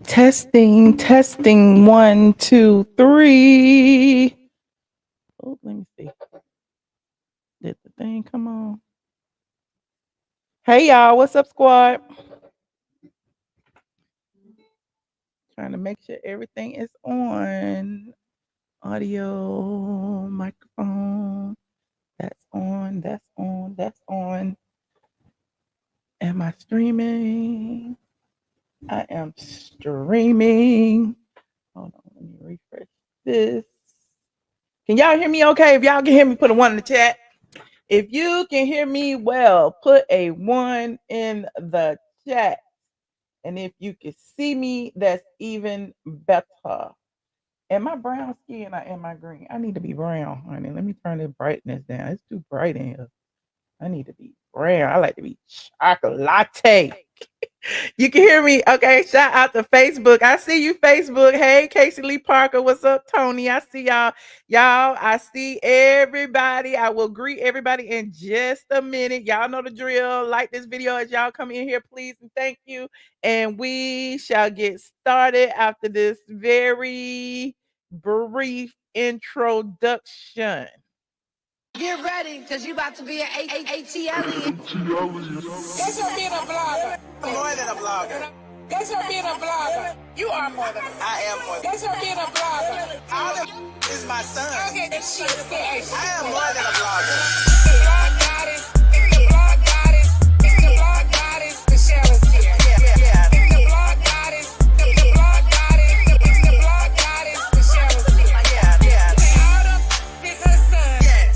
Testing, testing, 1, 2, 3. Oh, let me see. Did the thing come on? Hey, y'all. What's up, squad? Trying to make sure everything is on. Audio, microphone. That's on. That's on. That's on. Am I streaming? I am streaming. Hold on. Let me refresh this. Can y'all hear me okay? If y'all can hear me, put a 1 in the chat. If you can hear me well, put a 1 in the chat. And if you can see me, that's even better. Am I brown skin or am I green? I need to be brown, honey. Let me turn the brightness down. It's too bright in here. I need to be brown. I like to be chocolate. You can hear me. Okay. Shout out to Facebook. I see you, Facebook. Hey, Casey Lee Parker. What's up, Tony? I see y'all. Y'all, I see everybody. I will greet everybody in just a minute. Y'all know the drill. Like this video as y'all come in here, please. And thank you. And we shall get started after this very brief introduction. Get ready, because you about to be an ATL. That's her being a blogger. More than a blogger. That's her being a blogger. You are more than a blogger. I am more than That's her being a blogger. all of is my son. Okay, that shit is I am more than a blogger. The blog goddess, the blog goddess, the blog goddess, the shell is here. Yeah. The blog goddess, the blog goddess, the blog goddess, the shell is here. Yeah. Say Autumn is her son. Yes.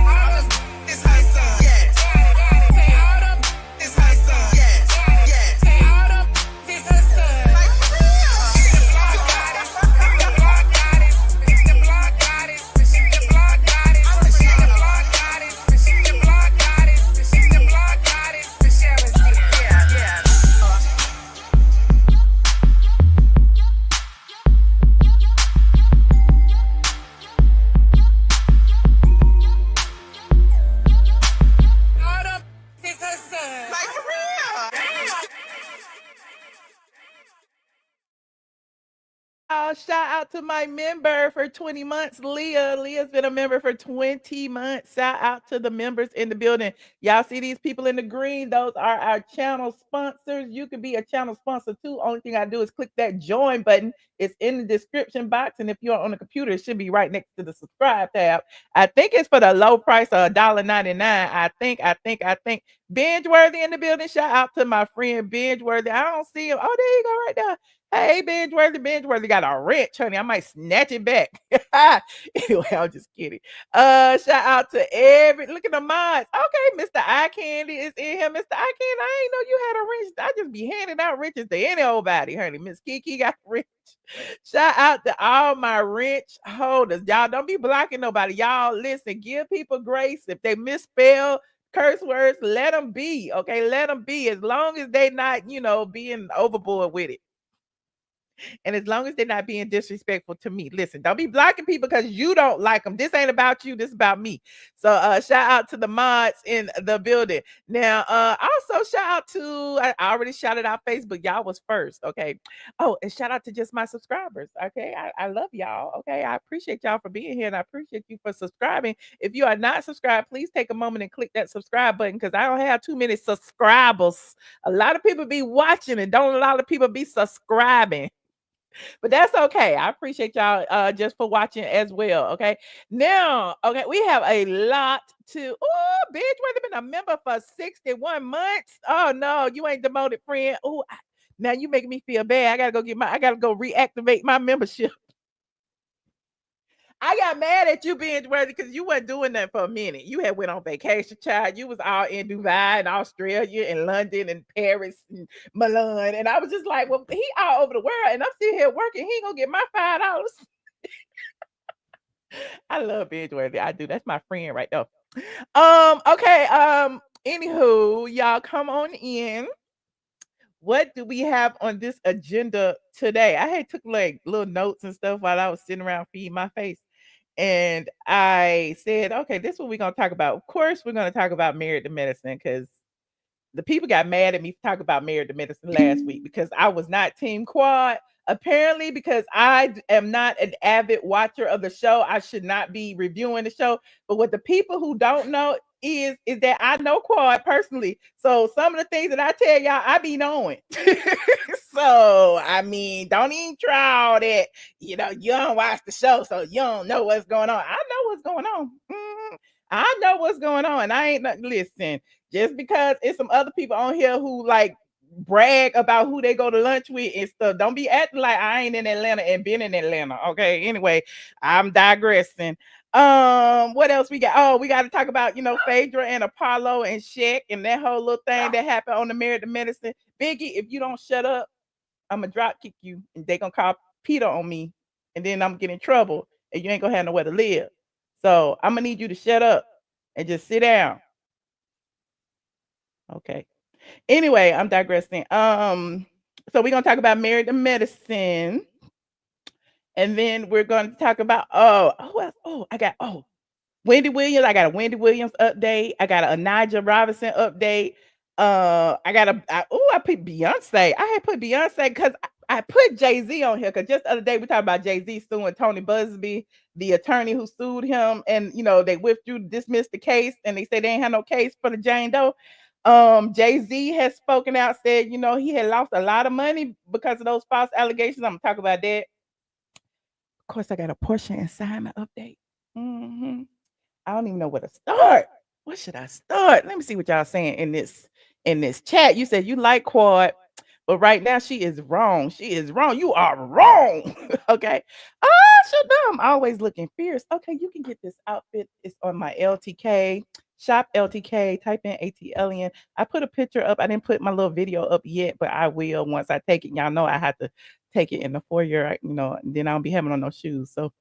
Autumn It's her son. Yes. Say Autumn It's her son. Yes. Say Autumn is her son. Like for real. The blog goddess, the blog goddess, the blog goddess, the blog goddess, the blog goddess, the blog goddess, the blog goddess, the shell is here. Yeah. Autumn is her son. Like for real. Shout out to my member for 20 months, Leah. Leah's been a member for 20 months. Shout out to the members in the building. Y'all see these people in the green? Those are our channel sponsors. You can be a channel sponsor too. Only thing I do is click that join button. It's in the description box. And if you're on the computer, it should be right next to the subscribe tab. I think it's for the low price of $1.99. I think. Binge-worthy in the building. Shout out to my friend Binge-worthy. I don't see him. Oh, there you go right there. Hey, Binge-worthy got a wrench, honey. I might snatch it back. Anyway, I'm just kidding. Shout out to look at the mods. Okay, Mr. Eye Candy is in here. Mr. Eye Candy, I ain't know you had a wrench. I just be handing out wrenches to any old body, honey. Miss Kiki got a wrench. Shout out to all my wrench holders. Y'all don't be blocking nobody. Y'all listen, give people grace. If they misspell curse words, let them be. Okay, let them be. As long as they not, being overboard with it. And as long as they're not being disrespectful to me, listen, don't be blocking people because you don't like them. This ain't about you. This is about me. So shout out to the mods in the building. Now, also shout out to, I already shouted out Facebook. Y'all was first. Okay. Oh, and shout out to just my subscribers. Okay. I love y'all. Okay. I appreciate y'all for being here and I appreciate you for subscribing. If you are not subscribed, please take a moment and click that subscribe button because I don't have too many subscribers. A lot of people be watching and don't a lot of people be subscribing. But that's okay. I appreciate y'all just for watching as well. Okay. Now, okay, we have a lot to Binge Worthy been a member for 61 months. Oh no, you ain't demoted, friend. Now you making me feel bad. I gotta go reactivate my membership. I got mad at you, Binge Worthy, because you wasn't doing that for a minute. You had went on vacation, child. You was all in Dubai and Australia and London and Paris and Milan. And I was just like, well, he all over the world and I'm still here working. He ain't gonna get my $5. I love Binge Worthy. I do. That's my friend right there. Okay. Anywho, y'all come on in. What do we have on this agenda today? I had took like little notes and stuff while I was sitting around feeding my face. And I said, okay, this is what we're going to talk about. Of course, we're going to talk about Married to Medicine because the people got mad at me to talk about Married to Medicine last week because I was not Team Quad. Apparently, because I am not an avid watcher of the show, I should not be reviewing the show. But what the people who don't know is that I know Quad personally. So some of the things that I tell y'all, I be knowing. So I mean, don't even try all that. You don't watch the show, so you don't know what's going on. I know what's going on. I know what's going on. I ain't listen. Just because it's some other people on here who like brag about who they go to lunch with and stuff. Don't be acting like I ain't in Atlanta and been in Atlanta. Okay. Anyway, I'm digressing. What else we got? Oh, we got to talk about, Phaedra and Apollo and Shaq and that whole little thing that happened on the Married to Medicine. Biggie, if you don't shut up, I'm gonna drop kick you and they gonna call Peter on me and then I'm gonna get in trouble and you ain't gonna have nowhere to live. So I'm gonna need you to shut up and just sit down. Okay. Anyway, I'm digressing. So we're gonna talk about Married to Medicine, and then we're going to talk about who else? Wendy Williams. I got a Wendy Williams update. I got an Onijah Robinson update. I put Beyonce. I had put Beyonce because I put Jay-Z on here because just the other day we talked about Jay-Z suing Tony Busby, the attorney who sued him, and they dismissed the case, and they said they ain't had no case for the Jane Doe. Jay-Z has spoken out, said, he had lost a lot of money because of those false allegations. I'm gonna talk about that. Of course, I got a Porsha Simon update. I don't even know where to start. What should I start? Let me see what y'all saying in this chat. You said you like Quad, but right now she is wrong. She is wrong. You are wrong. Okay. Shut up. I'm always looking fierce. Okay, you can get this outfit. It's on my LTK. Shop LTK, type in ATLN. I put a picture up. I didn't put my little video up yet, but I will once I take it. Y'all know I have to take it in the foyer, and then I don't be having on no shoes. So,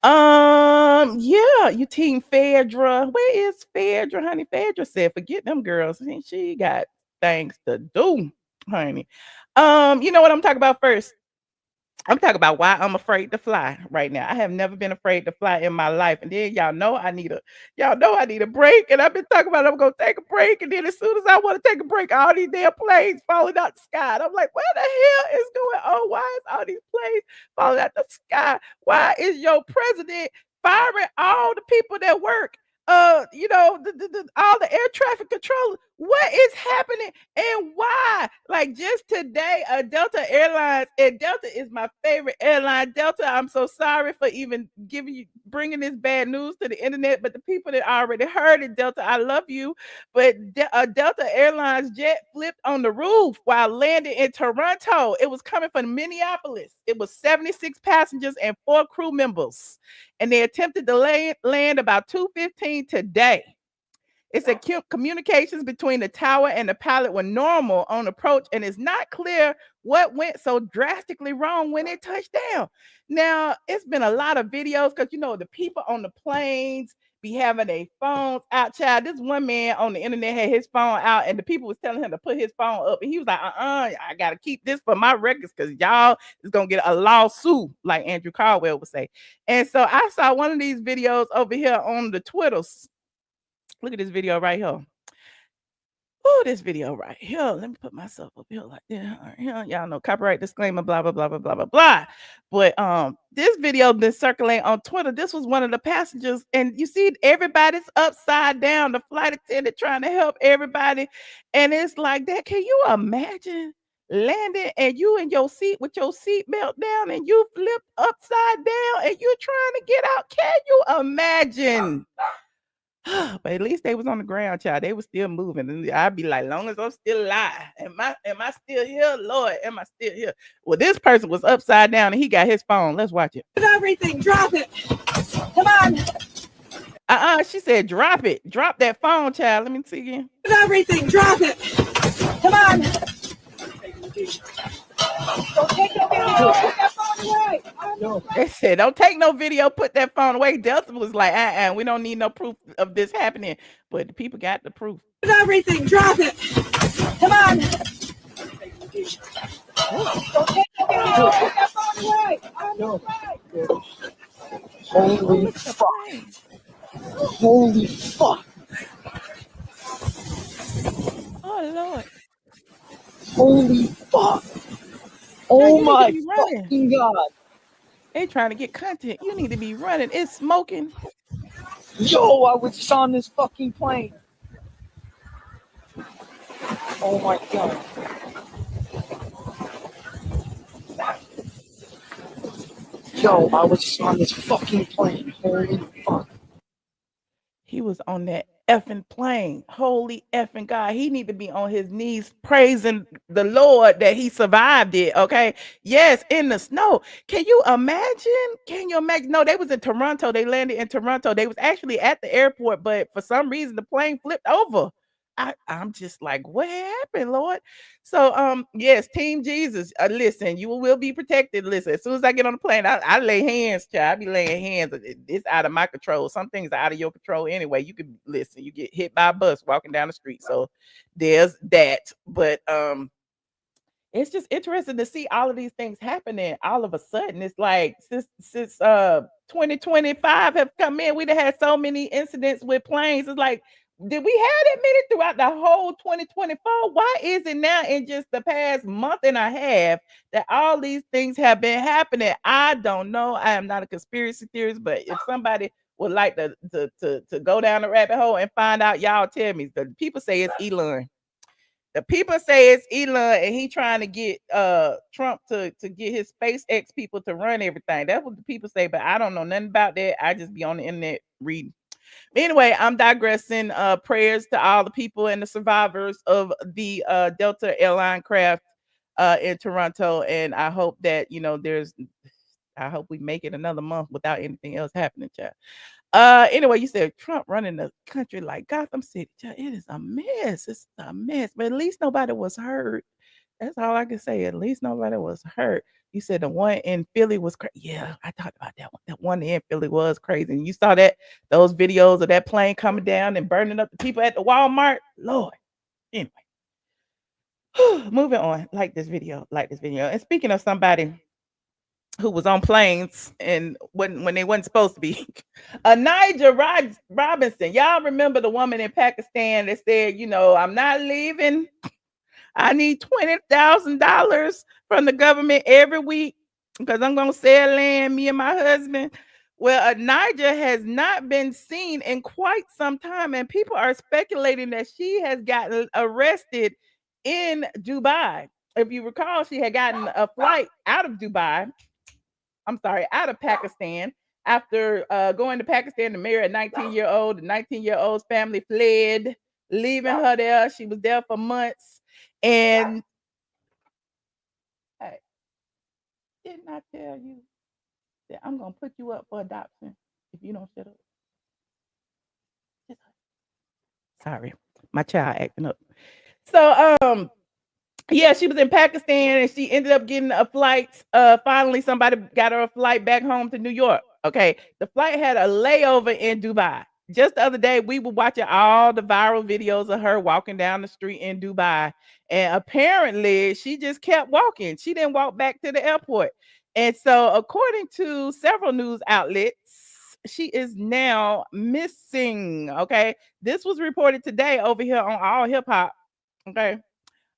yeah, you team Phaedra. Where is Phaedra, honey? Phaedra said, forget them girls. She got things to do, honey. You know what I'm talking about first? I'm talking about why I'm afraid to fly right now. I have never been afraid to fly in my life. And then y'all know I need a break. And I've been talking about I'm gonna take a break. And then as soon as I want to take a break, all these damn planes falling out the sky. And I'm like, what the hell is going on? Why is all these planes falling out the sky? Why is your president firing all the people that work? All the air traffic controllers. What is happening and why? Like just today, Delta Airlines, and Delta is my favorite airline. Delta, I'm so sorry for even bringing this bad news to the internet, but the people that already heard it, Delta, I love you. But Delta Airlines jet flipped on the roof while landing in Toronto. It was coming from Minneapolis. It was 76 passengers and 4 crew members. And they attempted to land about 2:15 today. It's a communications between the tower and the pilot were normal on approach, and it's not clear what went so drastically wrong when it touched down. Now, it's been a lot of videos because, the people on the planes be having their phones out, child. This one man on the internet had his phone out, and the people was telling him to put his phone up, and he was like, I got to keep this for my records because y'all is going to get a lawsuit, like Andrew Caldwell would say. And so I saw one of these videos over here on the Twitters. Look at this video right here. Oh, this video right here. Let me put myself up here like that. Y'all know copyright disclaimer, blah, blah, blah, blah, blah, blah, blah. But this video been circulating on Twitter. This was one of the passengers, and you see everybody's upside down. The flight attendant trying to help everybody. And it's like that. Can you imagine landing and you in your seat with your seat belt down and you flip upside down and you trying to get out? Can you imagine? But at least they was on the ground, child. They was still moving. And I'd be like, long as I'm still alive. Am I still here? Lord, am I still here? Well, this person was upside down and he got his phone. Let's watch it. Everything, drop it. Come on. She said, drop it. Drop that phone, child. Let me see again. Everything, drop it. Come on. Don't take no video. Put that phone away. They said, don't take no video. Put that phone away. Delta was like, we don't need no proof of this happening. But the people got the proof. Everything, drop it. Come on. Don't take no video. Put that phone away. Holy fuck. Holy fuck. Oh, Holy fuck. Child, Oh you need to my be running. fucking god. They trying to get content. You need to be running. It's smoking. Yo, I was just on this fucking plane. Oh my god. Yo, I was just on this fucking plane. Holy fuck. He was on that effing plane. Holy effing God. He need to be on his knees praising the Lord that he survived it. Okay. Yes, in the snow. Can you imagine? Can you imagine? No, they was in Toronto. They landed in Toronto. They was actually at the airport, but for some reason the plane flipped over. I'm just like, what happened, Lord? So yes, Team Jesus. Listen, you will be protected. Listen, as soon as I get on the plane, I lay hands, child. I be laying hands. It's out of my control. Some things are out of your control anyway. You could listen, you get hit by a bus walking down the street. So there's that. But it's just interesting to see all of these things happening all of a sudden. It's like since 2025 have come in, we've had so many incidents with planes. It's like, did we have that many throughout the whole 2024? Why is it now in just the past month and a half that all these things have been happening? I don't know. I am not a conspiracy theorist, but if somebody would like to go down the rabbit hole and find out, y'all tell me. The people say it's Elon. The people say it's Elon and he trying to get Trump to get his SpaceX people to run everything. That's what the people say, but I don't know nothing about that. I just be on the internet reading. Anyway, I'm digressing. Prayers to all the people and the survivors of the Delta airline craft in Toronto. And I hope that, I hope we make it another month without anything else happening, child. Anyway, you said Trump running the country like Gotham City. Child, it is a mess. It's a mess. But at least nobody was hurt. That's all I can say. At least nobody was hurt. You said the one in Philly was crazy. Yeah, I talked about that one. That one in Philly was crazy. And you saw those videos of that plane coming down and burning up the people at the Walmart. Lord. Anyway. Moving on. Like this video. Like this video. And speaking of somebody who was on planes and when they wasn't supposed to be. Onijah Robinson. Y'all remember the woman in Pakistan that said, I'm not leaving. I need $20,000 from the government every week because I'm going to sell land, me and my husband. Well, Onijah has not been seen in quite some time, and people are speculating that she has gotten arrested in Dubai. If you recall, she had gotten a flight out of Dubai. I'm sorry, out of Pakistan after going to Pakistan to marry a 19-year-old. The 19-year-old's family fled, leaving her there. She was there for months. And hey, didn't I tell you that I'm going to put you up for adoption if you don't shut up? Sorry, my child acting up. So, yeah, she was in Pakistan and she ended up getting a flight. Finally, somebody got her a flight back home to New York. Okay. The flight had a layover in Dubai. Just the other day, we were watching all the viral videos of her walking down the street in Dubai. And apparently, she just kept walking. She didn't walk back to the airport. And so, according to several news outlets, she is now missing. Okay. This was reported today over here on All Hip Hop. Okay.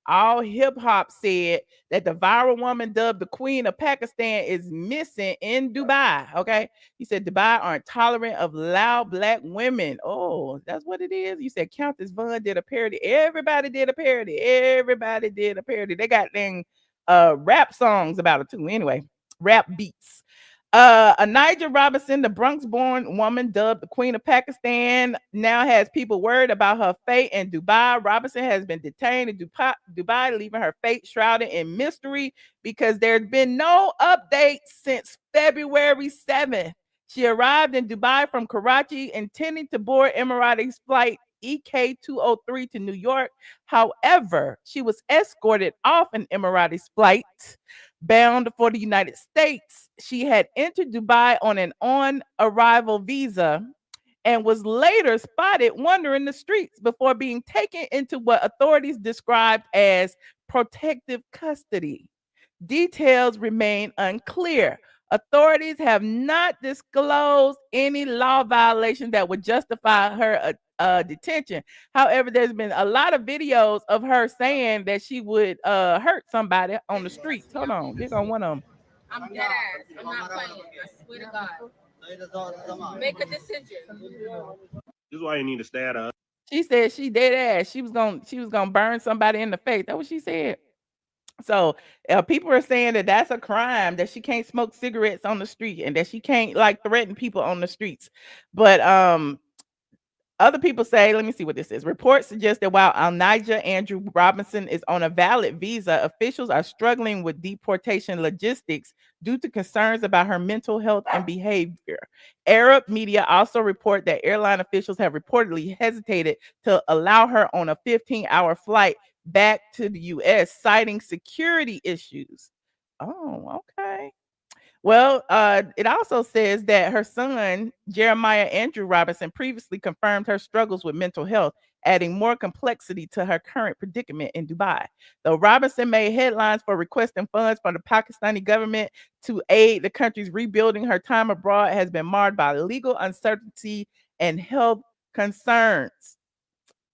All Hip Hop said that the viral woman dubbed the Queen of Pakistan is missing in Dubai. Okay. He said Dubai aren't tolerant of loud black women. Oh, that's what it is. You said Countess Vaughn did a parody. Everybody did a parody. Everybody did a parody. They got dang rap songs about it too. Anyway, rap beats. Onijah Robinson, the Bronx-born woman dubbed the Queen of Pakistan, now has people worried about her fate in Dubai. Robinson has been detained in Dubai, leaving her fate shrouded in mystery because there's been no update since February 7th. She arrived in Dubai from Karachi, intending to board Emirates flight EK203 to New York. However, she was escorted off an Emirates flight bound for the United States. She had entered Dubai on an on-arrival visa and was later spotted wandering the streets before being taken into what authorities described as protective custody. Details remain unclear. Authorities have not disclosed any law violation that would justify her detention. However, there's been a lot of videos of her saying that she would hurt somebody on the streets. Hold on, they're on one of them. I'm dead ass. I'm not playing. I swear to God. Make a decision. This is why you need to stay at her. She said she dead ass. She was gonna burn somebody in the face. That's what she said. So people are saying that that's a crime, that she can't smoke cigarettes on the street and that she can't like threaten people on the streets. But other people say, let me see what this is. Reports suggest that while Onijah Andrew Robinson is on a valid visa, officials are struggling with deportation logistics due to concerns about her mental health and behavior. Arab media also report that airline officials have reportedly hesitated to allow her on a 15-hour flight back to the U.S., citing security issues. Oh, okay. Well, it also says that her son, Jeremiah Andrew Robinson, previously confirmed her struggles with mental health, adding more complexity to her current predicament in Dubai. Though Robinson made headlines for requesting funds from the Pakistani government to aid the country's rebuilding, her time abroad has been marred by legal uncertainty and health concerns.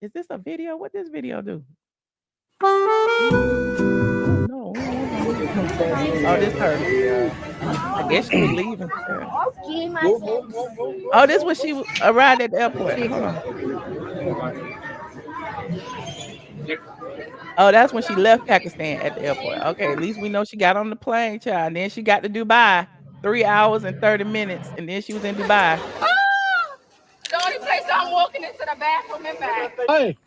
Is this a video? What does this video do? Oh, no. Oh, this her. I guess she was leaving. Oh, this was she arrived at the airport. Hold on. Oh, that's when she left Pakistan at the airport. Okay, at least we know she got on the plane, child. And then she got to Dubai, 3 hours and 30 minutes, and then she was in Dubai. The only place I'm walking into the bathroom and back. Hey,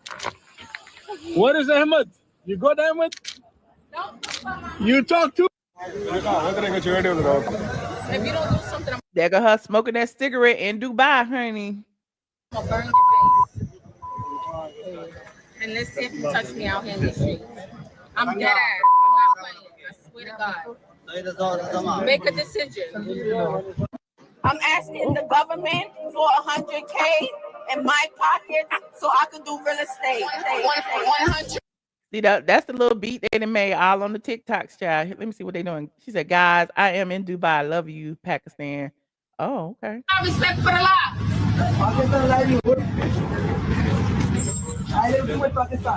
what is Ahmed? You got Ahmed? No. You talk to? If you don't do something, I'm There go her smoking that cigarette in Dubai, honey. gonna burn your face. And let's see if you touch me out here in the streets. I'm dead ass. I'm not playing. I swear to God. Make a decision. I'm asking the government for $100K in my pocket so I can do real estate. 100. See, that's the little beat they done made all on the TikToks, child. Let me see what they doing. She said, guys, I am in Dubai. Love you, Pakistan. Oh, okay. I respect for the law.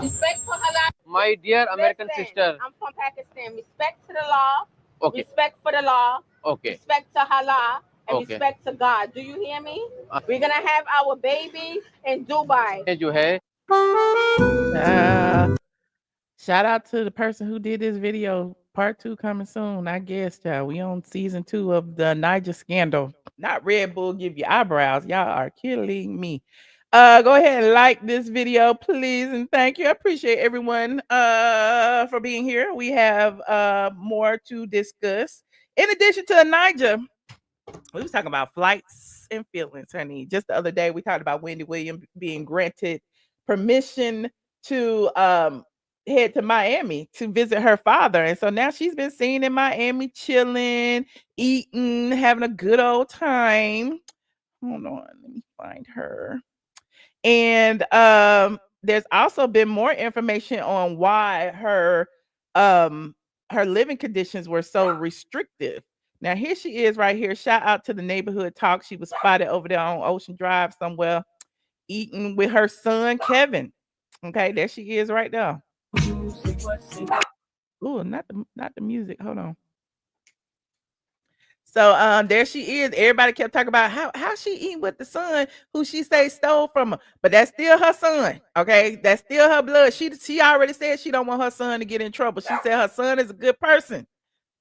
Respect for halal. My dear American Listen, sister. I'm from Pakistan. Respect to the law. Okay. Respect for the law. Okay. Respect to Allah. And Okay. respect to God. Do you hear me? We're going to have our baby in Dubai. जो है Shout out to the person who did this video. Part 2 coming soon, I guess, child. We on season 2 of the Onijah scandal. Not Red Bull give you eyebrows. Y'all are killing me. Go ahead and like this video, please, and thank you. I appreciate everyone for being here. We have more to discuss. In addition to Onijah, we was talking about flights and feelings, honey. Just the other day, we talked about Wendy Williams being granted permission to head to Miami to visit her father. And so now she's been seen in Miami chilling, eating, having a good old time. Hold on, let me find her. And there's also been more information on why her living conditions were so restrictive. Now here she is right here. Shout out to the neighborhood talk. She was spotted over there on Ocean Drive somewhere eating with her son Kevin. Okay, there she is right there. Oh, not the music. Hold on. So there she is. Everybody kept talking about how she eating with the son who she say stole from her, but that's still her son. Okay, that's still her blood. She already said she don't want her son to get in trouble. She said her son is a good person,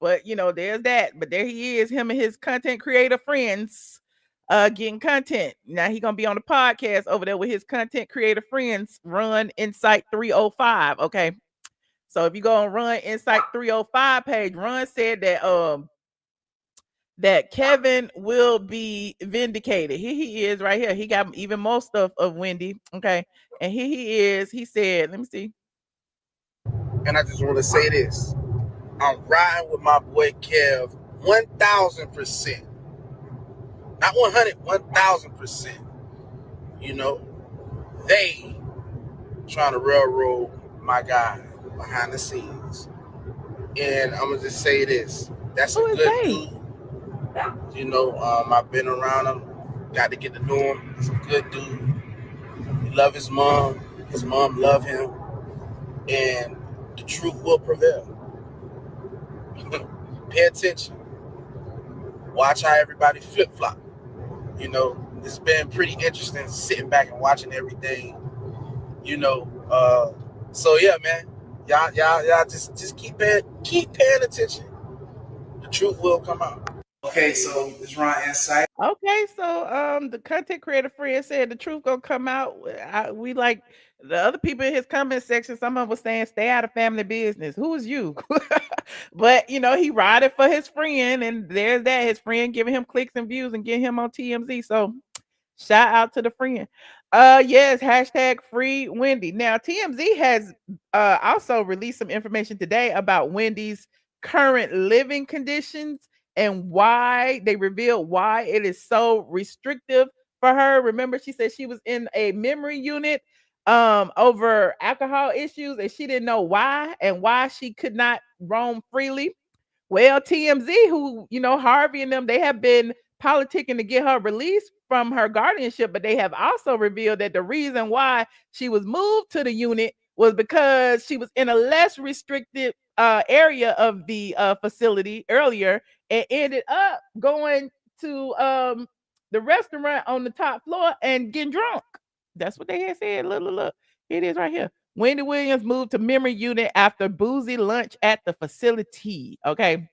but you know there's that. But there he is, him and his content creator friends, getting content. Now he gonna be on the podcast over there with his content creator friends. Run Insight 305. Okay, so if you go on Run Insight 305 page, Run said that Kevin will be vindicated. Here he is right here. He got even more stuff of Wendy. Okay. And here he is. He said, let me see. And I just want to say this. I'm riding with my boy Kev 1,000%. Not 100, 1,000%. You know, they trying to railroad my guy behind the scenes. And I'm going to just say this. That's a good dude. You know, I've been around him, got to get to know him. He's a good dude. He love his mom love him, and the truth will prevail. Pay attention. Watch how everybody flip-flop. You know, it's been pretty interesting sitting back and watching everything. You know, so yeah, man. Y'all just keep paying attention. The truth will come out. Okay, so it's Ron Insight. Okay, so the content creator friend said the truth gonna come out. We like the other people in his comment section. Some of them was saying stay out of family business. Who is you? But you know he riding for his friend, and there's that his friend giving him clicks and views and getting him on TMZ. So shout out to the friend. Yes, hashtag free Wendy. Now, TMZ has also released some information today about Wendy's current living conditions and why they revealed why it is so restrictive for her. Remember, she said she was in a memory unit over alcohol issues and she didn't know why and why she could not roam freely. Well, TMZ, who, you know, Harvey and them, they have been politicking to get her released from her guardianship, but they have also revealed that the reason why she was moved to the unit was because she was in a less restricted area of the facility earlier and ended up going to the restaurant on the top floor and getting drunk. That's what they had said. Look, it is right here. Wendy Williams moved to memory unit after boozy lunch at the facility. Okay.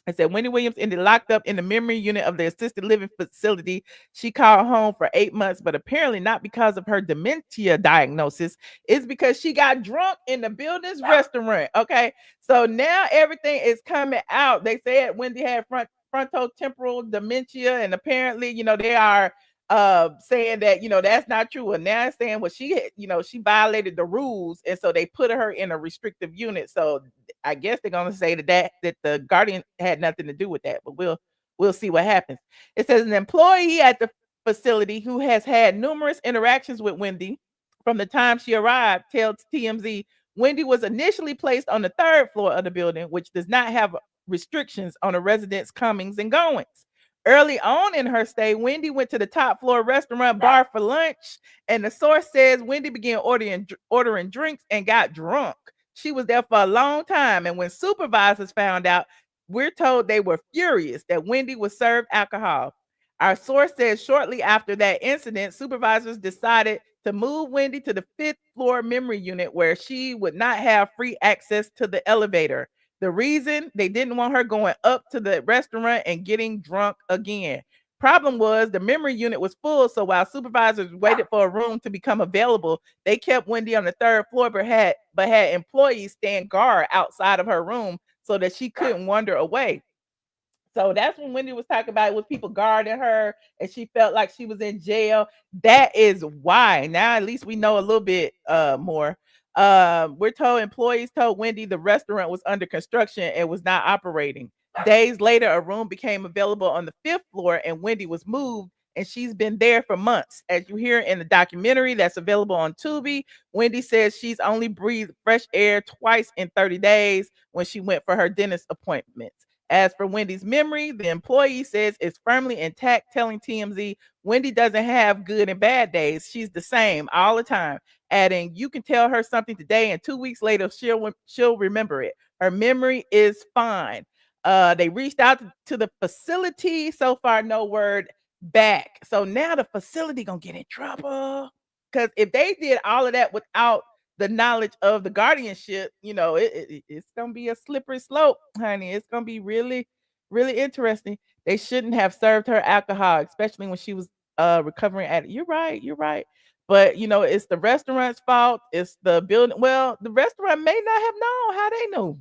I said Wendy Williams ended locked up in the memory unit of the assisted living facility. She called home for 8 months, but apparently not because of her dementia diagnosis. It's because she got drunk in the building's restaurant. Okay. So now everything is coming out. They said Wendy had frontotemporal dementia, and apparently, you know, they are saying that, you know, that's not true. And now it's saying, well, she had, you know, she violated the rules, and so they put her in a restrictive unit. So I guess they're gonna say that the guardian had nothing to do with that, but we'll see what happens. It says an employee at the facility who has had numerous interactions with Wendy from the time she arrived tells TMZ Wendy was initially placed on the third floor of the building, which does not have restrictions on a resident's comings and goings. Early on in her stay, Wendy went to the top floor restaurant bar for lunch, and the source says Wendy began ordering drinks and got drunk. She was there for a long time, and when supervisors found out, we're told they were furious that Wendy was served alcohol. Our source says shortly after that incident, supervisors decided to move Wendy to the fifth floor memory unit where she would not have free access to the elevator. The reason they didn't want her going up to the restaurant and getting drunk again. Problem was the memory unit was full, so while supervisors waited for a room to become available, they kept Wendy on the third floor, but had employees stand guard outside of her room so that she couldn't wander away. So that's when Wendy was talking about it was people guarding her and she felt like she was in jail. That is why. Now at least we know a little bit more. We're told employees told Wendy the restaurant was under construction and was not operating. Days later, a room became available on the fifth floor and Wendy was moved and she's been there for months. As you hear in the documentary that's available on Tubi, Wendy says she's only breathed fresh air twice in 30 days when she went for her dentist appointments. As for Wendy's memory, the employee says it's firmly intact, telling TMZ Wendy doesn't have good and bad days. She's the same all the time, adding, you can tell her something today and 2 weeks later she'll remember it. Her memory is fine. They reached out to the facility. So far, no word back. So now the facility gonna get in trouble. Because if they did all of that without the knowledge of the guardianship, you know, it's gonna be a slippery slope, honey. It's gonna be really, really interesting. They shouldn't have served her alcohol, especially when she was recovering at it. You're right, you're right. But you know, it's the restaurant's fault, it's the building. Well, the restaurant may not have known how they knew.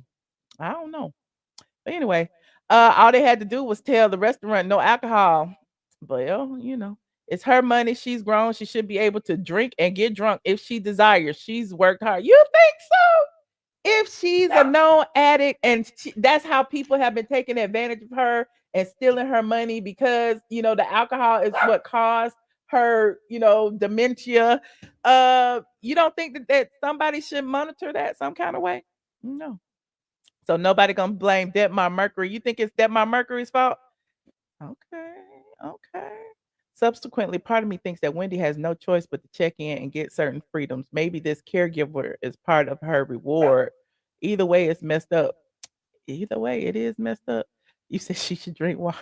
I don't know. But anyway, all they had to do was tell the restaurant no alcohol. Well, you know, it's her money. She's grown. She should be able to drink and get drunk if she desires. She's worked hard. You think so? If she's a known addict and that's how people have been taking advantage of her and stealing her money because, you know, the alcohol is what caused her, you know, dementia. You don't think that somebody should monitor that some kind of way? No. So nobody gonna blame Debmar Mercury. You think it's Debmar Mercury's fault? Okay, okay. Subsequently, part of me thinks that Wendy has no choice but to check in and get certain freedoms. Maybe this caregiver is part of her reward. Either way, it's messed up. Either way, it is messed up. You said she should drink water.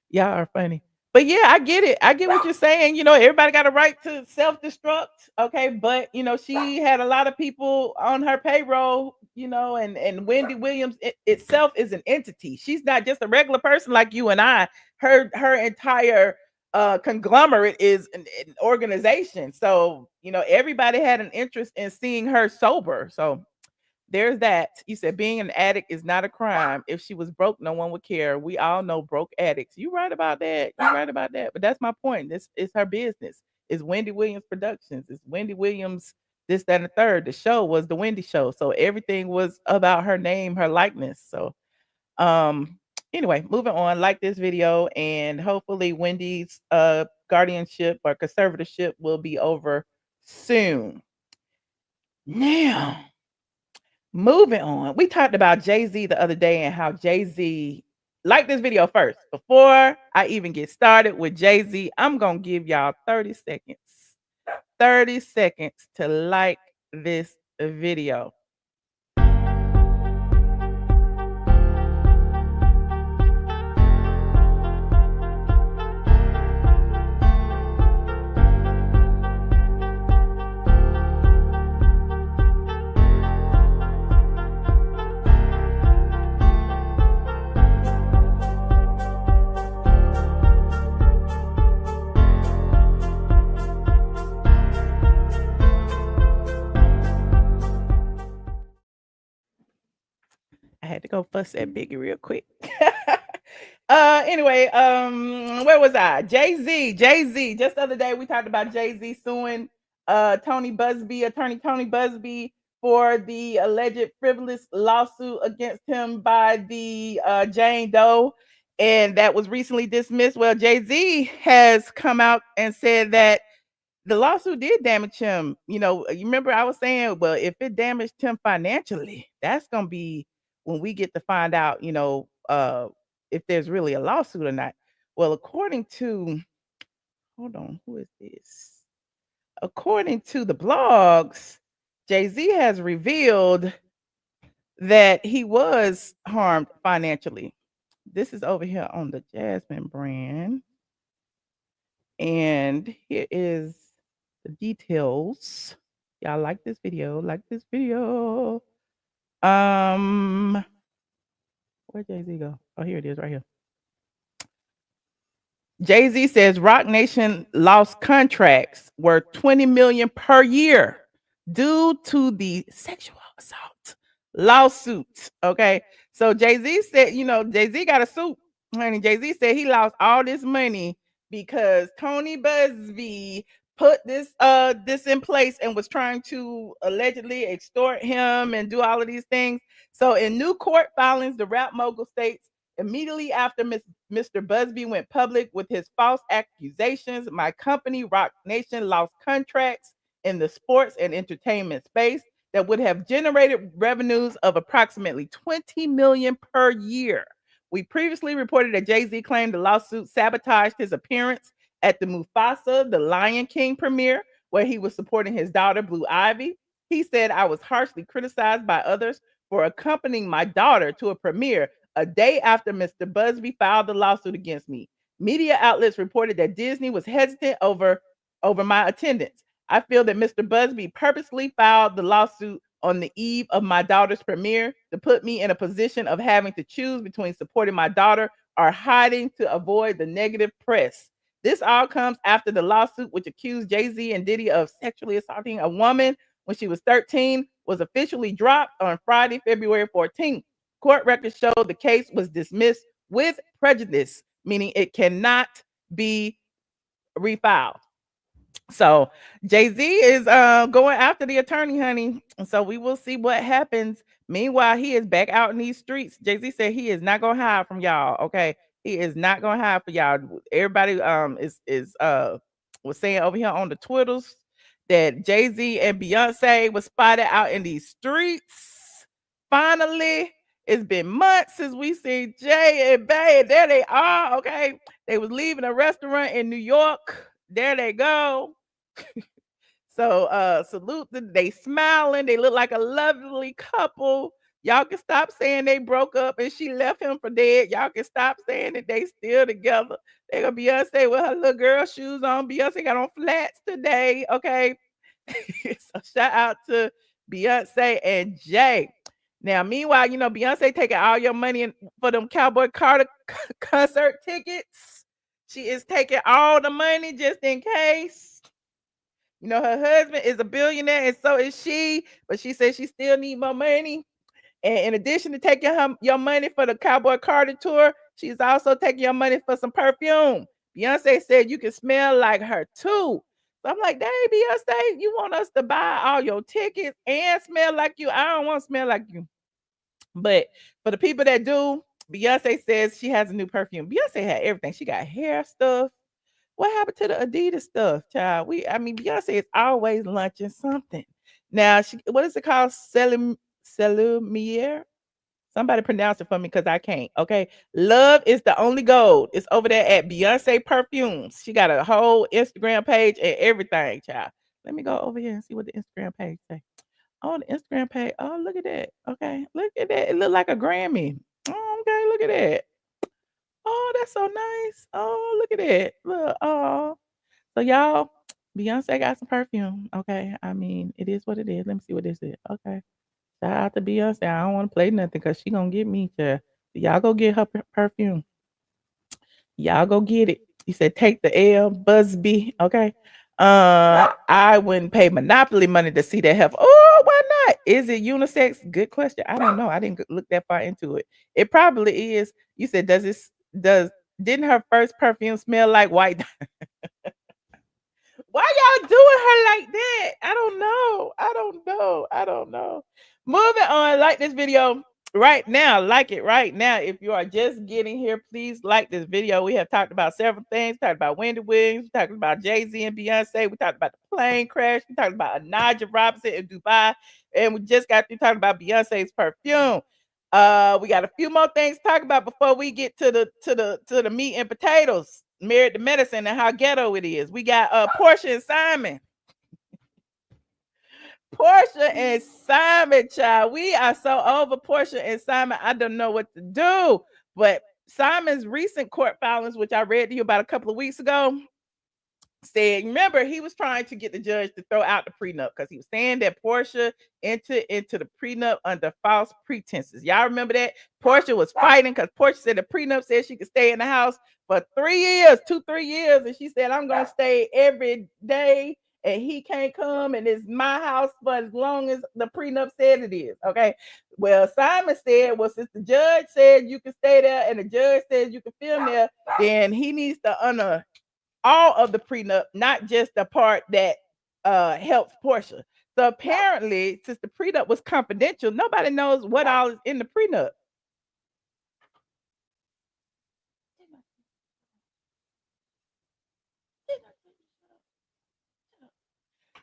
Y'all are funny. But yeah, I get it. I get what you're saying. Everybody got a right to self-destruct. Okay. But she had a lot of people on her payroll, and Wendy Williams itself is an entity. She's not just a regular person like you and I. Her entire conglomerate is an organization. So, everybody had an interest in seeing her sober. So there's that. You said being an addict is not a crime. If she was broke, no one would care. We all know broke addicts. You right about that. You right about that. But that's my point. This is her business. It's Wendy Williams Productions. It's Wendy Williams, this, that, and the third. The show was the Wendy Show. So everything was about her name, her likeness. So anyway, moving on. Like this video, and hopefully Wendy's guardianship or conservatorship will be over soon. Now, moving on. We talked about Jay-Z the other day and how Jay-Z, like this video first. Before I even get started with Jay-Z, I'm going to give y'all 30 seconds. 30 seconds to like this video. I had to go fuss at Biggie real quick. Anyway, where was I? Jay-Z. Just the other day we talked about Jay-Z suing attorney Tony Busby for the alleged frivolous lawsuit against him by the Jane Doe, and that was recently dismissed. Well, Jay-Z has come out and said that the lawsuit did damage him. You remember I was saying, well, if it damaged him financially, that's gonna be when we get to find out, if there's really a lawsuit or not. Well, according to, hold on, who is this? According to the blogs, Jay-Z has revealed that he was harmed financially. This is over here on the Jasmine brand. And here is the details. Y'all like this video? Like this video. Where'd Jay-Z go? Oh, here it is, right here. Jay-Z says Roc Nation lost contracts worth $20 million per year due to the sexual assault lawsuit. Okay. So Jay-Z said, Jay-Z got a suit. Honey, Jay-Z said he lost all this money because Tony Busby put this in place and was trying to allegedly extort him and do all of these things. So in new court filings, the rap mogul states, immediately after Mr. Busby went public with his false accusations, my company, Roc Nation, lost contracts in the sports and entertainment space that would have generated revenues of approximately $20 million per year. We previously reported that Jay-Z claimed the lawsuit sabotaged his appearance at the Mufasa, the Lion King premiere, where he was supporting his daughter, Blue Ivy. He said, I was harshly criticized by others for accompanying my daughter to a premiere a day after Mr. Busby filed the lawsuit against me. Media outlets reported that Disney was hesitant over my attendance. I feel that Mr. Busby purposely filed the lawsuit on the eve of my daughter's premiere to put me in a position of having to choose between supporting my daughter or hiding to avoid the negative press. This all comes after the lawsuit, which accused Jay-Z and Diddy of sexually assaulting a woman when she was 13, was officially dropped on Friday, February 14th. Court records show the case was dismissed with prejudice, meaning it cannot be refiled. So Jay-Z is going after the attorney, honey. And so we will see what happens. Meanwhile, he is back out in these streets. Jay-Z said he is not gonna hide from y'all. Okay. He is not gonna hide for y'all. Everybody was saying over here on the Twitters that Jay-Z and Beyonce was spotted out in these streets. Finally, It's been months since we seen Jay and Bay, and there they are. Okay, they was leaving a restaurant in New York. There they go. So salute them. They smiling. They look like a lovely couple. Y'all can stop saying they broke up and she left him for dead. Y'all can stop saying that they still together. They gonna Beyonce with her little girl shoes on. Beyonce got on flats today. Okay. So shout out to Beyonce and Jay. Now, meanwhile, Beyonce taking all your money for them Cowboy Carter concert tickets. She is taking all the money just in case. Her husband is a billionaire and so is she, but she says she still need more money. And in addition to taking your money for the Cowboy Carter tour, she's also taking your money for some perfume. Beyonce said you can smell like her too. So I'm like, dang, Beyonce, you want us to buy all your tickets and smell like you? I don't want to smell like you. But for the people that do, Beyonce says she has a new perfume. Beyonce had everything. She got hair stuff. What happened to the Adidas stuff, child? Beyonce is always launching something. Now, what is it called? Selumiere? Somebody pronounce it for me because I can't. Okay. Love is the only gold. It's over there at Beyonce Perfumes. She got a whole Instagram page and everything, child. Let me go over here and see what the Instagram page say. Oh, the Instagram page. Oh, look at that. Okay. Look at that. It looked like a Grammy. Oh, okay. Look at that. Oh, that's so nice. Oh, look at it. Look. Oh. So y'all, Beyonce got some perfume. Okay. It is what it is. Let me see what this is. Okay. Shout out to Beyonce. I don't want to play nothing because she gonna get me to y'all go get her perfume. Y'all go get it. He said, take the L, Busby. Okay. I wouldn't pay Monopoly money to see that heifer. Oh, why not? Is it unisex? Good question. I don't know. I didn't look that far into it. It probably is. You said, didn't her first perfume smell like white? Why y'all doing her like that? I don't know. I don't know. Moving on. Like this video right now. Like it right now. If you are just getting here, please like this video. We have talked about several things. Talked about Wendy Williams. We talked about Jay-Z and Beyonce. We talked about the plane crash. We talked about Onijah Robinson in Dubai. And we just got through talking about Beyonce's perfume. We got a few more things to talk about before we get to the meat and potatoes. Married to Medicine and how ghetto it is. We got Porsha and Simon. Porsha and Simon, child. We are so over Porsha and Simon. I don't know what to do. But Simon's recent court filings, which I read to you about a couple of weeks ago, said, remember, he was trying to get the judge to throw out the prenup because he was saying that Porsha entered into the prenup under false pretenses. Y'all remember that? Porsha was fighting because Porsha said the prenup said she could stay in the house for 3 years, 2-3 years. And she said, I'm going to stay every day and he can't come and it's my house for as long as the prenup said it is. Okay. Well, Simon said, well, since the judge said you can stay there and the judge says you can film there, then he needs to honor all of the prenup, not just the part that helps Porsha. So apparently, since the prenup was confidential, nobody knows what all is in the prenup.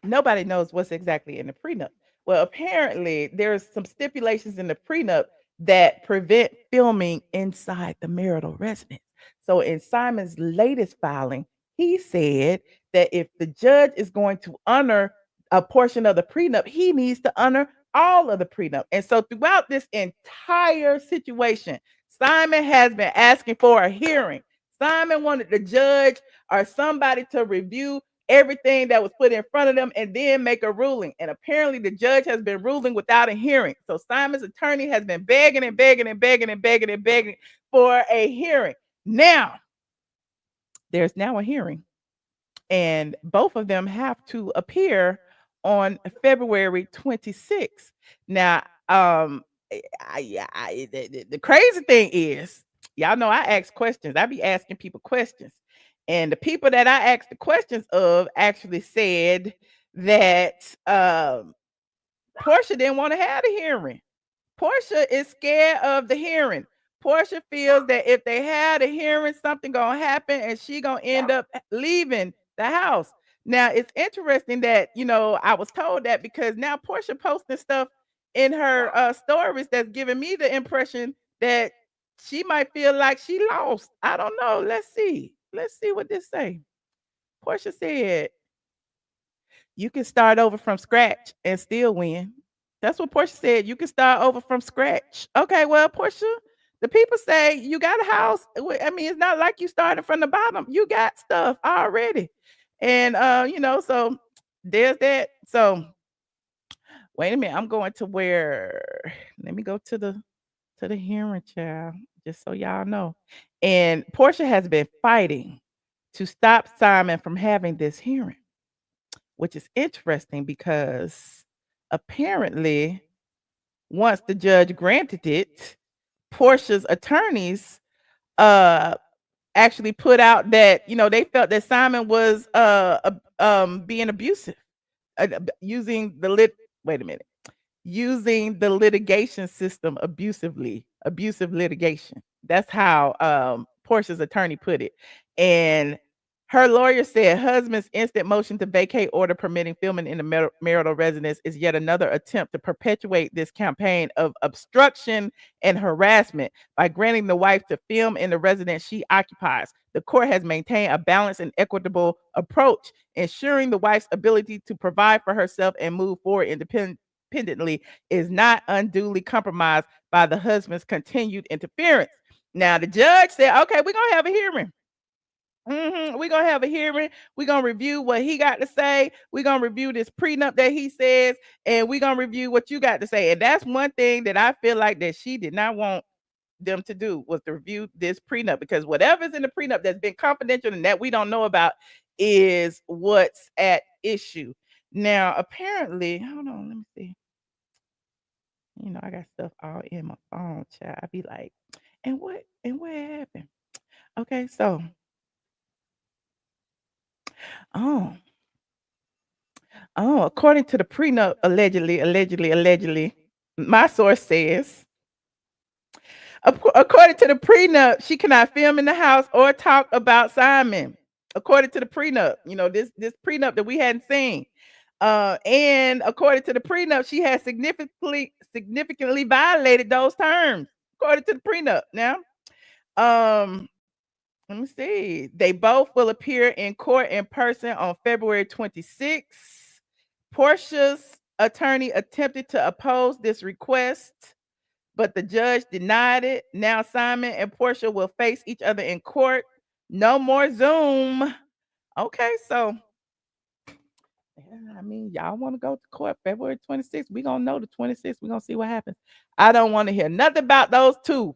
Nobody knows what's exactly in the prenup. Well, apparently, there's some stipulations in the prenup that prevent filming inside the marital residence. So in Simon's latest filing, he said that if the judge is going to honor a portion of the prenup, he needs to honor all of the prenup. And so throughout this entire situation, Simon has been asking for a hearing. Simon wanted the judge or somebody to review everything that was put in front of them and then make a ruling. And apparently the judge has been ruling without a hearing. So Simon's attorney has been begging and begging and begging and begging and begging for a hearing. Now, there's now a hearing. And both of them have to appear on February 26th. Now, the crazy thing is, y'all know I ask questions. I be asking people questions. And the people that I asked the questions of actually said that Porsha didn't want to have the hearing. Porsha is scared of the hearing. Porsha feels that if they had a hearing, something gonna happen and she gonna end up leaving the house. Now it's interesting that I was told that because now Porsha posting stuff in her stories that's giving me the impression that she might feel like she lost. I don't know. Let's see. Let's see what this say. Porsha said, "You can start over from scratch and still win." That's what Porsha said. You can start over from scratch. Okay, well, Porsha, the people say you got a house. I mean, it's not like you started from the bottom. You got stuff already. And so there's that. So wait a minute. I'm going to where let me go to the hearing, child, just so y'all know. And Porsha has been fighting to stop Simon from having this hearing, which is interesting because apparently, once the judge granted it, Portia's attorneys uh actually put out that they felt that Simon was being abusive, using the lit. Wait a minute, using the litigation system abusively, abusive litigation. That's how Portia's attorney put it. And her lawyer said husband's instant motion to vacate order permitting filming in the marital residence is yet another attempt to perpetuate this campaign of obstruction and harassment by granting the wife to film in the residence she occupies. The court has maintained a balanced and equitable approach, ensuring the wife's ability to provide for herself and move forward independently is not unduly compromised by the husband's continued interference. Now, the judge said, okay, we're going to have a hearing. We're going to have a hearing. We're going to review what he got to say. We're going to review this prenup that he says, and we're going to review what you got to say. And that's one thing that I feel like that she did not want them to do, was to review this prenup, because whatever's in the prenup that's been confidential and that we don't know about is what's at issue. Now, apparently, hold on, let me see. I got stuff all in my phone, child. I be like, and what happened? Okay, so oh, according to the prenup, allegedly, my source says, according to the prenup, she cannot film in the house or talk about Simon. According to the prenup, this prenup that we hadn't seen. And according to the prenup, she has significantly violated those terms. According to the prenup. Now, let me see. They both will appear in court in person on February 26th. Portia's attorney attempted to oppose this request, but the judge denied it. Now Simon and Porsha will face each other in court. No more Zoom. Okay, so I mean, y'all want to go to court February 26th? We're going to know the 26th. We're going to see what happens. I don't want to hear nothing about those two.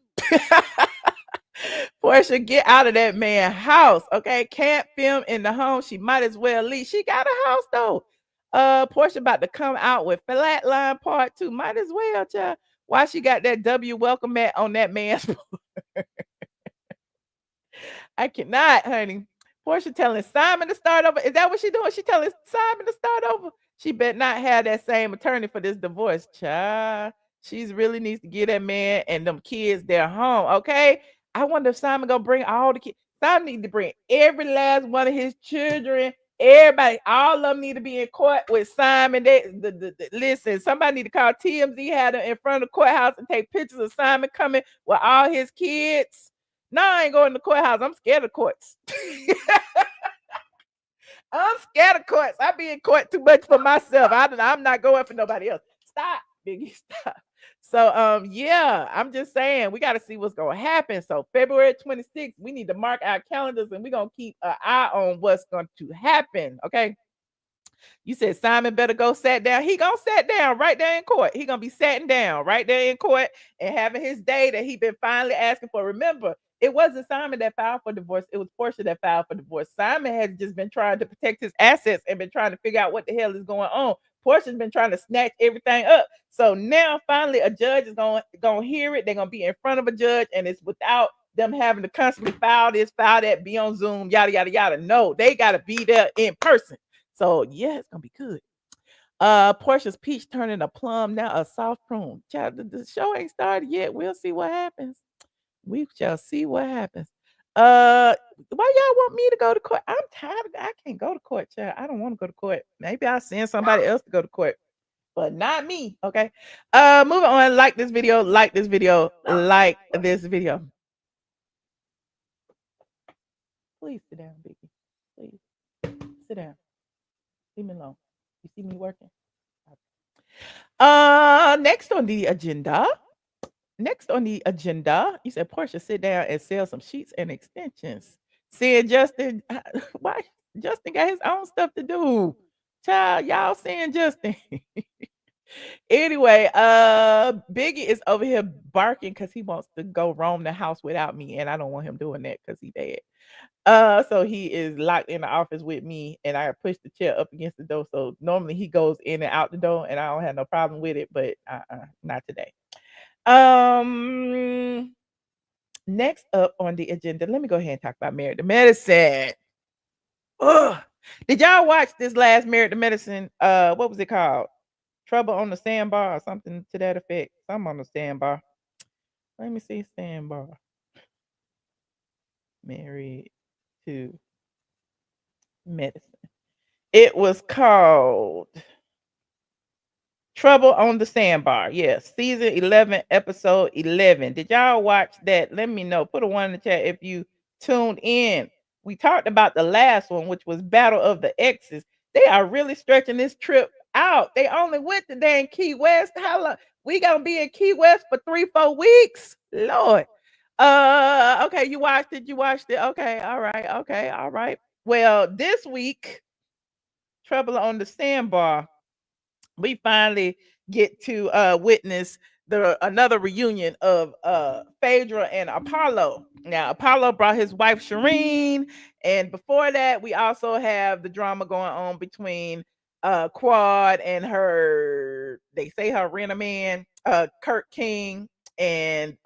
Porsha, get out of that man's house, okay? Can't film in the home. She might as well leave. She got a house, though. Porsha about to come out with Flatline Part 2. Might as well, child. Why she got that W welcome mat on that man's I cannot, honey. Porsha telling Simon to start over. Is that what she doing? She telling Simon to start over. She better not have that same attorney for this divorce, child. She's really needs to get that man and them kids their home, okay? I wonder if Simon gonna bring all the kids. Simon need to bring every last one of his children. Everybody, all of them need to be in court with Simon. Listen, somebody need to call TMZ, had them in front of the courthouse and take pictures of Simon coming with all his kids. No, I ain't going to the courthouse. I'm scared of courts. I'm scared of courts. I be in court too much for myself. I'm not going for nobody else. Stop, Biggie, stop. So, yeah, I'm just saying we got to see what's going to happen. So February 26th, we need to mark our calendars and we're going to keep an eye on what's going to happen. Okay. You said Simon better go sat down. He gonna sat down right there in court. He gonna be sitting down right there in court and having his day that he been finally asking for. Remember, it wasn't Simon that filed for divorce. It was Porsha that filed for divorce. Simon has just been trying to protect his assets and been trying to figure out what the hell is going on. Porsha's been trying to snatch everything up. So now finally a judge is gonna hear it. They're gonna be in front of a judge, and it's without them having to constantly file this, file that, be on Zoom, yada yada yada. No, they gotta be there in person. So yeah, it's gonna be good. Portia's peach turning a plum, now a soft prune. Child, the show ain't started yet. We'll see what happens. We shall see what happens. Why y'all want me to go to court? I'm tired. I can't go to court, child. I don't want to go to court. Maybe I'll send somebody else to go to court. but not me. Okay. Moving on. Like this video. Like this video. Like this video. Please sit down, Biggie. Please sit down. Leave me alone. You see me working. Next on the agenda. Next on the agenda, you said Porsha sit down and sell some sheets and extensions. Seeing Justin, why Justin got his own stuff to do. Child, y'all seeing Justin. Anyway, Biggie is over here barking because he wants to go roam the house without me, and I don't want him doing that because he bad. So he is locked in the office with me, and I pushed the chair up against the door. So normally he goes in and out the door, and I don't have no problem with it, but not today. Next up on the agenda, let me go ahead and talk about Married to Medicine. Ugh. Did y'all watch this last Married to Medicine? What was it called? Trouble on the Sandbar or something to that effect. Some on the Sandbar. Let me see Sandbar. Married to Medicine. It was called Trouble on the Sandbar. Yes, season 11, episode 11. Did y'all watch that? Let me know. Put a one in the chat if you tuned in. We talked about the last one, which was Battle of the Exes. They are really stretching this trip out. They only went to dang Key West. How long? We gonna be in Key West for 3-4 weeks? Lord. Okay, you watched it. You watched it. Okay, all right. Okay, all right. Well, this week, Trouble on the Sandbar, we finally get to witness another reunion of Phaedra and Apollo. Now, Apollo brought his wife Shireen, and before that, we also have the drama going on between Quad and her, they say her rent a man, Kurt King, and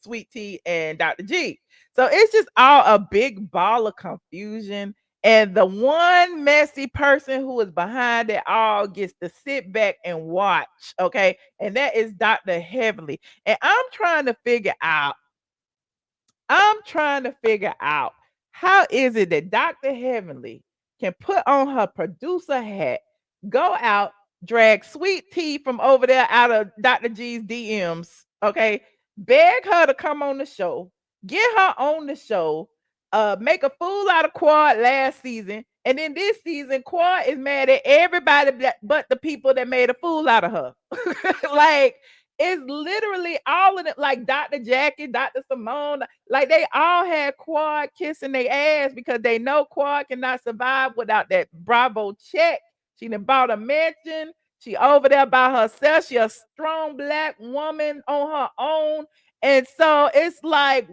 Sweet Tea and Dr. G. So it's just all a big ball of confusion. And the one messy person who is behind it all gets to sit back and watch, okay? And that is Dr. Heavenly. And I'm trying to figure out how is it that Dr. Heavenly can put on her producer hat, go out, drag Sweet Tea from over there out of Dr. G's DMs, okay? Beg her to come on the show, get her on the show, make a fool out of Quad last season, and then this season, Quad is mad at everybody but the people that made a fool out of her. Like, it's literally all of it, like Dr. Jackie, Dr. Simone, like they all had Quad kissing their ass because they know Quad cannot survive without that Bravo check. She done bought a mansion. She over there by herself. She a strong black woman on her own. And so it's like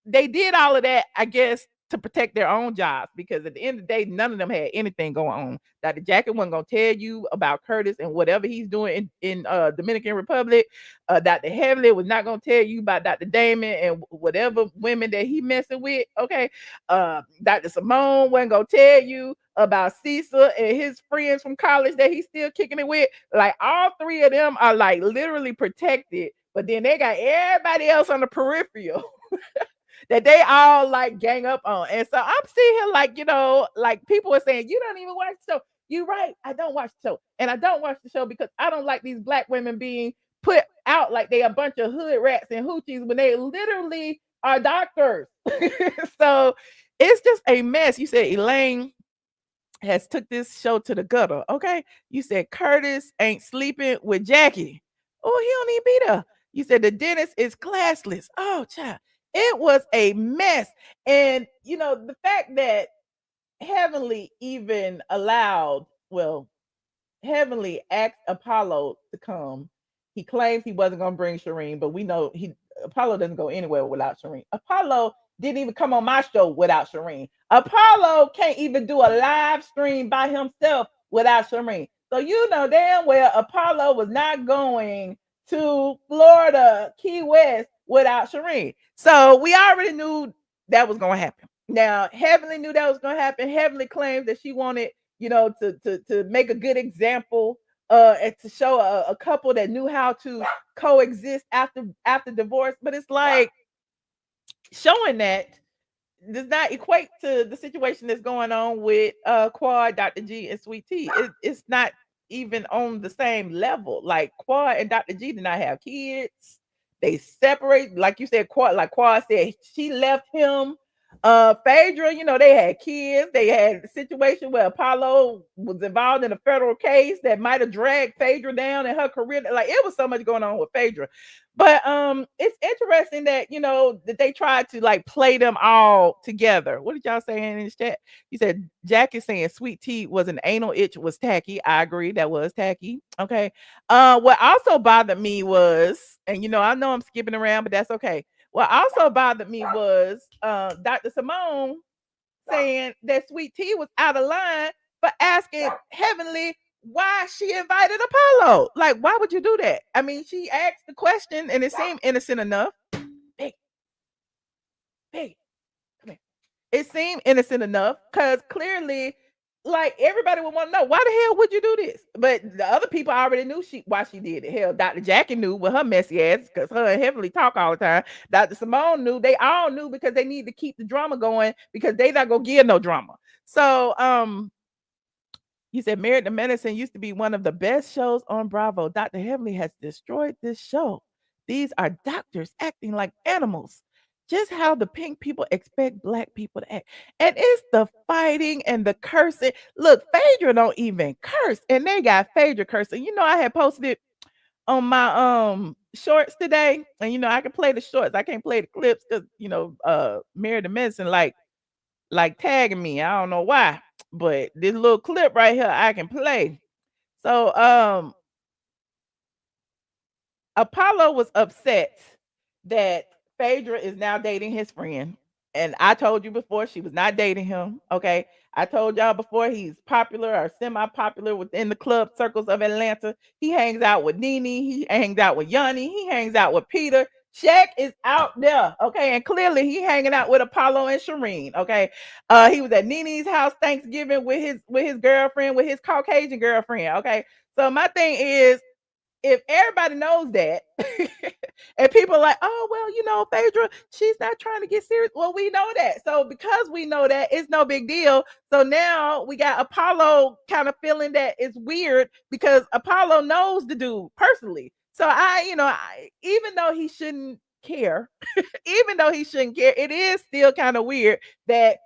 they did all of that, I guess, to protect their own jobs, because at the end of the day, none of them had anything going on. Dr. Jackie wasn't gonna tell you about Curtis and whatever he's doing in Dominican Republic. Dr. Heavenly was not gonna tell you about Dr. Damon and whatever women that he messing with. Okay. Dr. Simone wasn't gonna tell you about Cecil and his friends from college that he's still kicking it with. Like, all three of them are like literally protected, but then they got everybody else on the peripheral that they all like gang up on. And so I'm seeing here, like, like people are saying, you don't even watch the show. You're right. I don't watch the show. And I don't watch the show because I don't like these black women being put out like they a bunch of hood rats and hoochies when they literally are doctors. So it's just a mess. You said Elaine has took this show to the gutter. Okay. You said Curtis ain't sleeping with Jackie. Oh, he don't even be there. You said the dentist is classless. Oh, child. It was a mess. And, the fact that Heavenly even Heavenly asked Apollo to come. He claims he wasn't going to bring Shireen, but we know Apollo doesn't go anywhere without Shireen. Apollo didn't even come on my show without Shireen. Apollo can't even do a live stream by himself without Shireen. So you know damn well Apollo was not going to Florida, Key West without Shireen. So we already knew that was going to happen. Now, Heavenly knew that was going to happen. Heavenly claimed that she wanted, to make a good example, and to show a couple that knew how to coexist after divorce. But it's like, showing that does not equate to the situation that's going on with Quad, Dr. G, and Sweet Tea. It's not even on the same level. Like Quad and Dr. G did not have kids. They separate, like you said, Quad said she left him. Phaedra, they had kids. They had a situation where Apollo was involved in a federal case that might have dragged Phaedra down in her career. Like it was so much going on with Phaedra. But it's interesting that that they tried to like play them all together. What did y'all say in the chat? You said Jack is saying Sweet Tea was an anal itch was tacky. I agree, that was tacky. Okay. What also bothered me was, and I know I'm skipping around, but that's okay. What also bothered me was Dr. Simone saying that Sweet Tea was out of line for asking Heavenly why she invited Apollo. Like, why would you do that? I mean, she asked the question and it seemed innocent enough. Hey, come here. It seemed innocent enough because clearly, like everybody would want to know why the hell would you do this? But the other people already knew why she did it. Hell, Dr. Jackie knew with her messy ass because her and Heavenly talk all the time. Dr. Simone knew. They all knew because they need to keep the drama going because they not gonna give no drama. So you said Married to Medicine used to be one of the best shows on Bravo. Dr. Heavenly has destroyed this show. These are doctors acting like animals. Just how the pink people expect black people to act. And it's the fighting and the cursing. Look, Phaedra don't even curse. And they got Phaedra cursing. I had posted it on my shorts today. And I can play the shorts. I can't play the clips because Married to Medicine like tagging me. I don't know why. But this little clip right here I can play. So Apollo was upset that Phaedra is now dating his friend. And I told you before she was not dating him. Okay. I told y'all before he's popular or semi-popular within the club circles of Atlanta. He hangs out with Nene. He hangs out with Yanni. He hangs out with Peter. Shaq is out there. Okay. And clearly he hanging out with Apollo and Shireen. Okay. He was at Nene's house Thanksgiving with his girlfriend, with his Caucasian girlfriend. Okay. So my thing is, if everybody knows that, and people are like, oh, well, Phaedra, she's not trying to get serious. Well, we know that. So because we know that, it's no big deal. So now we got Apollo kind of feeling that it's weird because Apollo knows the dude personally. So even though he shouldn't care, it is still kind of weird that,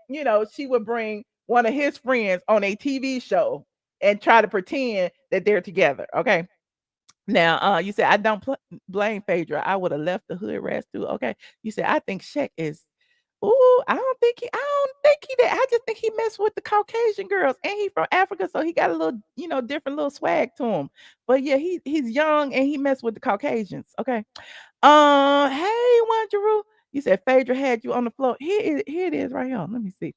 she would bring one of his friends on a TV show and try to pretend that they're together. Okay. Now, you said I don't blame Phaedra. I would have left the hood rats too. Okay. You said I think Shaq is. Ooh, I don't think he did. I just think he messed with the Caucasian girls, and he from Africa, so he got a little, different little swag to him. But yeah, he's young and he messed with the Caucasians. Okay. Hey, Wanderu. You said Phaedra had you on the floor. Here it is right here. Let me see.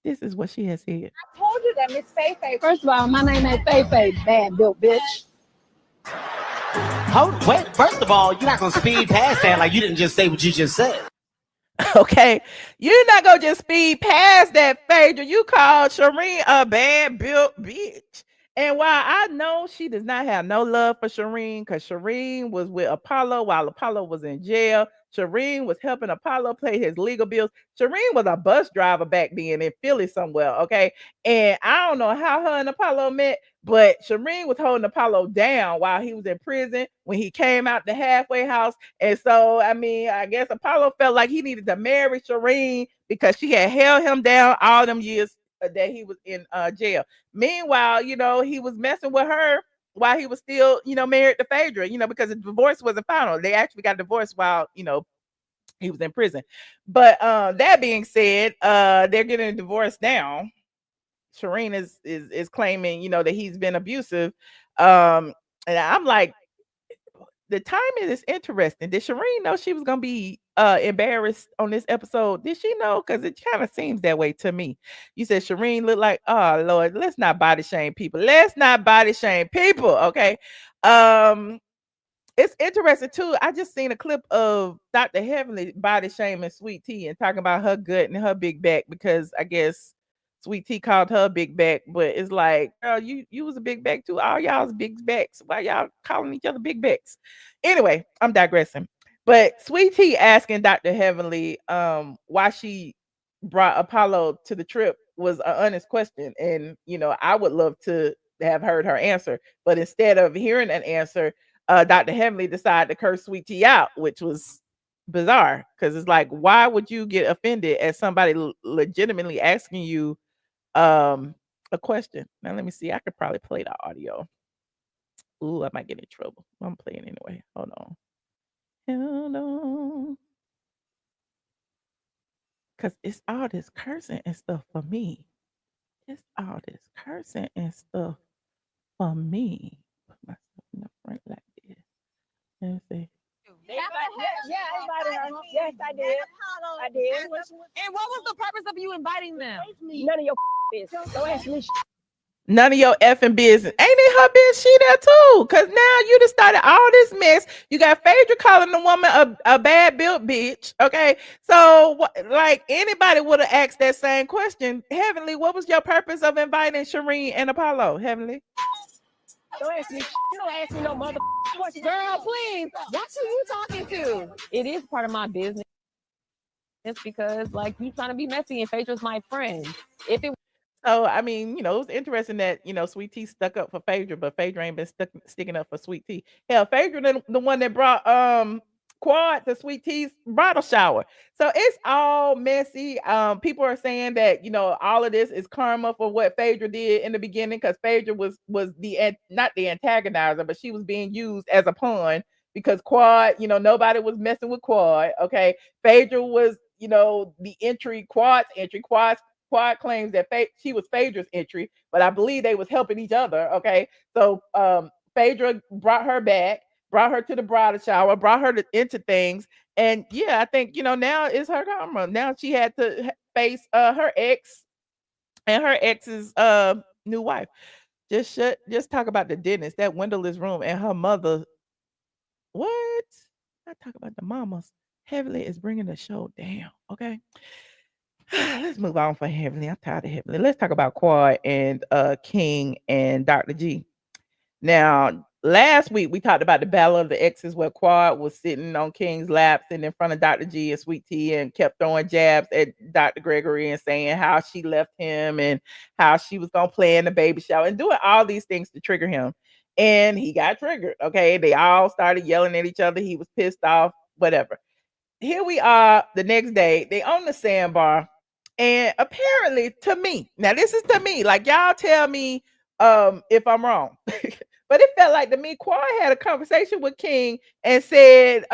This is what she has said. I told you that Miss Faye. First of all, my name ain't Faye, bad built bitch. Wait, first of all, you're not gonna speed past that like you didn't just say what you just said. Okay, you're not gonna just speed past that, Phaedra. You called Shireen a bad built bitch. And while I know she does not have no love for Shireen, because Shireen was with Apollo while Apollo was in jail. Shireen was helping Apollo pay his legal bills. Shireen was a bus driver back then in Philly somewhere, okay? And I don't know how her and Apollo met, but Shireen was holding Apollo down while he was in prison when he came out the halfway house. And so, I guess Apollo felt like he needed to marry Shireen because she had held him down all them years that he was in jail. Meanwhile, he was messing with her while he was still, married to Phaedra, because the divorce wasn't final. They actually got divorced while, he was in prison. But that being said, they're getting a divorce now. Shireen is claiming, that he's been abusive. And I'm like, the timing is interesting. Did Shireen know she was gonna be embarrassed on this episode? Did she know? Because it kind of seems that way to me. You said Shireen looked like, oh Lord, let's not body shame people. Okay. It's interesting too. I just seen a clip of Dr. Heavenly body shaming Sweet Tea and talking about her gut and her big back because I guess Sweet Tea called her big back, but it's like, girl, you was a big back too. All y'all's big backs. Why y'all calling each other big backs? Anyway, I'm digressing. But Sweet Tea asking Dr. Heavenly why she brought Apollo to the trip was an honest question. And I would love to have heard her answer. But instead of hearing an answer, Dr. Heavenly decided to curse Sweet Tea out, which was bizarre because it's like, why would you get offended at somebody legitimately asking you a question? Now let me see. I could probably play the audio. Ooh, I might get in trouble. I'm playing anyway. Hold on. Hold on. Cause it's all this cursing and stuff for me. It's all this cursing and stuff for me. Put myself in the front like this. Let me see. Yeah, I invited her. Yes, I did. I did. And what was the purpose of you inviting them? None of your business. Don't ask me. None of your effing business. Ain't it her business? She there too. Cause now you just started all this mess. You got Phaedra calling the woman a bad built bitch. Okay. So like anybody would have asked that same question. Heavenly, what was your purpose of inviting Shireen and Apollo? Heavenly. Don't ask me. You don't ask me no mother question. Girl, please. That's who you talking to. It is part of my business. It's because like you trying to be messy and Phaedra's my friend. If it So I mean, it was interesting that Sweet Tea stuck up for Phaedra, but Phaedra ain't been sticking up for Sweet Tea. Hell, Phaedra the one that brought Quad to Sweet Tea's bridal shower. So it's all messy. People are saying that all of this is karma for what Phaedra did in the beginning, because Phaedra was the not the antagonizer, but she was being used as a pawn because Quad, nobody was messing with Quad. Okay, Phaedra was the entry, Quad's entry. Quad claims that she was Phaedra's entry, but I believe they was helping each other. Okay, so Phaedra brought her back, brought her to the bridal shower, brought her into things, and yeah, I think now it's her karma. Now she had to face her ex and her ex's new wife. Just talk about the dentist, that windowless room, and her mother. What? I talk about the mamas. Heavenly is bringing the show down. Okay. Let's move on for Heavenly. I'm tired of Heavenly. Let's talk about Quad and King and Dr. G. Now, last week we talked about the battle of the exes where Quad was sitting on King's lap, sitting in front of Dr. G and Sweet Tea, and kept throwing jabs at Dr. Gregory and saying how she left him and how she was gonna play in the baby shower and doing all these things to trigger him. And he got triggered. Okay. They all started yelling at each other. He was pissed off, whatever. Here we are the next day. They own the Sandbar. And apparently to me, now this is to me, like y'all tell me if I'm wrong. But it felt like to me, Quad had a conversation with King and said,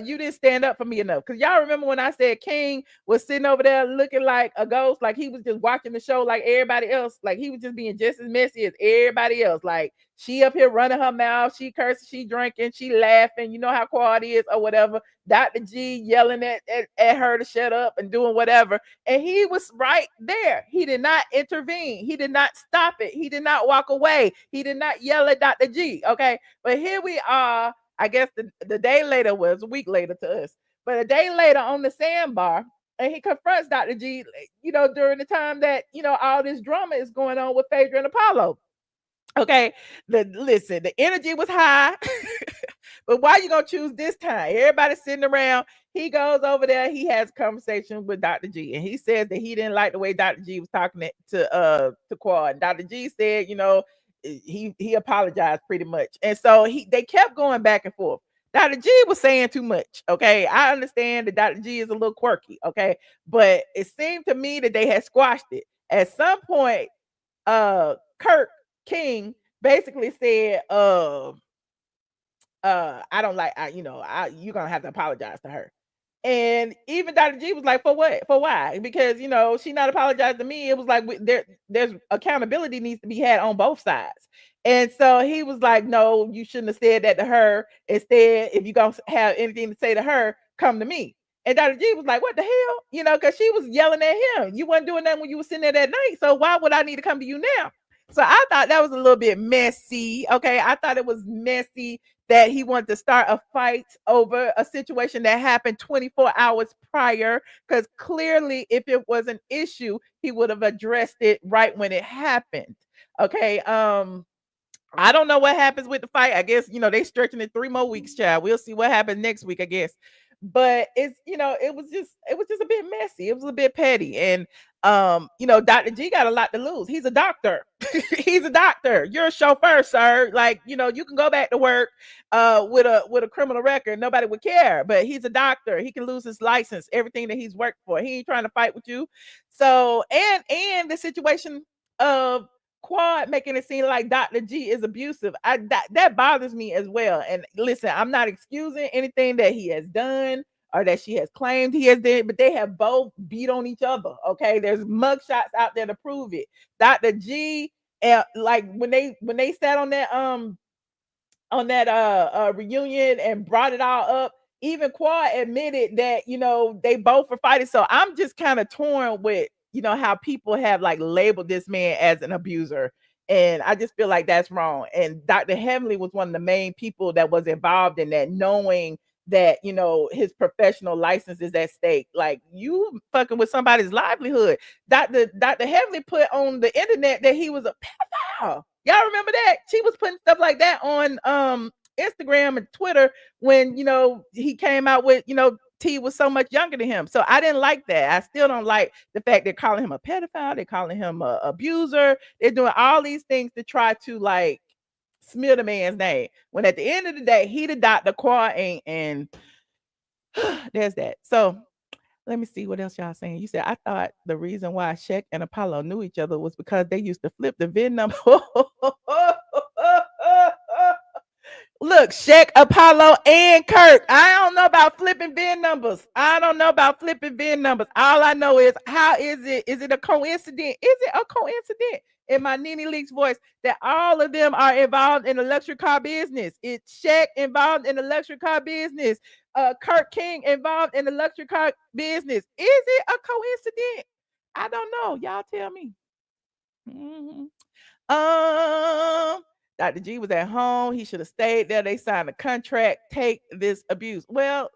you didn't stand up for me enough. Because y'all remember when I said King was sitting over there looking like a ghost, like he was just watching the show like everybody else, like he was just being just as messy as everybody else. Like she up here running her mouth, she cursing, she drinking, she laughing, you know how Quad is or whatever. Dr. G yelling at her to shut up and doing whatever. And he was right there. He did not intervene. He did not stop it. He did not walk away. He did not yell at Dr. G. Okay. But here we are. I guess the day later was a week later to us. But a day later on the Sandbar, and he confronts Dr. G, during the time that, all this drama is going on with Phaedra and Apollo. Okay, listen, the energy was high, but why you gonna choose this time? Everybody's sitting around. He goes over there. He has a conversation with Dr. G, and he says that he didn't like the way Dr. G was talking to Quad. Dr. G said, he apologized pretty much, and so they kept going back and forth. Dr. G was saying too much. Okay, I understand that Dr. G is a little quirky. Okay, but it seemed to me that they had squashed it at some point. Kirk King basically said, I don't like, you're gonna have to apologize to her. And even Dr. G was like, for what? For why? Because she not apologized to me. It was like there's accountability needs to be had on both sides. And so he was like, no, you shouldn't have said that to her. Instead, if you gonna have anything to say to her, come to me. And Dr. G was like, what the hell? Because she was yelling at him. You weren't doing that when you were sitting there that night. So why would I need to come to you now? So I thought that was a little bit messy. Okay. I thought it was messy that he wanted to start a fight over a situation that happened 24 hours prior. Because clearly, if it was an issue, he would have addressed it right when it happened. Okay. I don't know what happens with the fight. I guess, they stretching it 3 more weeks, child. We'll see what happens next week, I guess. but it's, it was just a bit messy. It was a bit petty. And Dr. G got a lot to lose. He's a doctor. He's a doctor. You're a chauffeur, sir. Like, you can go back to work with a criminal record. Nobody would care. But he's a doctor. He can lose his license, everything that he's worked for. He ain't trying to fight with you. So, and the situation of Quad making it seem like Dr. G is abusive. That bothers me as well. And listen, I'm not excusing anything that he has done or that she has claimed he has done, but they have both beat on each other. Okay, there's mugshots out there to prove it. Dr. G, like when they sat on that reunion and brought it all up, even Quad admitted that they both were fighting. So I'm just kind of torn with how people have like labeled this man as an abuser, and I just feel like that's wrong. And Dr. Heavenly was one of the main people that was involved in that, knowing that his professional license is at stake. Like, you fucking with somebody's livelihood. Dr. Heavenly put on the internet that he was a pedophile. Y'all remember that? She was putting stuff like that on Instagram and Twitter when he came out with T was so much younger than him. So I didn't like that. I still don't like the fact they're calling him a pedophile, they're calling him a abuser, they're doing all these things to try to like smear the man's name, when at the end of the day he the doctor, Quad ain't. And there's that. So let me see what else y'all saying. You said, I thought the reason why Shaq and Apollo knew each other was because they used to flip the VIN number. Look, Shaq, Apollo, and Kirk. I don't know about flipping VIN numbers. All I know is, how is it? Is it a coincidence? In my Nene Leakes voice, that all of them are involved in the luxury car business. It's Shaq involved in the luxury car business. Kirk King involved in the luxury car business. Is it a coincidence? I don't know. Y'all tell me. Dr. G was at home. He should have stayed there. They signed a contract. Take this abuse. Well,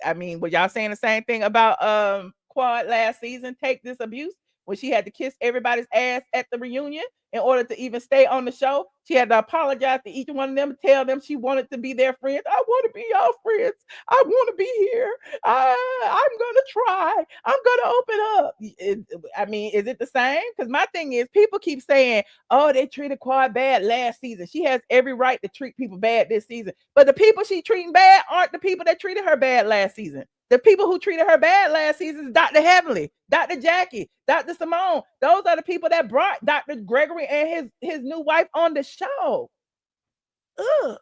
I mean, were y'all saying the same thing about Quad last season? Take this abuse, when she had to kiss everybody's ass at the reunion in order to even stay on the show. She had to apologize to each one of them, tell them she wanted to be their friends. I want to be your friends. I want to be here. I'm going to try. I'm going to open up. I mean, is it the same? Because my thing is, people keep saying, oh, they treated Quad bad last season. She has every right to treat people bad this season. But the people she treating bad aren't the people that treated her bad last season. The people who treated her bad last season is Dr. Heavenly, Dr. Jackie, Dr. Simone. Those are the people that brought Dr. Gregory and his new wife on the show. Ugh.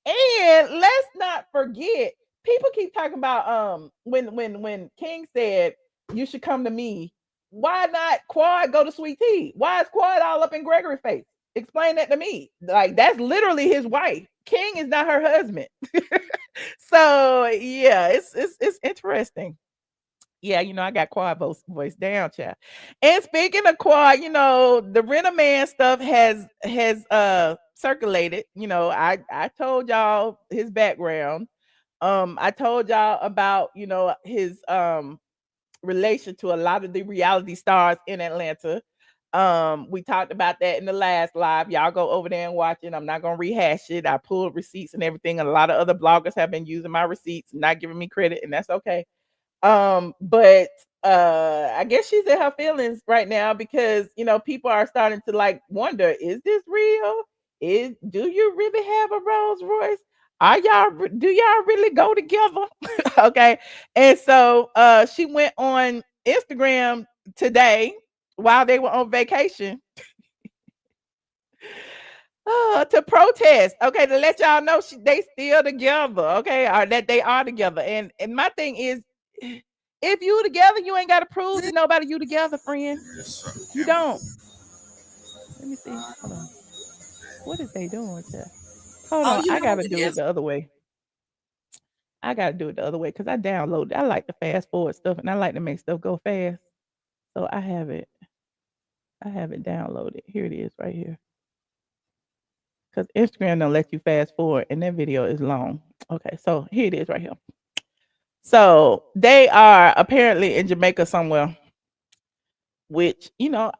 And let's not forget, people keep talking about when King said you should come to me. Why not Quad go to Sweet Tea? Why is Quad all up in Gregory's face? Explain that to me. Like, that's literally his wife. King is not her husband. So yeah, it's interesting. Yeah, I got Quad voice down, child. And speaking of Quad, the Rent a Man stuff has circulated. I told y'all his background. I told y'all about his relation to a lot of the reality stars in Atlanta. We talked about that in the last live. Y'all go over there and watch it. I'm not gonna rehash it. I pulled receipts and everything. A lot of other bloggers have been using my receipts, not giving me credit, and that's okay. But I guess she's in her feelings right now because people are starting to like wonder, is this real? Do you really have a Rolls Royce? Do y'all really go together? Okay. And so she went on Instagram today while they were on vacation to protest, okay, to let y'all know they still together, okay, or that they are together. And my thing is, if you together, you ain't got to prove to nobody you together, friend. You don't. Let me see. Hold on. What is they doing, Jeff? Hold on. I gotta do it the other way. Because I download. I like to fast forward stuff, and I like to make stuff go fast. So I have it downloaded. Here it is, right here. Because Instagram don't let you fast forward, and that video is long. Okay, so here it is right here. So they are apparently in Jamaica somewhere, which, I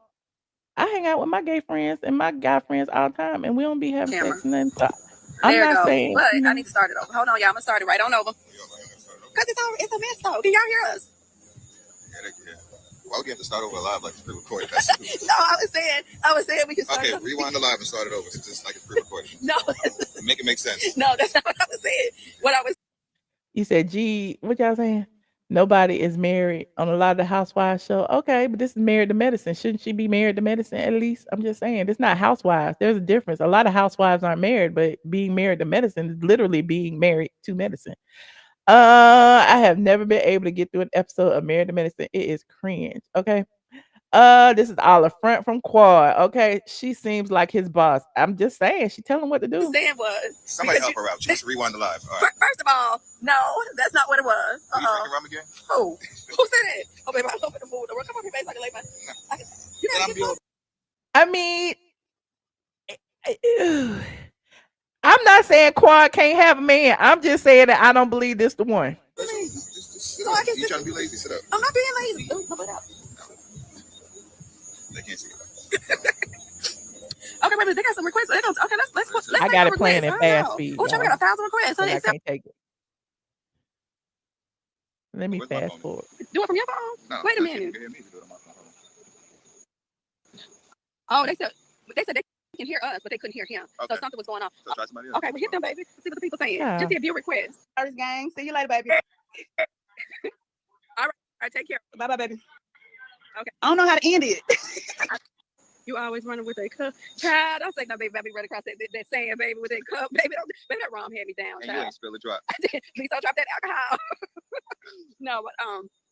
hang out with my gay friends and my guy friends all the time, and we don't be having sex and then. So I'm not saying. But I need to start it over. Hold on, y'all. I'm going to start it right on over. Because it's a mess though. Can y'all hear us? Yeah. Why would we have to start over live like it's pre-recorded? No, I was saying we can start. Okay, rewind the live and start it over. It's just like it's pre-recorded. No. Make it make sense. No, that's not what I was saying. What I was. You said, gee, what y'all saying? Nobody is married on a lot of the Housewives show. Okay, but this is Married to Medicine. Shouldn't she be married to medicine at least? I'm just saying, it's not Housewives. There's a difference. A lot of housewives aren't married, but being married to medicine is literally being married to medicine. I have never been able to get through an episode of Married to Medicine. It is cringe. Okay. This is all a front from Quad. Okay, she seems like his boss. I'm just saying, she tell him what to do. Saying was somebody help her out. Just rewind the live. All right. First of all, no, that's not what it was. Are you drinking rum again? Who said that? Oh, baby, I'm hoping the food. Come on, face. I can lay my. You gotta get I mean, I'm not saying Quad can't have a man. I'm just saying that I don't believe this the one. Just sit up. You trying to be lazy? Sit up. I'm not being lazy. No, put it up. They can't see it. Okay, wait, they got some requests. Okay, let's I got it playing in fast speed. Oh, we got 1,000 requests. I can't take it. Let me fast forward. Do it from your phone? No, wait a minute. Oh, they said they can hear us, but they couldn't hear him. Okay. So something was going on. So try somebody else. Okay, well, hit them, baby. See what the people saying. Yeah. Just see a view request. First gang. See you later, baby. All right, take care. Bye, baby. Okay. I don't know how to end it. You always running with a cup. Child, don't say no, baby. Run across that sand, baby, with that cup. Baby, that rum had me down. And you ain't spill a drop. I did. Please don't drop that alcohol. No, but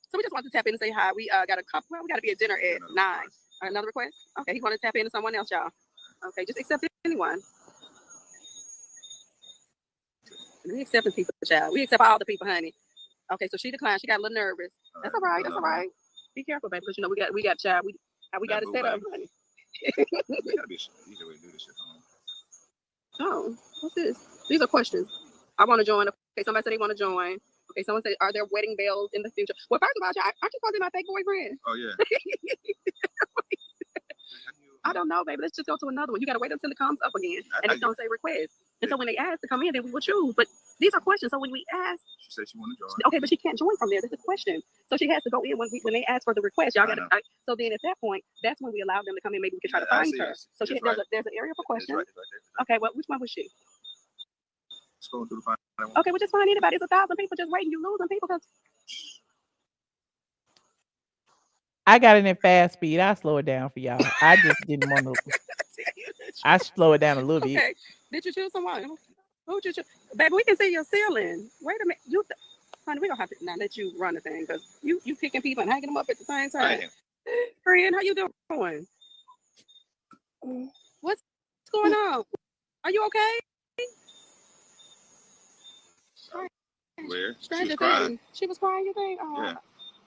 so we just want to tap in and say hi. We got a couple. Well, we got to be at dinner at 9. Another request? Okay, he want to tap into someone else, y'all. Okay, just accept anyone. We accepting people, child. We accept all the people, honey. Okay, so she declined. She got a little nervous. That's all right. That's all right. Be careful, baby, because you know we got child. We got to set up, honey. Gotta be easier way to do this shit. Oh, what's this? These are questions. I want to join. Okay, somebody said they want to join. Okay, someone said, are there wedding bells in the future? Well, first of all, aren't you supposed to be my fake boyfriend? Oh yeah. I don't know, baby. Let's just go to another one. You gotta wait until it comes up again, and it's gonna say request. And so when they ask to come in, then we will choose. But these are questions. So when we ask, she said she want to join. Okay, but she can't join from there. This is a question. So she has to go in when they ask for the request. Y'all gotta. So then at that point, that's when we allow them to come in. Maybe we can try to find her. So there's an area for questions. Right. Okay, well, which one was she? Scroll through the final one. Okay, well, just find anybody. It's 1,000 people just waiting. You losing people because. I got it in fast speed. I slow it down for y'all. I just didn't want to. I slow it down a little bit. Okay. Did you choose someone? Who did you choose? Baby, we can see your ceiling. Wait a minute. Honey, we don't have to now let you run the thing because you picking people and hanging them up at the same time. Friend, how you doing? What's going on? Are you okay? Where? Stranger thing. She was crying, you think? Oh, yeah.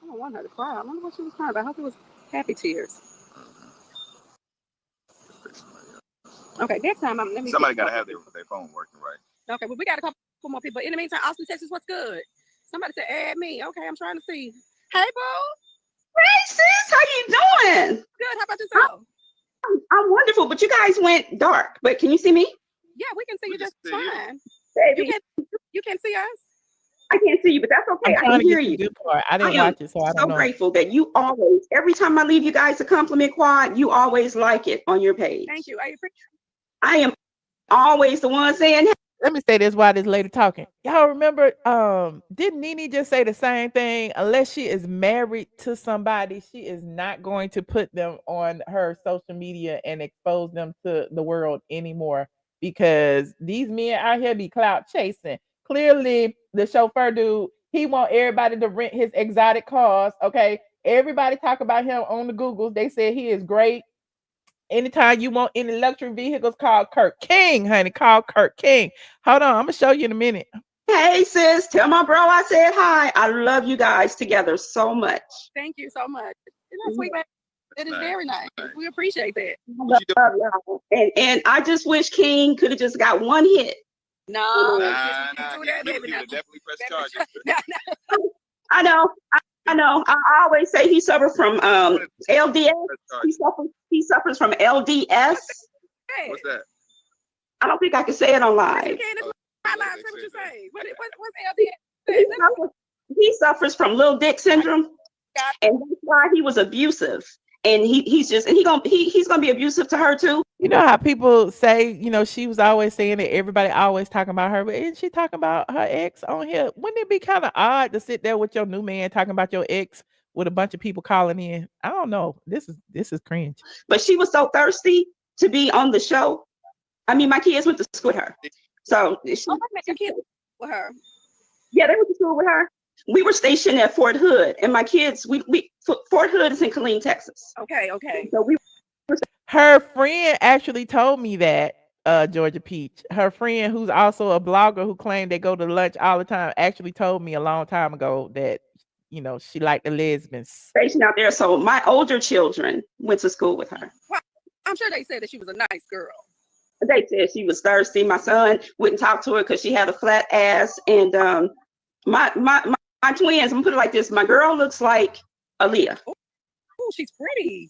I don't want her to cry. I wonder what she was crying about. I hope it was happy tears. Okay, next time let me. Somebody gotta have their phone working right. Okay, well we got a couple more people. In the meantime, Austin, Texas, what's good? Somebody said add me. Okay, I'm trying to see. Hey, boo. Hey, sis, how you doing? Good. How about yourself? I'm wonderful, but you guys went dark. But can you see me? Yeah, we can see you just fine. Baby. You can see us. I can't see you, but that's okay. I can hear you. I didn't watch it, so I don't know. So grateful that you always, every time I leave you guys a compliment quad, you always like it on your page. Thank you. I appreciate it. I am always the one saying. Let me say this while this lady talking. Y'all remember, didn't Nene just say the same thing? Unless she is married to somebody, she is not going to put them on her social media and expose them to the world anymore because these men out here be clout chasing. Clearly, the chauffeur dude, he want everybody to rent his exotic cars, okay? Everybody talk about him on the Googles. They said he is great. Anytime you want any luxury vehicles, call Kirk King, honey. Call Kirk King. Hold on, I'm going to show you in a minute. Hey, sis, tell my bro I said hi. I love you guys together so much. Thank you so much. Isn't that sweet, baby? It is very nice. We appreciate that. I love y'all. And I just wish King could have just got one hit. No, definitely press charges. I know. I always say he suffered from LDS. He suffers from LDS. What's that? I don't think I can say it on live. What's LDS? he suffers from little dick syndrome, and that's why he was abusive. And he's gonna be abusive to her too. You know how people say, she was always saying that everybody always talking about her, but isn't she talking about her ex on here? Wouldn't it be kind of odd to sit there with your new man talking about your ex with a bunch of people calling in? I don't know. This is cringe. But she was so thirsty to be on the show. I mean, my kids went to school with her, so your kids with her. Yeah, they went to school with her. We were stationed at Fort Hood, and my kids, Fort Hood is in Killeen, Texas. Okay. So her friend actually told me that, Georgia Peach, her friend who's also a blogger who claimed they go to lunch all the time, actually told me a long time ago that, she liked the lesbians. Stationed out there. So my older children went to school with her. Well, I'm sure they said that she was a nice girl. They said she was thirsty. My son wouldn't talk to her because she had a flat ass. And my twins, I'm gonna put it like this: my girl looks like Aaliyah. Oh, she's pretty.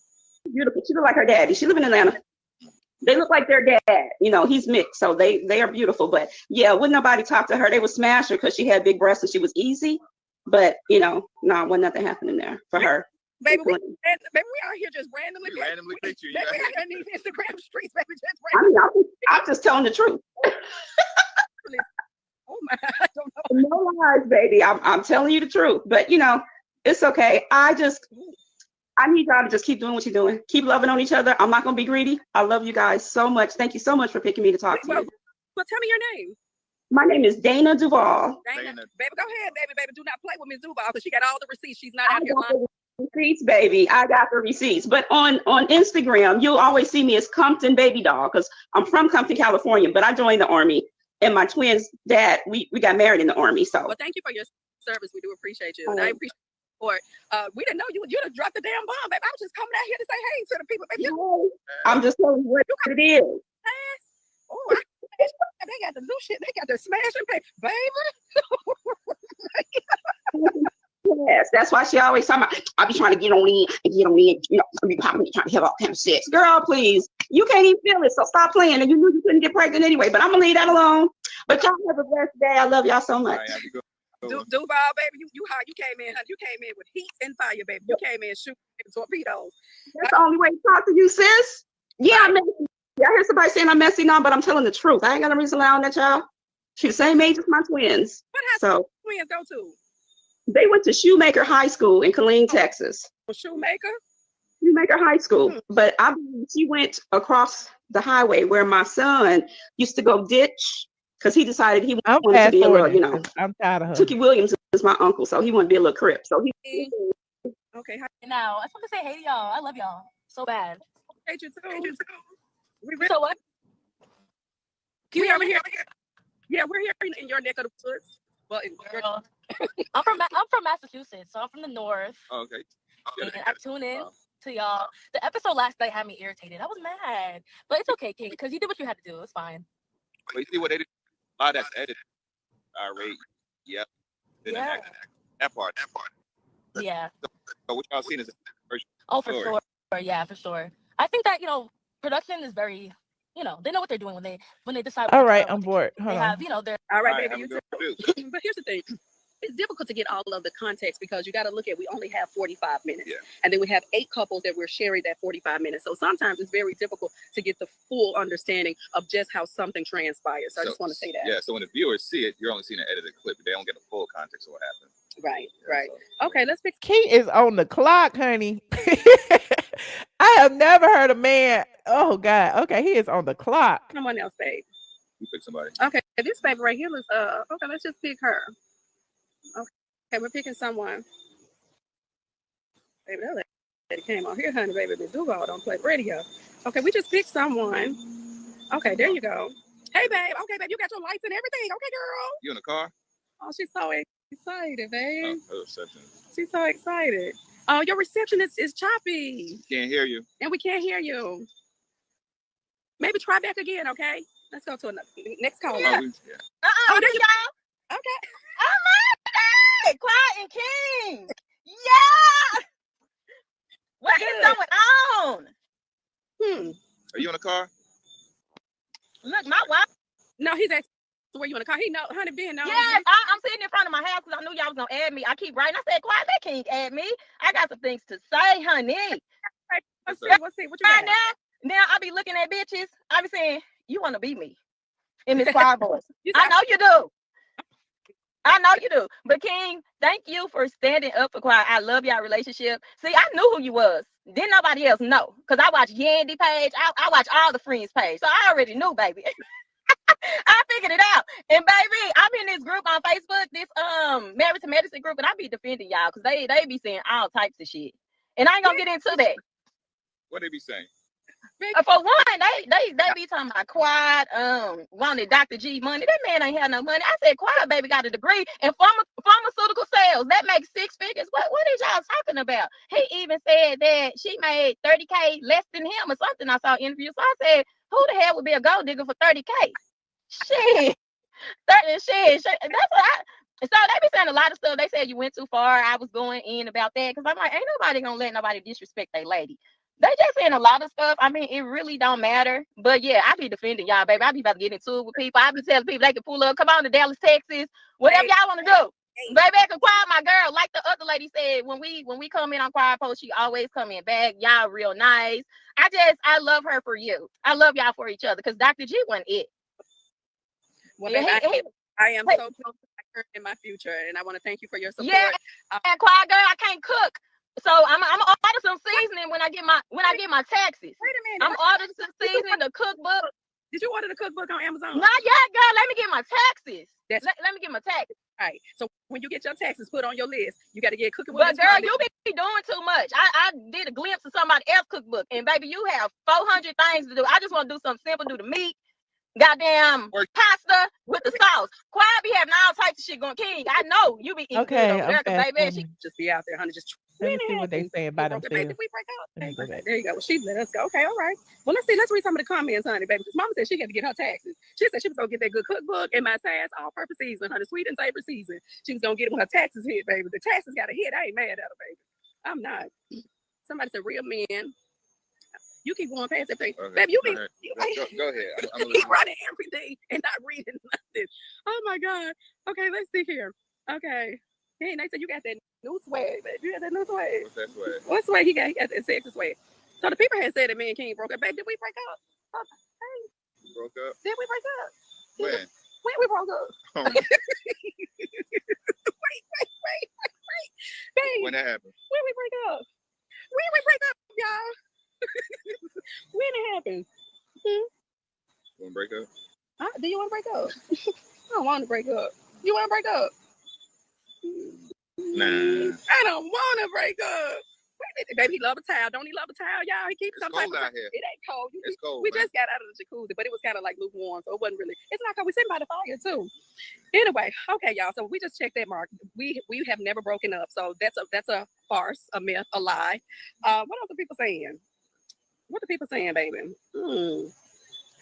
Beautiful. She look like her daddy. She live in Atlanta. They look like their dad. He's mixed, so they are beautiful. But yeah, wouldn't nobody talk to her? They would smash her because she had big breasts and she was easy. But no, wasn't nothing happening there for her. Baby, we out here just randomly picture you. Baby, I got these Instagram streets, baby. Just randomly. I'm just telling the truth. Oh my, I don't know. No lies, baby. I'm telling you the truth. But it's okay. I need y'all to just keep doing what you're doing. Keep loving on each other. I'm not gonna be greedy. I love you guys so much. Thank you so much for picking me to talk to you. Well, tell me your name. My name is Dana Duval. Dana. Baby, go ahead, baby. Do not play with Miss Duval because she got all the receipts. She's not out here lying. Receipts, baby. I got the receipts. But on Instagram, you'll always see me as Compton Baby Doll because I'm from Compton, California, but I joined the Army. And my twins' dad, we got married in the Army. So well, thank you for your service. We do appreciate you. And I appreciate support. We didn't know you would drop the damn bomb, baby. I was just coming out here to say hey to the people, baby. I'm just telling you what it is. Oh, they got the new shit. They got the smashing pay, baby. Yes, that's why she always talking about, I be trying to get on in, I be trying to have all kind of sex. Girl, please, you can't even feel it, so stop playing. And you knew you couldn't get pregnant anyway, but I'm gonna leave that alone. But y'all have a blessed day. I love y'all so much. Duval, baby, you hot. You came in, honey. You came in with heat and fire, baby. You came in shooting torpedoes. That's the only way to talk to you, sis. Yeah, I'm messy. I hear somebody saying I'm messy now, but I'm telling the truth. I ain't got no reason to lie on that, y'all. She's the same age as my twins. What high school twins go to? They went to Shoemaker High School in Killeen, Texas. Shoemaker High School. But I believe she went across the highway where my son used to go ditch because he decided he wanted to be a little, I'm tired of her. Wendy Williams is my uncle, so he wanted to be a little crip. So he. Okay. Now I just want to say hey to y'all. I love y'all so bad. Hey, you too. So what? We over here. Yeah, we're here in your neck of the woods. Well, I'm from Massachusetts, so I'm from the north. Oh, okay. And I tune in to y'all. The episode last night had me irritated. I was mad, but it's okay, King, because you did what you had to do. It's fine. But you see what they did? A lot of that's edited. All right. Yep. Yeah. That part. Yeah. So what y'all seen is for sure. Yeah, for sure. I think that production is very. They know what they're doing when they decide. All right, I'm bored. They have, their. All right, baby. But here's the thing. It's difficult to get all of the context because you got to look at, we only have 45 minutes. Yeah. And then we have 8 couples that we're sharing that 45 minutes. So sometimes it's very difficult to get the full understanding of just how something transpires. So I just want to say that. Yeah, so when the viewers see it, you're only seeing an edited clip. They don't get the full context of what happened. Right, right. So, okay, let's pick. Key is on the clock, honey. I have never heard a man. Oh, God. Okay, he is on the clock. Someone else, babe. You pick somebody. Okay, this baby right here is, okay, let's just pick her. Okay, we're picking someone. Baby, that lady came on here, honey, baby. Miss Duval don't play radio. Okay, we just picked someone. Okay, there you go. Hey, babe. Okay, babe, you got your lights and everything. Okay, girl. You in the car? Oh, she's so excited, babe. Oh, reception. She's so excited. Oh, your reception is choppy. Can't hear you. And we can't hear you. Maybe try back again, okay? Let's go to another next call. Yeah. Oh, there you go. Okay. Oh my God! Quiet and King. Yeah. What is going on? Are you in the car? Look, my wife. No, he's asking where you in the car? He know, honey, Ben knows. Yes, I'm sitting in front of my house because I knew y'all was gonna add me. I keep writing. I said, quiet, that king add me. I got some things to say, honey. Let's see what you got. Now I be looking at bitches. I be saying, you want to be me in this quiet voice. I know you do. I know you do. But King, thank you for standing up for quiet. I love y'all relationship. See, I knew who you was. Didn't nobody else know. Because I watch Yandy page. I watch all the Friends page. So I already knew, baby. I figured it out. And baby, I'm in this group on Facebook, this Married to Medicine group, and I be defending y'all because they be saying all types of shit. And I ain't gonna get into that. What they be saying? For one, they be talking about quiet, wanted Dr. G money. That man ain't have no money. I said, quiet baby got a degree in pharmaceutical sales. That makes 6 figures. What is y'all talking about? He even said that she made 30K less than him or something. I saw an interview. So I said, who the hell would be a gold digger for 30K? Shit. 30 shit. That's what so they be saying a lot of stuff. They said you went too far. I was going in about that because I'm like, ain't nobody gonna let nobody disrespect their lady. They just saying a lot of stuff. I mean, it really don't matter. But yeah, I be defending y'all, baby. I be about to get into it with people. I be telling people they can pull up, come on to Dallas, Texas, whatever y'all want to do. Baby, I can quiet my girl. Like the other lady said, when we come in on Quiet Post, she always come in back. Y'all real nice. I love her for you. I love y'all for each other because Dr. G wasn't it. Well, baby, I am so close to her in my future, and I want to thank you for your support. Yeah, quiet girl, I can't cook. So I'm order some seasoning when I get my taxes. Wait a minute. I'm ordering some seasoning, the cookbook. Did you order the cookbook on Amazon? Not yet, girl. Let me get my taxes. Let me get my taxes. All right. So when you get your taxes put on your list, you got to get cooking with. But girl, you be doing too much. I did a glimpse of somebody else's cookbook, and baby, you have 400 things to do. I just want to do something simple. Do the meat. Goddamn pasta with the sauce. Quiet be having all types of shit going. King, I know you be eating good over there, baby. She just be out there, honey. Just let me see what they say about them. Did we break out? Okay, there you go. Well, she let us go. Okay, all right. Well, let's see. Let's read some of the comments, honey, baby. Because Mama said she had to get her taxes. She said she was gonna get that good cookbook and my tax all-purpose season, honey, sweet and savory season. She was gonna get it when her taxes hit, baby. The taxes got to hit. I ain't mad at her, baby. I'm not. Somebody said real men. You keep going past everything. Okay, baby, you go ahead. I'm keep running everything and not reading nothing. Oh my God. Okay, let's see here. Okay. Hey, they said you got that new swag, baby. You got that new swag. What's that swag? What swag he got? He got that sexy swag. So the people had said that me and King broke up. Baby, did we break up? Hey. Broke up? Did we break up? When? When we broke up? Oh. Wait. Babe, when that happened? When we break up? When we break up, y'all? When it happened? You want to break up? Do you want to break up? I don't want to break up. You want to break up? Nah. I don't want to break up. Baby, he love a towel. Don't he love a towel, y'all? He keeps some type of out here. It ain't cold. It's cold. We just got out of the jacuzzi, but it was kind of like lukewarm, so it wasn't really. It's not cold. We sitting by the fire too. Anyway, okay, y'all. So we just checked that mark. We have never broken up. So that's a farce, a myth, a lie. What else are people saying? What are people saying, baby?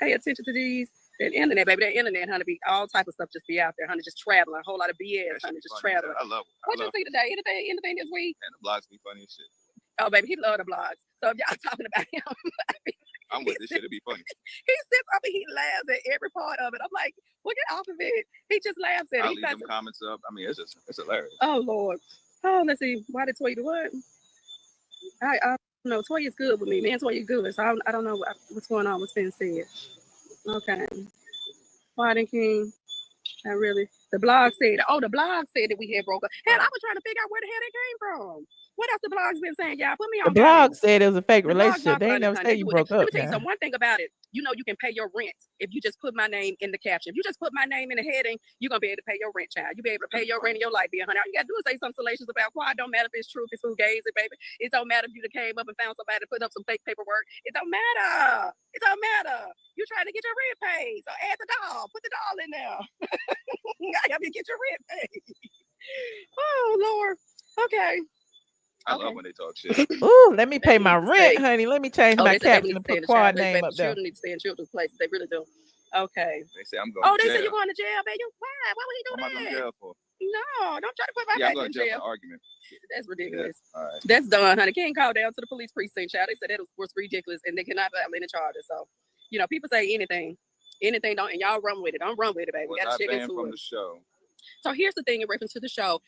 Pay attention to these. The internet, baby. That internet, honey, be all type of stuff just be out there, honey, just traveling. A whole lot of BS, honey, just traveling. I love it. What you see today? Anything this week? And the blogs be funny as shit. Oh, baby, he love the blogs. So if y'all talking about him, I'm with this shit to be funny. He sits up and he laughs at every part of it. I'm like, well, get off of it. He just laughs at it. I'll leave them comments up. I mean, it's hilarious. Oh, Lord. Oh, let's see. Why did Toya do what? I don't know. Toya's good with me. Man, Toya's good. So I don't know what's going on. What's being said. Okay. Martin King. I really. The blog said that we had broke up. Hell, I was trying to figure out where the hell they came from. What else the blog's been saying, y'all? Put me on. The blog said it was a fake relationship. They ain't never say you broke up. Let me tell you something. One thing about it, you know you can pay your rent if you just put my name in the caption. If you just put my name in the heading, you're gonna be able to pay your rent, child. You'll be able to pay your rent in your life, be honey. All you gotta do is say some salacious about why. It don't matter if it's true, if it's who gays it, baby. It don't matter if you came up and found somebody to put up some fake paperwork. It don't matter. It don't matter. You trying to get your rent paid. So add the doll. Put the doll in there. I have to get your rent paid. Oh Lord. Okay. I love when they talk shit. Ooh, let me pay my rent, honey. Let me change my caption and put Quad name up there. Children need to stay in children's places. They really do. Okay. They say I'm going to jail. they say you're going to jail, baby. Why? Why would he do that? What am I going to jail for? No, don't try to put my back in jail. For an argument. That's ridiculous. Yeah. All right. That's done, honey. Can't call down to the police precinct, child. They said that was ridiculous and they cannot file any charges. So, you know, people say anything. Anything don't, and y'all run with it. Don't run with it, baby. Was Gotta I check banned into from it. the show? So here's the thing in reference to the show.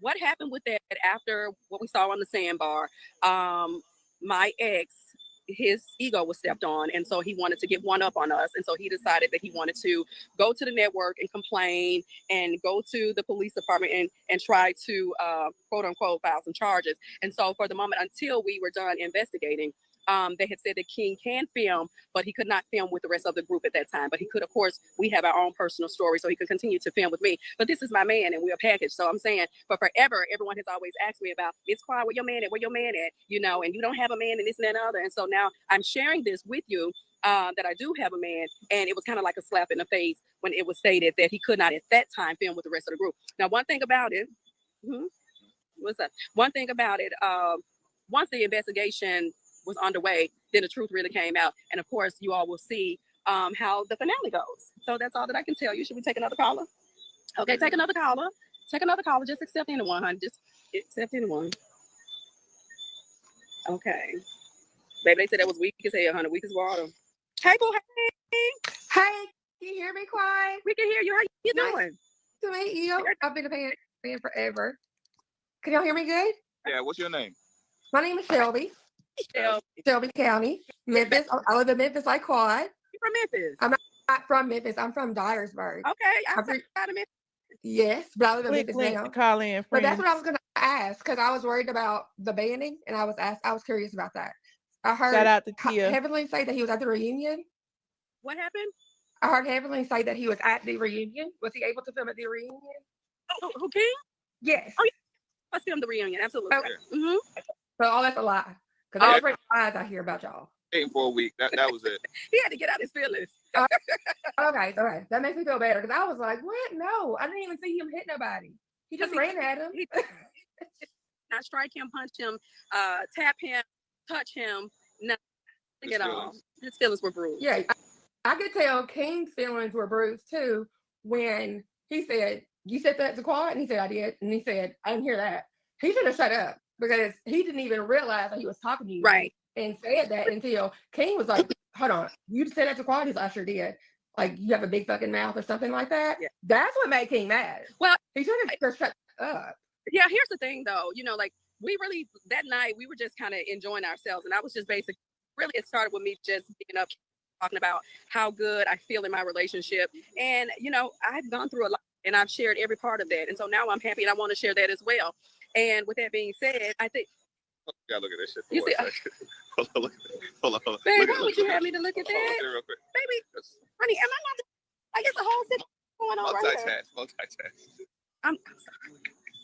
What happened with that after what we saw on the Sandbar? My ex, his ego was stepped on, and so he wanted to get one up on us, and so he decided that he wanted to go to the network and complain and go to the police department and try to quote unquote file some charges. And so for the moment until we were done investigating, they had said that King can film, but he could not film with the rest of the group at that time. But he could, of course, we have our own personal story, so he could continue to film with me. But this is my man, and we're a package. So I'm saying, for forever, everyone has always asked me about, Miss Quad, where your man at? Where your man at? You know, and you don't have a man, and this and that and other. And so now I'm sharing this with you, that I do have a man, and it was kind of like a slap in the face when it was stated that he could not at that time film with the rest of the group. Now, one thing about it, what's that? One thing about it, once the investigation was underway, then the truth really came out, and of course you all will see how the finale goes. So that's all that I can tell you. Should we take another caller? Okay, take another caller. Just accept anyone, honey. Just accept anyone. Okay, baby, they said that was weak as hell, honey. Weak as water. Hey, boo. Hey, can you hear me, quiet? We can hear you. How you Nice doing? to meet you. I've been a fan forever. Can y'all hear me good? Yeah, what's your name? My name is Shelby. Shelby County, Memphis. I live in Memphis, like Quad. You from Memphis? I'm not from Memphis. I'm from Dyersburg. Okay, I'm from Memphis. Yes, but I live in Click Memphis link now. to call in, But that's friends. what I was gonna ask because I was worried about the banning, and I was curious about that. I heard Shout out to Tia. Heavenly say that he was at the reunion. What happened? I heard Heavenly say that he was at the reunion. Was he able to film at the reunion? Who King? Yes. Oh, yeah. Let's film the reunion. Absolutely. Okay. Mm-hmm. So all that's a lie. Because Oh, that's the lies I hear about y'all. Waiting for a week. That was it. He had to get out his feelings. Okay. That makes me feel better because I was like, what? No, I didn't even see him hit nobody. He just ran at him. Not strike him, punch him, tap him, touch him. Nothing at all. His feelings were bruised. Yeah, I could tell King's feelings were bruised too when he said, "You said that to Quad?" And he said, "I did." And he said, "I didn't hear that." He should have shut up because he didn't even realize that he was talking to you. Right. And said that until King was like, "Hold on, you said that to Quad?" He's like, "I sure did." Like, you have a big fucking mouth or something like that. Yeah. That's what made King mad. Well, he should have just shut up. Yeah, here's the thing though, you know, like we really, that night we were just kind of enjoying ourselves, and I was just basically, really it started with me just being up talking about how good I feel in my relationship. And you know, I've gone through a lot and I've shared every part of that, and so now I'm happy and I want to share that as well. And with that being said, I think You gotta look at this shit for You 1 see- second. Hold on, look at it. Hold on. babe, Look why would you have me to look at Hold on, that? look at it real quick. Baby, honey, am I not, I guess the whole thing going on right here. Multitask.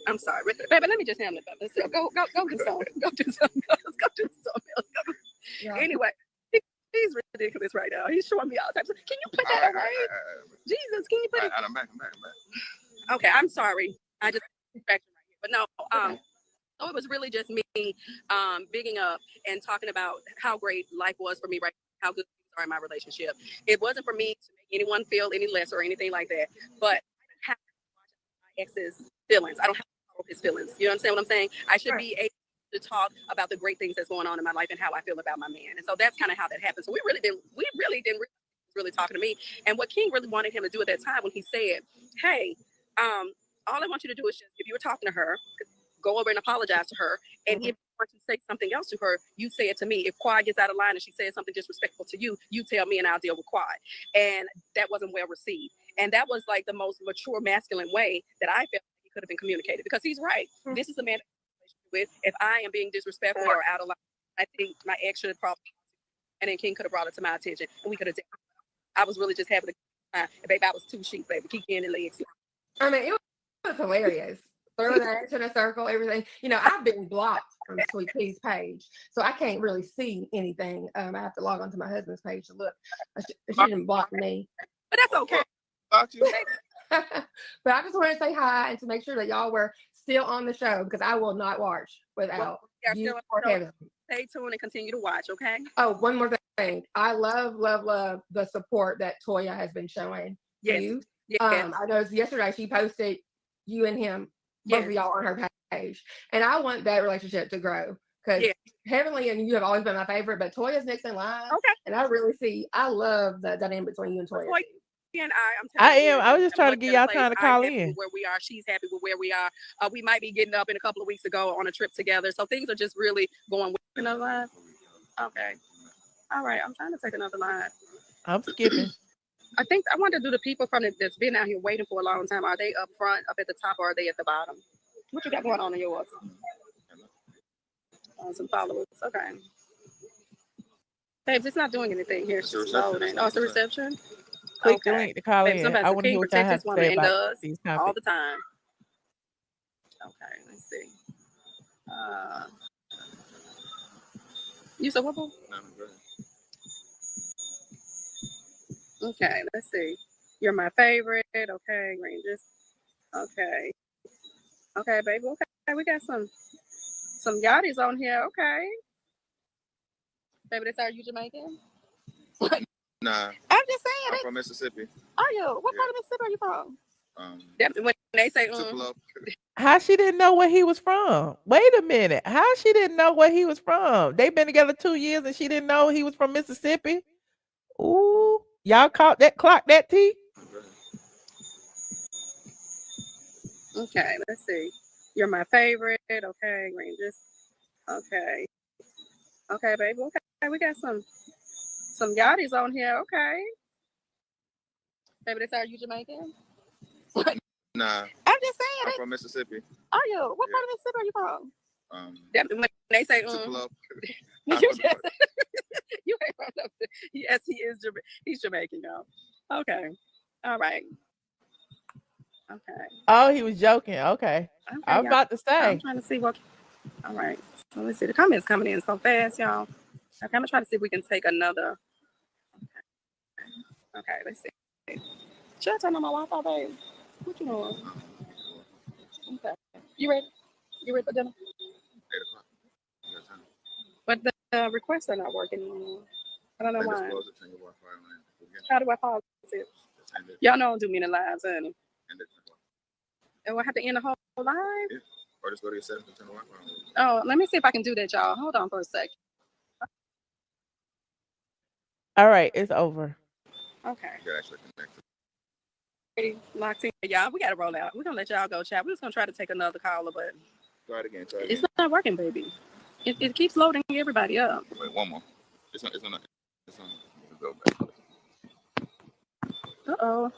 I'm sorry, baby. Let me just handle it. Baby. So go do something. Go do something else. Go do something else. Yeah. Anyway, he's ridiculous right now. He's showing me all types of. Can you put that away? Jesus, can you put it? I'm back. Okay, I'm sorry. I just distracted right here, but no. So it was really just me, bigging up and talking about how great life was for me right now, how good things are in my relationship. It wasn't for me to make anyone feel any less or anything like that, but I don't have to watch my ex's feelings. I don't have to follow his feelings. You understand what I'm saying? I should be able to talk about the great things that's going on in my life and how I feel about my man. And so that's kind of how that happened. So we really didn't really talking to me. And what King really wanted him to do at that time when he said, hey, all I want you to do is just, if you were talking to her, go over and apologize to her. And if you want to say something else to her, you say it to me. If Quad gets out of line and she says something disrespectful to you, you tell me and I'll deal with Quad. And that wasn't well received. And that was like the most mature masculine way that I felt he could have been communicated, because he's right. This is the man with. If I am being disrespectful or out of line, I think my ex should have probably, and then King could have brought it to my attention and we could have. I was really just having a good time. And baby, I was two sheep, baby. Keep getting the legs. I mean, it was hilarious. Throw that in a circle, everything. You know, I've been blocked from Sweet Pea's page, so I can't really see anything. I have to log onto my husband's page to look. She didn't block me. But that's okay. But I just want to say hi and to make sure that y'all were still on the show, because I will not watch without you or Kevin. Stay tuned and continue to watch, okay? Oh, one more thing. I love the support that Toya has been showing you. Yes. I noticed yesterday she posted you and him, both of y'all on her page. And I want that relationship to grow, because Yeah. Heavenly and you have always been my favorite, but Toya's next in line. Okay. And I love the dynamic between you and Toya. And I'm I telling you, am. I was just trying to much get better y'all place. time to I'm call happy in. with where we are. She's happy with where we are. We might be getting up in a couple of weeks to go on a trip together. So things are just really going with another line. Okay. All right. I'm trying to take another line. I'm skipping. I think I want to do the people from that's been out here waiting for a long time. Are they up front, up at the top, or are they at the bottom? What you got going on in yours? Some followers. Okay. Babes, it's not doing anything here. It's just loading. Oh, it's a reception? Click the link to call Babes, in. somebody's I a want to king, hear what y'all protect have his to woman, say and about does these all topics. the time. Okay, let's see. You said what? Okay, let's see. You're my favorite. Okay, Rangers. Okay. Okay, baby. Okay, we got some yachties on here. Okay. Baby, this are you Jamaican? Nah. I'm just saying. I'm from Mississippi. Are you? What part of Mississippi are you from? When they say How she didn't know where he was from? Wait a minute. How she didn't know where he was from? They've been together 2 years and she didn't know he was from Mississippi. Ooh, y'all caught that, clock that T? Okay, let's see. You're my favorite. Okay, Rangers. Okay. Okay, baby. Okay, we got some yachties on here. Okay. Baby, this are you Jamaican? Nah. I'm just saying. I'm from Mississippi. Are you? What part of Mississippi are you from? When they say Tupelo. you ain't from up there. Yes, he is. He's Jamaican, y'all. Okay. All right. Okay. Oh, he was joking. Okay. I was about to say. I'm trying to see what. All right. So let's see. The comments coming in so fast, y'all. Okay, I'm gonna try to see if we can take another. Okay, let's see. Should I turn on my Wi-Fi, babe? What you doing? Okay. You ready? You ready for dinner? 8 o'clock. But the requests are not working anymore. I don't know why. How do I pause it? Y'all know I don't do many lives, honey. And we'll have to end the whole live? Yeah. Or just go to your settings and turn the Wi-Fi on. Oh, let me see if I can do that, y'all. Hold on for a sec. All right, it's over. Okay. You're actually connected. Ready? Locked in. Y'all, we got to roll out. We're going to let y'all go, chat. We're just going to try to take another caller, but Try it again. it's not working, baby. It keeps loading everybody up. Wait, one more. It's on. Go back. Uh-oh.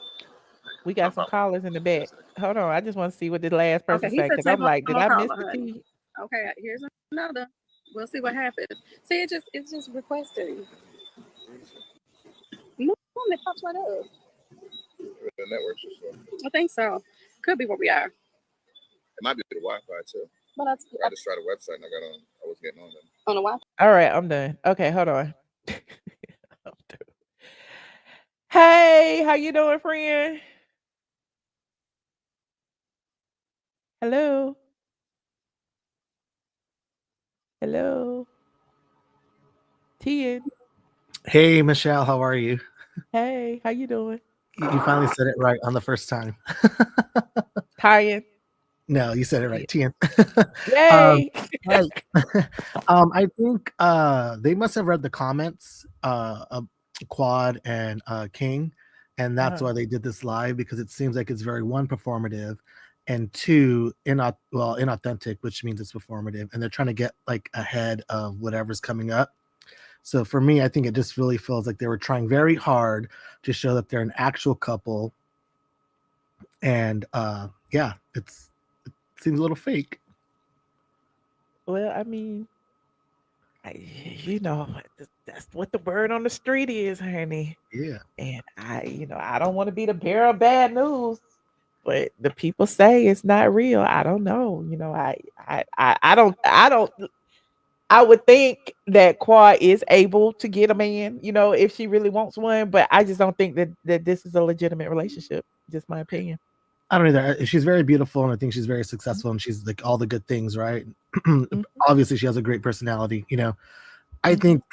We got some callers in the back. Hold on. I just want to see what the last person Okay, said because I'm like, did I miss the T? Okay, here's another. We'll see what happens. See, it's just requesting. No, it pops right up. The network's just slow. I think so. Could be where we are. It might be the Wi-Fi too. But I just tried the website and I was getting on them. On the Wi-Fi. All right, I'm done. Okay, hold on. Hey, how you doing, friend? Hello. Hello. Tian. Hey, Michelle, how are you? Hey, how you doing? You finally said it right on the first time. Tian. No, you said it right, Tian. Yay! I think they must have read the comments of Quad and King, and that's why they did this live, because it seems like it's very, one, performative, and two, inauthentic, which means it's performative, and they're trying to get like ahead of whatever's coming up. So for me, I think it just really feels like they were trying very hard to show that they're an actual couple, and it seems a little fake. Well, I mean, that's what the word on the street is, honey. Yeah. And I don't want to be the bearer of bad news, but the people say it's not real. I don't know. I would think that Quad is able to get a man, if she really wants one, but I just don't think that this is a legitimate relationship. Just my opinion. I don't either. She's very beautiful, and I think she's very successful, and she's like all the good things, right? Obviously, she has a great personality. I think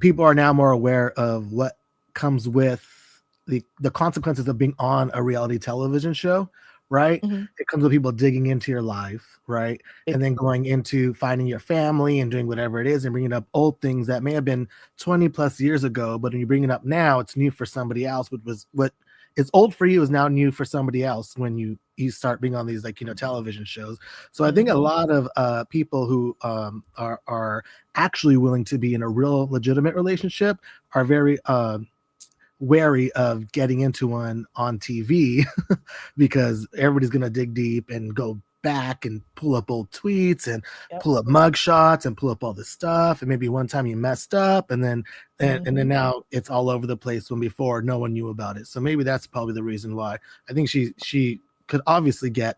people are now more aware of what comes with the consequences of being on a reality television show, right? Mhm. It comes with people digging into your life, right? And then going into finding your family and doing whatever it is and bringing up old things that may have been 20 plus years ago, but when you bring it up now, it's new for somebody else. What is old for you is now new for somebody else when you start being on these, like, television shows. So I think a lot of people who are actually willing to be in a real legitimate relationship are very wary of getting into one on TV because everybody's going to dig deep and go back and pull up old tweets and pull up mug shots and pull up all this stuff. And maybe one time you messed up and then now it's all over the place when before no one knew about it. So maybe that's probably the reason why. I think she could obviously get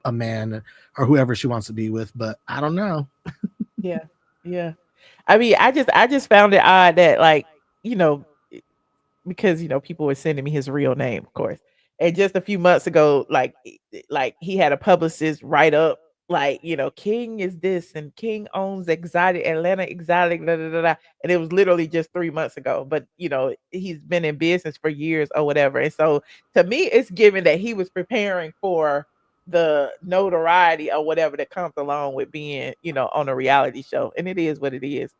a man or whoever she wants to be with, but I don't know. Yeah. I mean, I just found it odd that, like, because people were sending me his real name, of course. And just a few months ago, like he had a publicist write up, like, King is this and King owns exotic Atlanta exotic, da, da, da, da. And it was literally just 3 months ago. But he's been in business for years or whatever. And so to me, it's given that he was preparing for the notoriety or whatever that comes along with being, on a reality show. And it is what it is.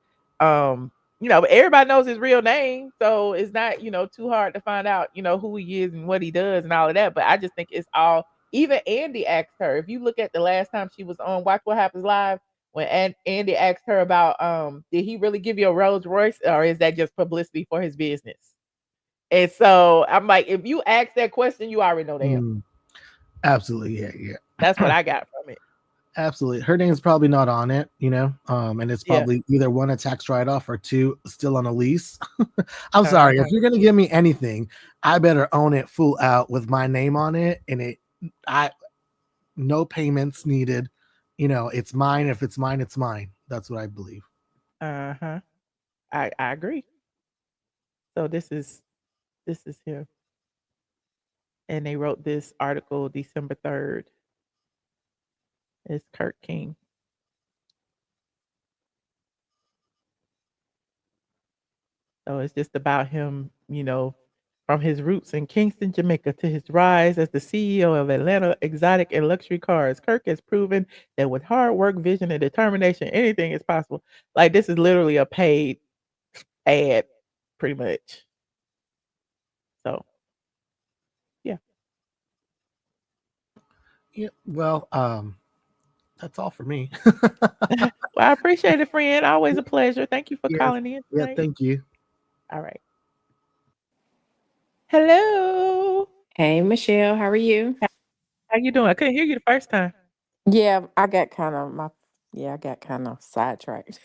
But everybody knows his real name, so it's not, too hard to find out, who he is and what he does and all of that. But I just think it's all. Even Andy asked her. If you look at the last time she was on Watch What Happens Live, when Andy asked her about, did he really give you a Rolls Royce, or is that just publicity for his business? And so I'm like, if you ask that question, you already know the answer. Absolutely, yeah. That's what I got from it. Absolutely. Her name's probably not on it, and it's probably either one, a tax write-off, or two, still on a lease. I'm sorry. If you're going to give me anything, I better own it full out with my name on it, and no payments needed. It's mine. If it's mine, it's mine. That's what I believe. I agree. So this is him. And they wrote this article December 3rd. It's Kurt King. So it's just about him, from his roots in Kingston, Jamaica, to his rise as the CEO of Atlanta Exotic and Luxury Cars. Kirk has proven that with hard work, vision, and determination, anything is possible. Like, this is literally a paid ad, pretty much. So, yeah. Yeah. Well, that's all for me. Well, I appreciate it, friend. Always a pleasure. Thank you for calling in Yeah, tonight. thank you. All right. Hello. Hey, Michelle, how are you? How you doing? I couldn't hear you the first time. Yeah, I got kind of sidetracked.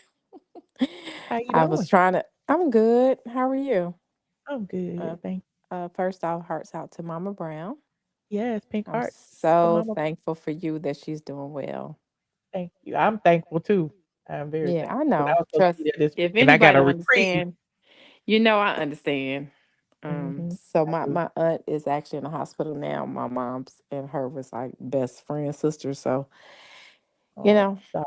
How you I was doing? I'm good. How are you? I'm good. Thank First off, hearts out to Mama Brown. Yes, pink I'm hearts for so Mama. thankful for you that she's doing well. Thank you. I'm thankful too. I'm very Yeah, I thankful. And I know. was supposed to Trust be there this week, if and I got anybody a don't reprieve. understand, I understand. So I do. my aunt is actually in the hospital now. My mom's and her was like best friend, sister. So Oh, sorry.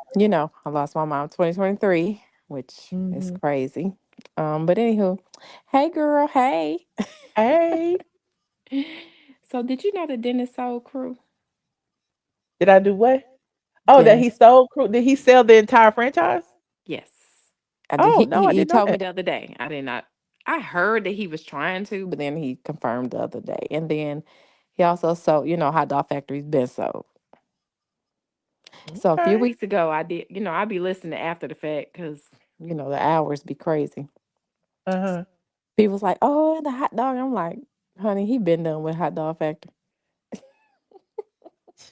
I lost my mom 2023, which is Mhm. crazy. But anywho, hey girl, hey. Hey, So did you know the Dennis Soul Crew? did I do what? Oh, that he Dennis, sold. Did he sell the entire franchise? yes. I did. Oh He, no, he I he didn't know told me that. the other day. I did not. I heard that he was trying to, but then he confirmed the other day. And then he also sold, Hot Dog Factory's been sold. So a few Okay. weeks ago, I did, I'd be listening after the fact because, the hours be crazy. Uh People's like, oh, the hot dog. I'm like, honey, he been done with Hot Dog Factory.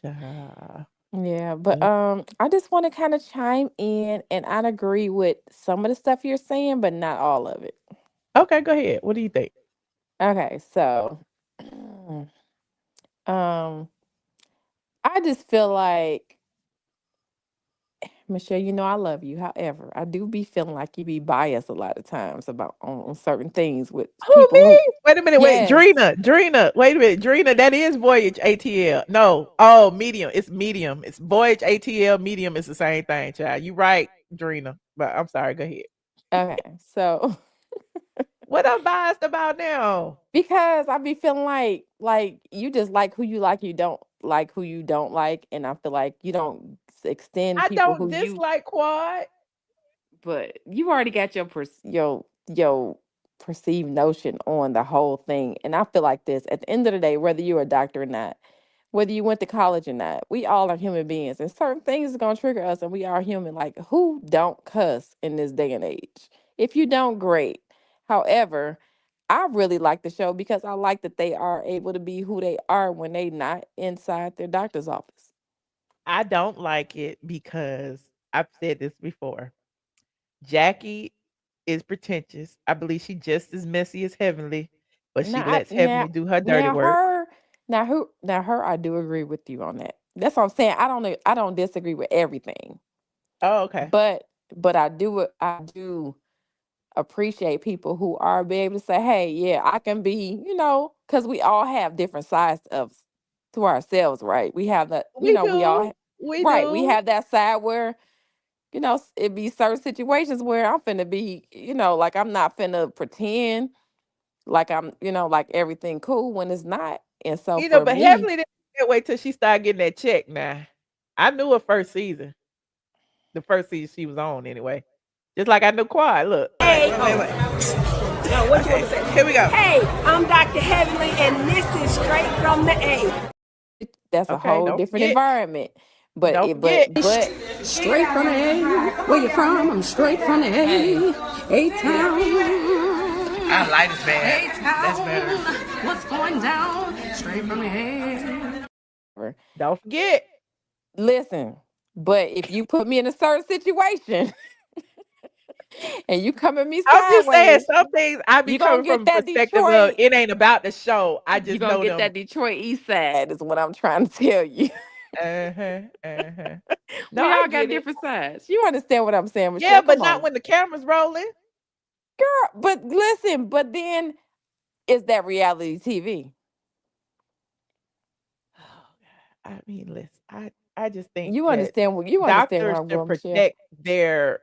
huh. Yeah, but I just want to kind of chime in, and I'd agree with some of the stuff you're saying, but not all of it. Okay, go ahead. What do you think? Okay, so um I just feel like Michelle, I love you. However, I do be feeling like you be biased a lot of times about on certain things with Who, people who me? Wait a minute. Wait, yes. Drina. Wait a minute, Drina. That is Voyage ATL. No, oh, medium. It's medium. It's Voyage ATL. Medium is the same thing, child. You right, Drina. But I'm sorry. Go ahead. Okay, so What I'm biased about now? Because I be feeling like you just like who you like, you don't like who you don't like, and I feel like you don't extend I people don't who you. dislike Quad. But you already got your perceived notion on the whole thing, and I feel like this. At the end of the day, whether you're a doctor or not, whether you went to college or not, we all are human beings, and certain things is gonna trigger us, and we are human. Like who don't cuss in this day and age? If you don't, great. However, I really like the show because I like that they are able to be who they are when they not inside their doctor's office. I don't like it because I've said this before. Jackie is pretentious. I believe she just as messy as Heavenly, but she Now, I, lets Heavenly do her dirty now work. her, now her, I do agree with you on that. That's what I'm saying. I don't disagree with everything, Oh, okay. but I do appreciate people who are be able to say, hey, yeah, I can be, because we all have different sides of to ourselves, right? We have that, We we all, do. We right? We do. have that side where it be certain situations where I'm finna be, like I'm not finna pretend like I'm, like everything cool when it's not. And so for But me, Heavenly didn't wait till she started getting that check now. I knew her first season. The first season she was on anyway. Just like I knew Quad. Look. Hey, wait. Now, what you want to say? Here we go. Hey, I'm Dr. Heavenly, and this is straight from the A. that's a Okay, whole don't different forget. environment. But Don't it, but forget. but Straight from the A. Where you from? I'm straight from the A. A-Town. I like this band. That's A-Town. better. What's going down? Straight from the A. Don't forget. listen, but if you put me in a certain situation and you come at me I'm just saying sideways, some things I be you gonna coming get from a that perspective of Detroit. it ain't about the show. I You just gonna know get them. that Detroit East Side is what I'm trying to tell you. Uh-huh. Uh-huh. No, We I all got get it. different sides. You understand what I'm saying, Yeah, Michelle? but Come not on, when the camera's rolling. girl. But listen, but then is that reality TV? I mean, listen, I just think You that understand where doctors I'm should going, Michelle? protect their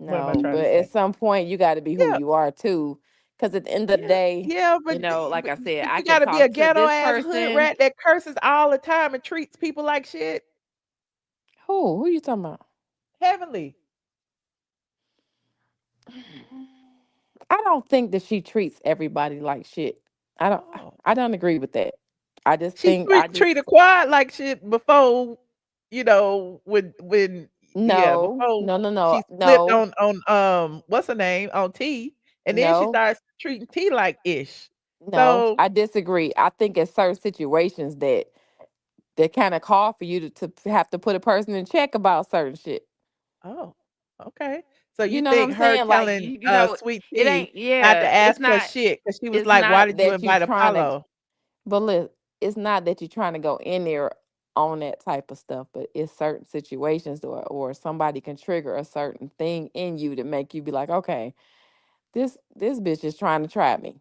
what am I No, trying but to at say? some point you got to be who Yeah, you are too. Because at the end of the yeah, day, yeah, like I said, but I you can gotta be a talk to ghetto this ass hood person. rat that curses all the time and treats people like shit. Who you talking about? Heavenly. I don't think that she treats everybody like shit. I don't. Oh. I don't agree with that. I just She think I just treated Quad like shit before, when no, before no, no, no, she slipped no, on what's her name on T, and then she no, starts treating T like ish. no. So, I disagree. I think in certain situations that kind of call for you to have to put a person in check about certain shit. oh, okay. So you You know what think I'm her saying? Like telling Sweet it Tea ain't. not to Yeah, ask her shit because she was it's like, "Why not did you that you invite trying to. Apollo?" But look, it's not that you're trying to go in there on that type of stuff, but it's certain situations or somebody can trigger a certain thing in you to make you be like, okay, this bitch is trying to try me.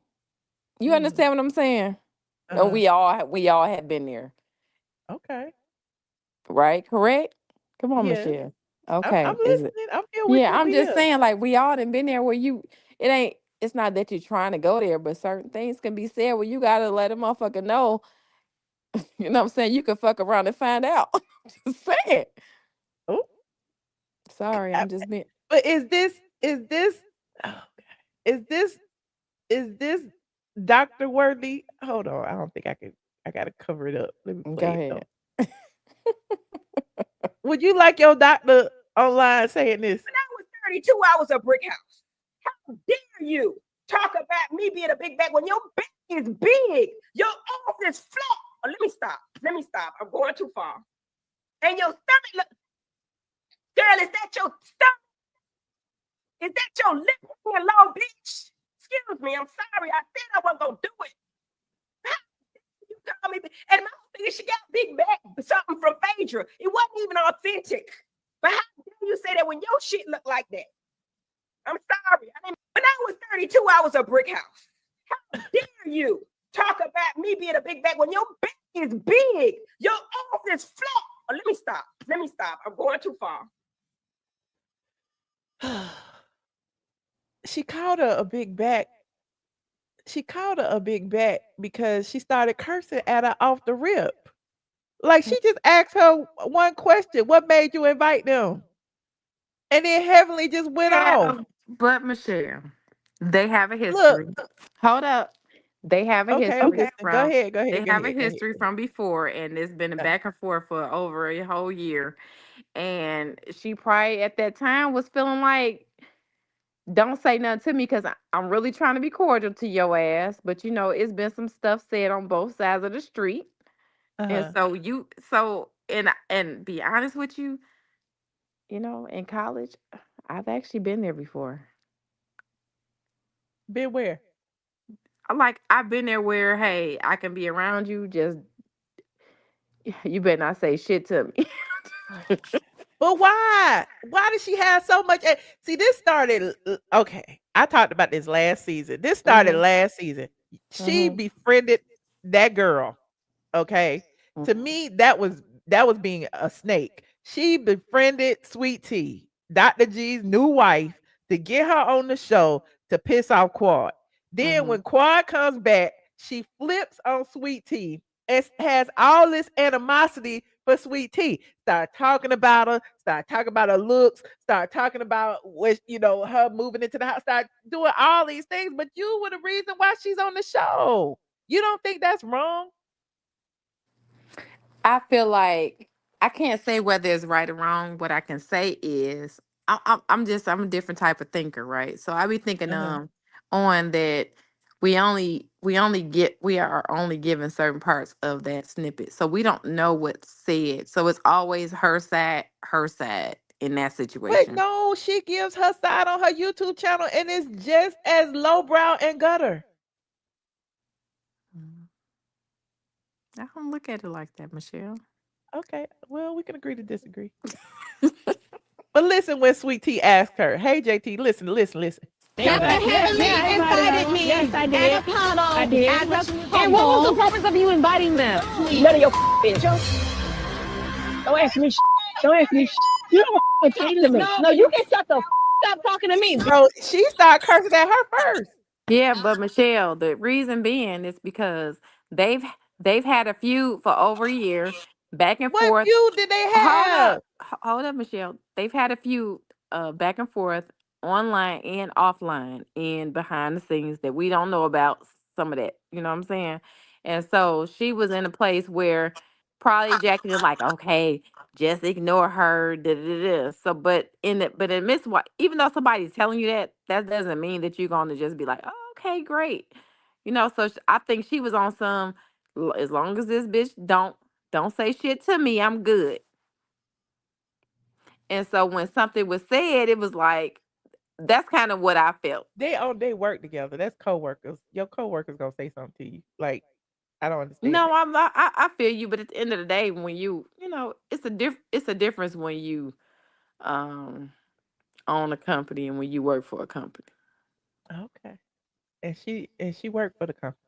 You Mm, understand what I'm saying? And uh, we all have been there, okay. right? Correct? Come on, Yes, Michelle. I'm Okay. Is it? listening. I'm here with Yeah, you. I'm We just here. saying, like we all done been there where it ain't. It's not that you're trying to go there, but certain things can be said where you gotta let a motherfucker know. You know what I'm saying? You can fuck around and find out. Just saying. Oh, Sorry, I'm just being. but is this oh, God. is this is this Dr. Worthy? Hold on. I don't think I can. I gotta cover it up. Let me Go play it ahead. though. Would you like your doctor online saying this? When I was 32, I was a brick house. How dare you talk about me being a big bag when your back is big, your arms is flat. Oh, let me stop. Let me stop. I'm going too far. And your stomach, look, girl, is that your stomach? Is that your lip in Long Beach? Excuse me, I'm sorry. I said I wasn't gonna do it. You call me, and my thing is she got big back, something from Phaedra. It wasn't even authentic. But how dare you say that when your shit look like that? I'm sorry. When I was 32, I was a brick house. How dare you talk about me being a big bag when your back is big, your arms is flat? Oh, let me stop. Let me stop. I'm going too far. she called her a big back. She called her a big back because she started cursing at her off the rip. Like she just asked her one question: "What made you invite them?" And then Heavenly just went off. Yeah, but Michelle, they have a Look, history. Hold up. They have a okay, I'm history listening. Go from ahead, go they ahead, go have a ahead, go ahead, history go ahead. from before, and it's been a back and forth for over a whole year. And she probably at that time was feeling like, don't say nothing to me because I'm really trying to be cordial to your ass. But it's been some stuff said on both sides of the street. And Uh-huh. so be honest with you, in college, I've actually been there before. Been where? I've been there where, hey, I can be around you, just you better not say shit to me. But why? Why does she have so much? See, this started. Okay, I talked about this last season. This started Mhm. last season. She Mhm. befriended that girl. Okay, to Mhm. me, that was being a snake. She befriended Sweet Tea, Dr. G's new wife, to get her on the show to piss off Quad. Then Mhm. when Quad comes back, she flips on Sweet Tea and has all this animosity for Sweet Tea. Start talking about her, start talking about her looks, start talking about her moving into the house, start doing all these things. But you were the reason why she's on the show. You don't think that's wrong? I feel like I can't say whether it's right or wrong. What I can say is I'm a different type of thinker, right? So I be thinking Uh-huh. on that we are only given certain parts of that snippet, so we don't know what's said. So it's always her side in that But situation. no, she gives her side on her YouTube channel and it's just as lowbrow and gutter. Mm. I don't look at it like that, Michelle. Okay, well, we can agree to disagree. But listen, when Sweet Tea asked her, "Hey JT, listen, listen, listen." Heavenly invited me Yes, I at did. a panel I did. at the and what was the purpose of you inviting them? None of your business. Don't ask me. Don't ask me. You don't talk to me. No, you can shut the up talking to me. Bro, she started cursing at her first. Yeah, but Michelle, the reason being is because they've they've had a feud for over a year, back and What forth. feud did they have? Hold up, Michelle. They've had a few back and forth online and offline and behind the scenes that we don't know about some of that. You know what I'm saying? And so she was in a place where probably Jackie was like, okay, just ignore her. Da, da, da, da. So, but in midst, what even though somebody's telling you that, that doesn't mean that you're gonna just be like, oh, okay, great. So I think she was on some. As long as this bitch don't say shit to me, I'm good. And so when something was said, it was like that's kind of what I felt. They work together. That's coworkers. Your coworkers gonna say something to you. Like, I don't understand No, that. I'm not, I feel you, but at the end of the day, when it's a difference when you um own a company and when you work for a company. Okay. And she worked for the company.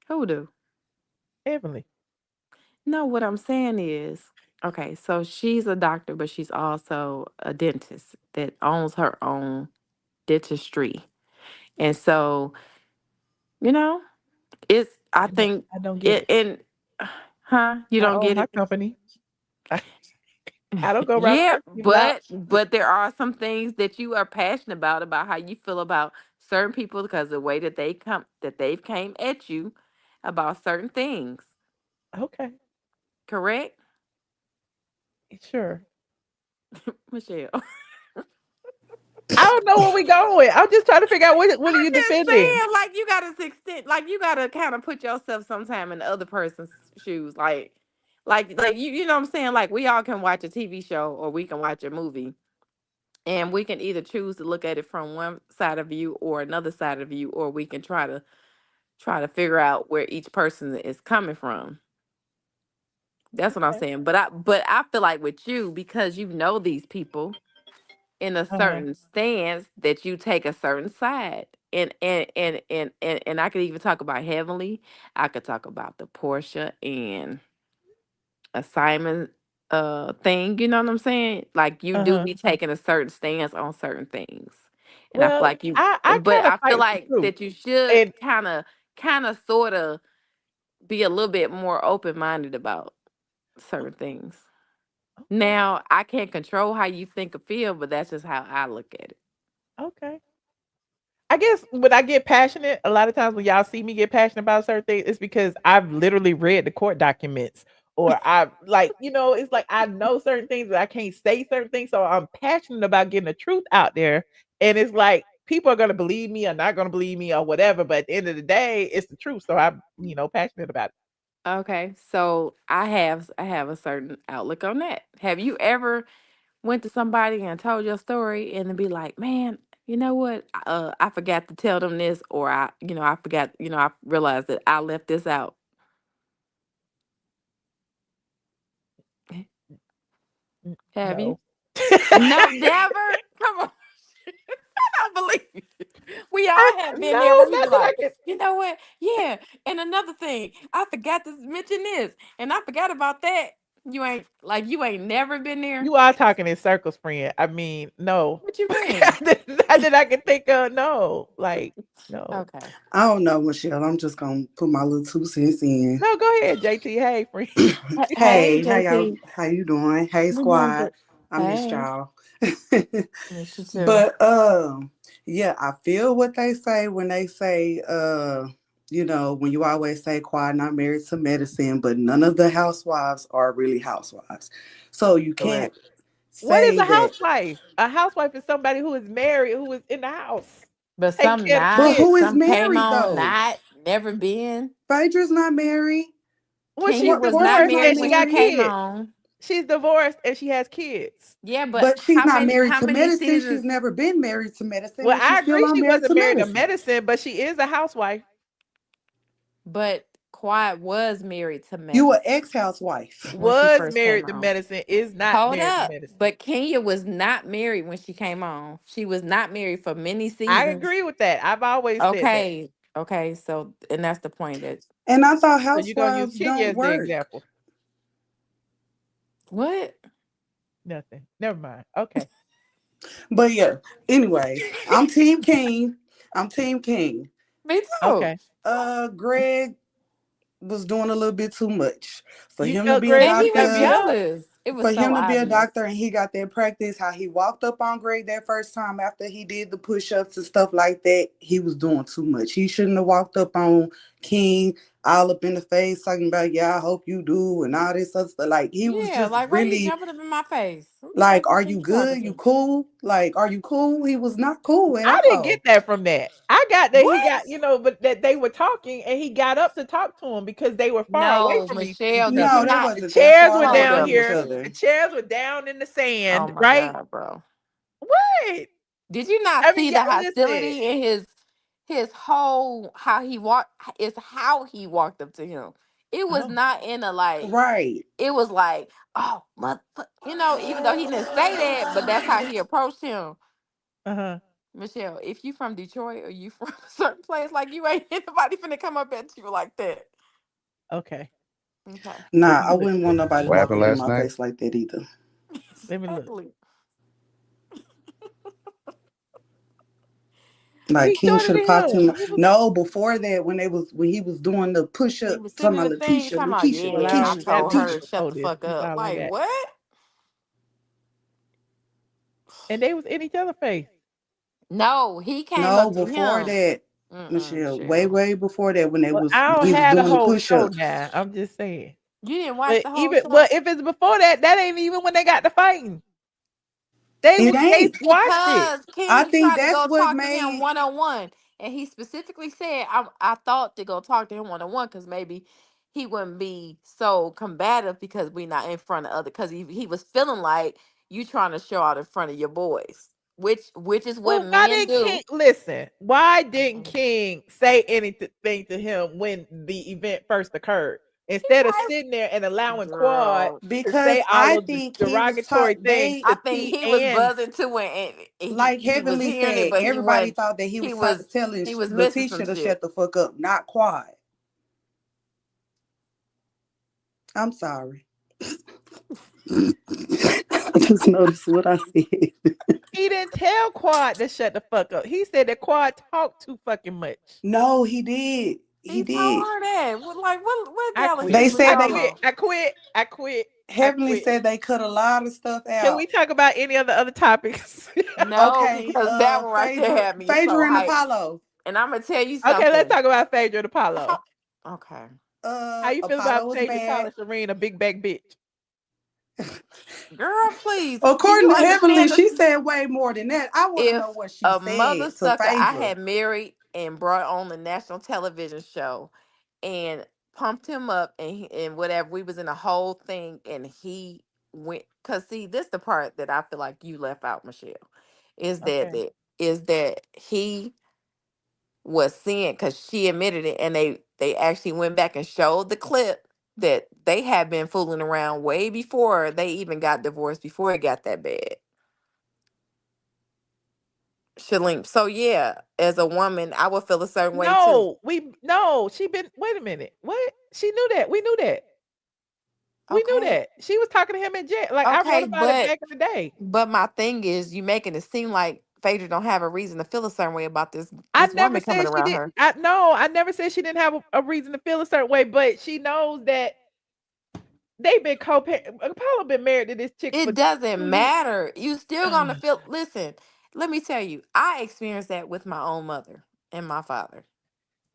Who do? Heavenly. No, what I'm saying is, okay, so she's a doctor, but she's also a dentist that owns her own dentistry. And so, you know, it's I think I don't get it it. and huh? You I don't own get my it? company. I, I don't go around Yeah, cursing people out. but there are some things that you are passionate about how you feel about certain people because the way that they've came at you about certain things. Okay. Correct, Sure. Michelle? I don't know where we going. I'm just trying to figure out what are I'm you just defending? saying, like you gotta kind of put yourself sometime in the other person's shoes, like you know what I'm saying. Like we all can watch a TV show or we can watch a movie, and we can either choose to look at it from one side of view or another side of view, or we can try to figure out where each person is coming from. That's what I'm Okay. saying. But I feel like with you, because you know these people in a Uh-huh. certain stance, that you take a certain side. And I could even talk about Heavenly. I could talk about the Porsha and a Simon thing. You know what I'm saying? Like you do Uh-huh. be taking a certain stance on certain things. And I feel Well, like you, I but kind of I feel fight for like truth. that you should And kind of, sort of be a little bit more open minded about certain things. Now, I can't control how you think or feel, but that's just how I look at it. okay. I guess when I get passionate, a lot of times when y'all see me get passionate about certain things, it's because I've literally read the court documents or I like, it's like I know certain things, but I can't say certain things. So I'm passionate about getting the truth out there. And it's like people are gonna believe me or not gonna believe me or whatever. But at the end of the day, it's the truth. So I'm, passionate about it. Okay, so I have a certain outlook on that. Have you ever went to somebody and told your story and then be like, man, you know what? I forgot to tell them this, or I forgot, I realized that I left this out. Have you? No. No, never. Come on. I don't believe it. We all have been there No, where we be not that I like, can. you know what? Yeah. And another thing, I forgot to mention this, and I forgot about that. You ain't never been there. You are talking in circles, friend. I mean, no. What you mean? Not that I can think of. No, like no. Okay. I don't know, Michelle. I'm just gonna put my little 2 cents in. No, go ahead, JT. Hey, friend. Hey, Hey, JT. how you doing? Hey, We doing squad. good. I missed Hey. y'all. Miss you too. But yeah, I feel what they say when they say when you always say quiet, not married to medicine, but none of the housewives are really housewives. So you can't Correct. What is say a that. housewife? A housewife is somebody who is married, who is in the house, But taking some care of the But not, kids. who is some came married on though? not, never been. Phaedra's not married. Well, Kenya she's was not Portia's divorced not and married she when she got married. came kids. on. She's divorced and she has kids. Yeah, but But she's how not many married how to many medicine. She's seasons? never been married to medicine, Well, and I she's still agree on she married wasn't to married to medicine. medicine, but she is a housewife. But Quiet was married to You an medicine ex-housewife. when she Was first came married to on. medicine, is not Hold married to up. medicine. But Kenya was not married when she came on. She was not married for many I seasons. agree with that. I've always said that. Okay. Okay. So, and that's the point that And I thought So you're gonna use housewives Kenya don't as the work. example. what? Nothing. Never mind. Okay. But yeah, anyways, I'm Team King. I'm Team King. Me too. Okay. Greg was doing a little bit too much for You him to felt be a Greg And was he was stepping doctor. up. jealous. It was For so him to be a obvious. doctor and he got that practice, how he walked up on Greg that first time after he did the push-ups and stuff like that, he was doing too much. He shouldn't have walked up on King all up in the face talking about, yeah, I hope you do and all this other stuff. Like he was Yeah, just like why you really jumping up in my face? Who the fuck like, you are think you you talking good? You to? cool? Like, are you cool? He was not cool at I didn't all. get that from that. I got that he What? got, but that they were talking and he got up to talk to him because they were far away No, from Michelle, each did other. you No, they not? The wasn't that chairs far were away Hold down up, from each here. Michelle. The other. chairs were down in the Oh sand, my right? God, bro. What? Did you not I mean, see yeah, the listen. hostility in his whole how he walked? It's how he walked up to him. It was Oh, not in a like. Right. It was like, oh, even though he didn't say that, but that's how he approached him. uh-huh. Michelle, if you from Detroit or you from a certain place, like you ain't anybody finna come up at you like that. Okay. Okay. Let Nah, me I look. wouldn't want nobody to What walk happened up in last my night? face like that either. Let me look. Exactly. Like He's King shorter should have than popped him. him. No, before that, when he was doing the push He up, was talking sending about the thing Letitia, talking about, Lakeisha, Well, I yeah, I Lakeisha, only got told two her Lakeisha. shut the POTUS. fuck That's up. all I Like got. what? And they was in each other's face. No, he came No, up to before him. that, Michelle, way, Michelle. way before that, Well, I when don't he was have the doing the whole push show ups. now. I'm just saying. You didn't watch But the whole even show? if it's before that, that ain't even when they got to fighting. It They ain't. squashed it. Because I King think tried to that's go what talk to him made. one on one, and he specifically said, "I thought to go talk to him one on one because maybe he wouldn't be so combative because we not in front of other because he was feeling like you trying to show out in front of your boys, which is what Well, why men didn't King do." listen? Why didn't King say anything to him when the event first occurred? Instead of sitting there and allowing Quad Girl, to Because say all I of the think he was derogatory taught things they I to think T he was and buzzing too, and like he was Heavenly hearing it, said, but he everybody wasn't. thought that he He was was telling he was missing some Letitia to shit. shut the fuck up, not Quad. I'm sorry. I just noticed what I said. He didn't tell Quad to shut the fuck up. He said that Quad talked too fucking much. No, he did. He He told did. her that. What I Dallas quit. They just leave said I they quit. alone? I quit. I quit. I Heavenly quit. said they cut a lot of stuff Can we out. talk about any of the other topics? No, Okay, because that one right there had me so Phaedra and hyped. Apollo. And I'm gonna tell you Okay, let's something. talk about Phaedra and Apollo. Okay. How you feel Apollo about was Phaedra mad. calling Shireen a big back bitch? Girl, please. Do According you to Heavenly, understand she said way more than that. I want to know if what she a mother said to sucker I Phaedra. had married and brought on the national television show and pumped him up and whatever, we was in a whole thing and he went, cause see, this the part that I feel like you left out, Michelle, is that Okay. he was seeing, because she admitted it, and they actually went back and showed the clip that they had been fooling around way before they even got divorced, before it got that bad. Shalem. So yeah, as a woman, I would feel a certain way too. She been wait a minute. What? She knew that. We knew that. We knew Okay. that. She was talking to him in jail. Like I wrote Okay, about it back in the day. but my thing is, you making it seem like Phaedra don't have a reason to feel a certain way about this I never woman coming said she around did. her. I never said she didn't have a reason to feel a certain way, but she knows that they've been Apollo been married to this chick for It doesn't 2 years. matter. You still gonna feel. Listen, let me tell you, I experienced that with my own mother and my father.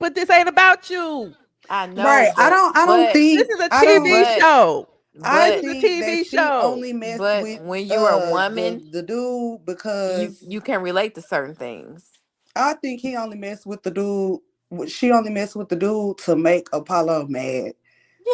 But this ain't about you. I know, Right. I don't This think is a I don't TV but show. I This but is a think that TV she show. only messed but with when you're a the woman, dude because you can relate to certain things. I think he only messed with the dude. She only messed with the dude to make Apollo mad.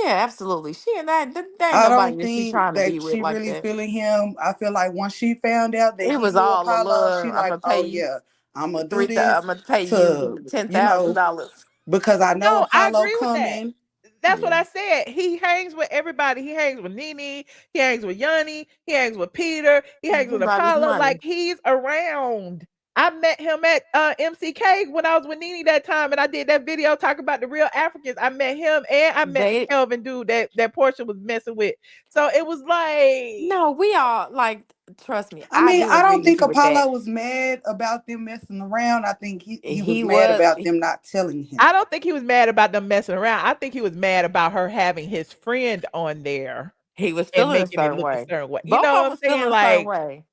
Yeah, absolutely. She and that there ain't I nobody don't that she think trying to be that with she like really that. feeling him. I feel like once she found out that It he was knew all a Apollo, love. she I'm like, gonna pay oh you yeah, I'm gonna do I'm this gonna pay you to, $10,000. because I know No, I Apollo agree with that. coming. That's what Yeah. I said. He hangs with everybody. He hangs with Nene. He hangs with Yanni. He hangs with Peter. He hangs He with about his Apollo. money. Like he's around. I met him at MCK when I was with Nene that time, and I did that video talking about the real Africans. I met him, and I met the They Kelvin dude that Porsha was messing with. So it was like, no, we all like trust me, I I mean, do I agree don't with think you with that. Apollo was mad about them messing around. I think he was He mad was about them not telling him. I don't think he was mad about them messing around. I think he was mad about her having his friend on there he was and feeling a making it certain look a way. certain way. You Both know of what them I'm was feeling saying? a certain Like, way.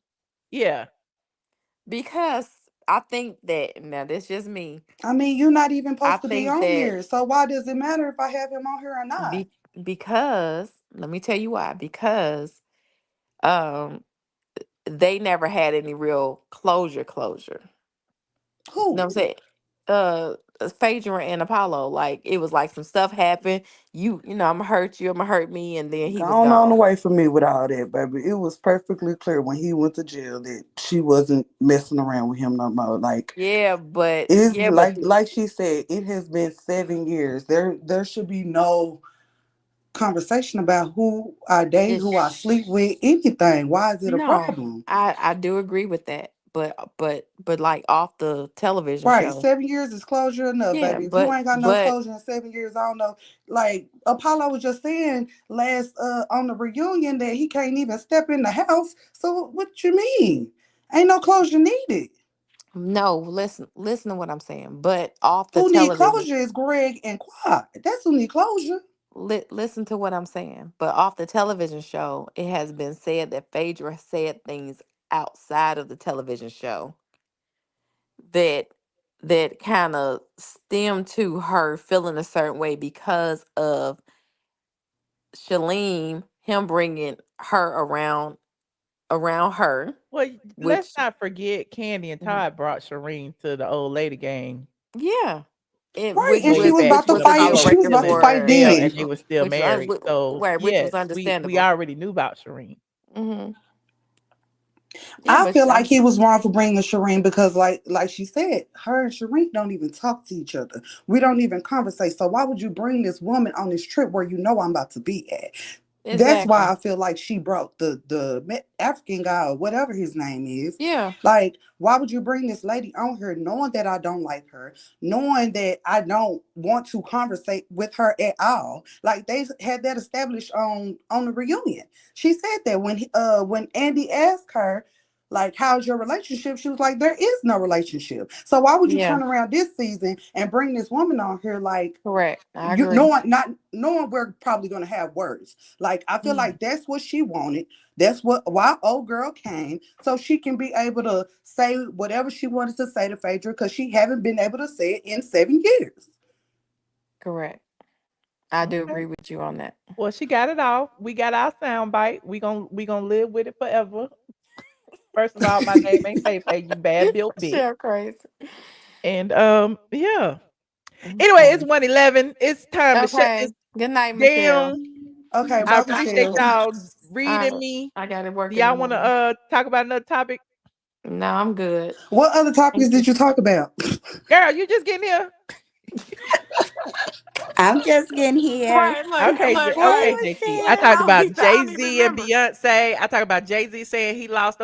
yeah. Because I think that now that's just me. I mean, you're not even I supposed to be think on that here, so why does it matter if I have him on here or not? because let me tell you why. Because um they never had any real closure. You know what Who? I'm saying? Uh Phaedra and Apollo. Like it was like some stuff happened. You know, I'm gonna hurt you, I'm gonna hurt me, and then he was Gone on gone. away from me with all that, baby. It was perfectly clear when he went to jail that she wasn't messing around with him no more. Like it's Yeah, but like she said, it has been 7 years. There should be no conversation about who I date, who I sleep it's with, anything. Why is it a no, problem? I do agree with that. But like off the television Right, show. 7 years is closure enough, Yeah, baby. If you ain't got no but closure in 7 years, I don't know. Like Apollo was just saying last on the reunion that he can't even step in the house. So what you mean? Ain't no closure needed. no, listen to what I'm saying. But off the Who need television, closure is Greg and Quad. That's who need closure. listen to what I'm saying. But off the television show, it has been said that Phaedra said things outside of the television show that kind of stemmed to her feeling a certain way because of Shalem, him bringing her around her, Well, let's which not forget Candy and Mhm. Todd brought Shireen to the old lady gang yeah, it Right, and she way was back about which to when was a fight. deal Apollo was She was breaker still about to in fight for jail then. and they were still married. So which was yes, we understandable. already knew about Shireen. Hmm. Yeah, I but feel like he was wrong for bringing Shireen because, like she said, her and Shireen don't even talk to each other. We don't even conversate. So why would you bring this woman on this trip where you know I'm about to be at? That's why exactly. I feel like she brought the African guy or whatever his name is. Yeah. Like, why would you bring this lady on here knowing that I don't like her, knowing that I don't want to conversate with her at all? Like they had that established on the reunion. She said that when Andy asked her, Like, how's your relationship? She was like, there is no relationship. So why would you Yeah. turn around this season and bring this woman on here like Correct. I you agree. knowing we're probably gonna have words. Like, I feel like that's what she wanted. That's why old girl came, so she can be able to say whatever she wanted to say to Phaedra, because she haven't been able to say it in 7 years. Correct. I do Okay. agree with you on that. Well, she got it off. We got our sound bite. We gonna live with it forever. First of all, my name ain't Feifei, you bad built bitch. Share crazy. And yeah. Anyway, it's 1:11. It's time to shut this Okay. Good night, Michelle. down. Okay, I bye, appreciate Michelle. y'all All reading right. me. I got to work Do in the y'all want morning. to talk about another topic? No, I'm good. What other topics did you talk about? Girl, you just getting here. I'm just getting here. Right, look, Okay, look, okay, right. JT. I I talked don't about even- I don't even Jay-Z and remember. Beyonce. I talked about Jay-Z saying he lost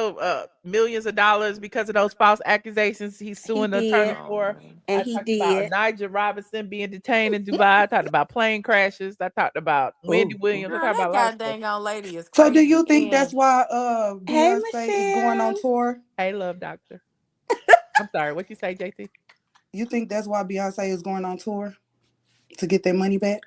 millions of dollars because of those false accusations he's suing the attorney did. for. And I he talked about did. Onijah Robinson being detained in Dubai. I talked about plane crashes. I talked about Wendy Williams. I Girl, talked that about a lot of stuff. goddamn old lady is So crazy. do you think And that's why Hey, Beyonce is going on Michelle. tour? Hey, love doctor. I'm sorry. What you say, JT? You think that's why Beyonce is going on tour? To get their money back?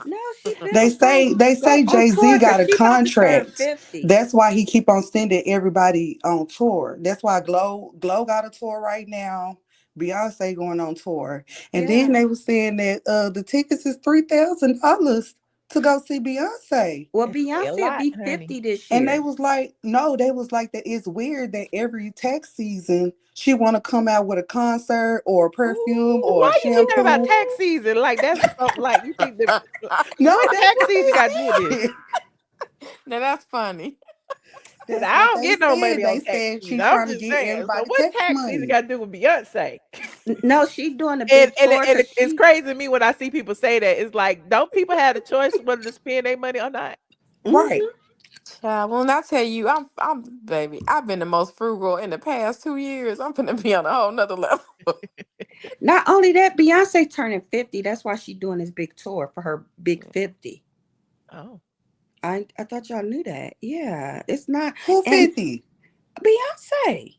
No, she been They say on Jay-Z tour got because a she about to turn contract. 50. That's why he keep on sending everybody on tour. That's why Glow got a tour right now. Beyonce going on tour. And then they were saying that the tickets is $3,000 to go see Beyonce. Well, It's a Beyonce will lot, be honey. 50 this And year. they was like, no, they was like that it's weird that every tax season she want to come out with a concert or a perfume or a Why you keep talking about shampoo. tax season? Like that's something like you think that No, what that's tax what season got to do with they this? said. now that's funny. 'Cause That's I what don't they get no said. money They on tax said season. she I'm trying to just get saying. So everybody what tax tax money. season got to do with Beyonce? No, she doing a And, big and, tour and because it's crazy to me when I see people say that. It's like, don't people have the choice whether to spend their money or not? Right. Child, when I tell you, I'm baby, I've been the most frugal in the past 2 years. I'm gonna be on a whole nother level. Not only that, Beyonce turning 50. That's why she doing this big tour for her big 50. Oh. I thought y'all knew that. Yeah, it's not. Who And 50? Beyonce.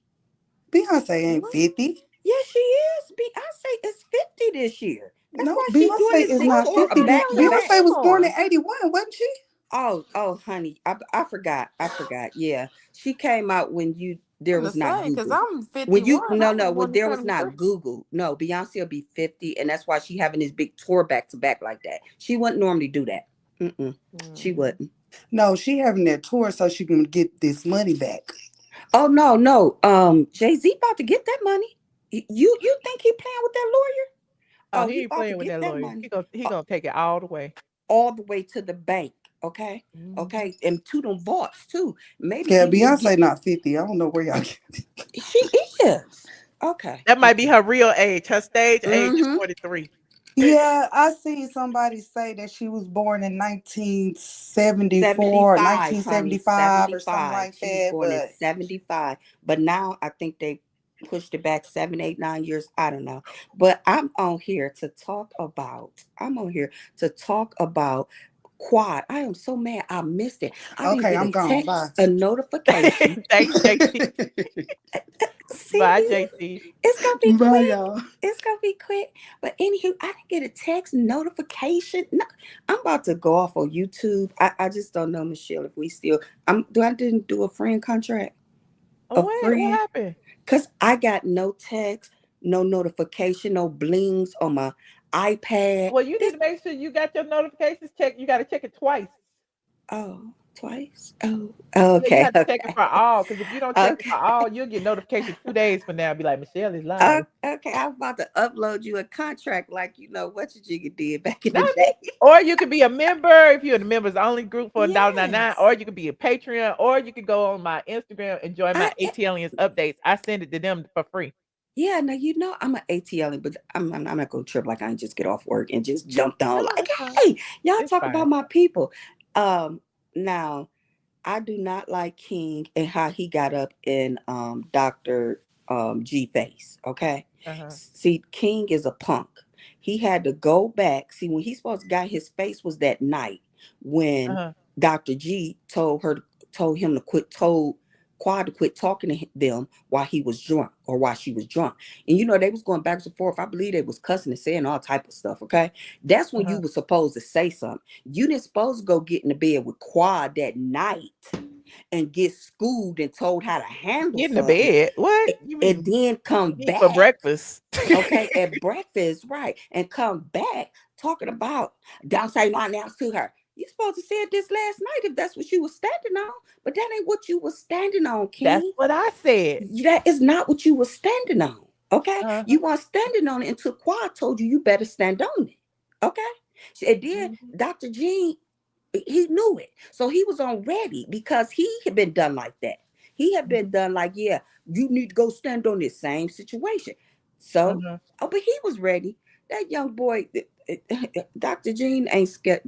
Beyonce ain't 50. Yes, she is. Beyonce is 50 this year. That's No, why she doing Beyonce this is big not tour 50. back to back. Beyonce was born in 81, wasn't she? Oh, honey, I forgot. Yeah, she came out when there I'm was to not say, because Google. I'm 51. When you I was when born in there was not 73. Google. No, Beyonce will be 50, and that's why she having this big tour back to back like that. She wouldn't normally do that. She wouldn't. No, she having that tour so she can get this money back. Oh no. Jay-Z about to get that money. You think he playing with that lawyer? Oh, He he ain't about to playing with get that that lawyer. money. He gonna take it all the way. All the way to the bank. Okay. Okay. And to them vaults too. Maybe Yeah, even Beyonce not 50. I don't know where y'all get it. She is. Okay. That might be her real age. Her stage age is Mhm. 43. Yeah, I seen somebody say that she was born in 1974 or 75, honey. 1975 or something 75. like She was that. born in But 75. But now I think they pushed it back 7, 8, 9 years. I don't know. But I'm on here to talk about Quad. I am so mad I missed it. I didn't okay, get I'm a gone. Bye. text, a notification. Thanks, JT. See, Bye, JT. it's gonna be Bye, quick. y'all. It's gonna be quick. But anywho, I didn't get a text notification. No, I'm about to go off on YouTube. I just don't know, Michelle, if we still I didn't do a friend contract. What happened? Because I got no text, no notification, no blings on my iPad. Well, you need to make sure you got your notifications checked. You got to check it twice. Oh, twice? Oh, Yeah, you okay. have to check it for all. Because if you don't check it Okay. for all, you'll get notification 2 days from now. Be like, Michelle is live. Okay, I'm about to upload you a contract like what your jigga did back in No, the day. or you could be a member if you're in the members only group for $1.99, or you could be a Patreon, or you could go on my Instagram and join my ATLians updates. I send it to them for free. Yeah, now I'm an ATL, but I'm not gonna trip like I ain't just get off work and just jumped on like, hey, y'all It's talk fine. about my people. Now I do not like King and how he got up in Dr. G face. Okay. See, King is a punk. He had to go back. See, when he supposed to got his face was that night when Dr. G told him to quit, told Quad to quit talking to them while he was drunk or while she was drunk. And they was going back and forth. I believe they was cussing and saying all type of stuff. Okay. That's when you were supposed to say something. You didn't supposed to go get in the bed with Quad that night and get schooled and told how to handle Get in the something. bed. What? You mean And then come eat back for breakfast? okay, at breakfast, right, and come back talking about don't say nothing else to her. You supposed to said this last night if that's what you was standing on, but that ain't what you was standing on, King. That's what I said. That is not what you was standing on. Okay, you weren't standing on it until Quad told you better stand on it. Okay, and then Dr. Jean, he knew it, so he was on ready because he had been done like that. He had been done like, yeah, you need to go stand on this same situation. So, but he was ready. That young boy, Dr. Jean ain't scared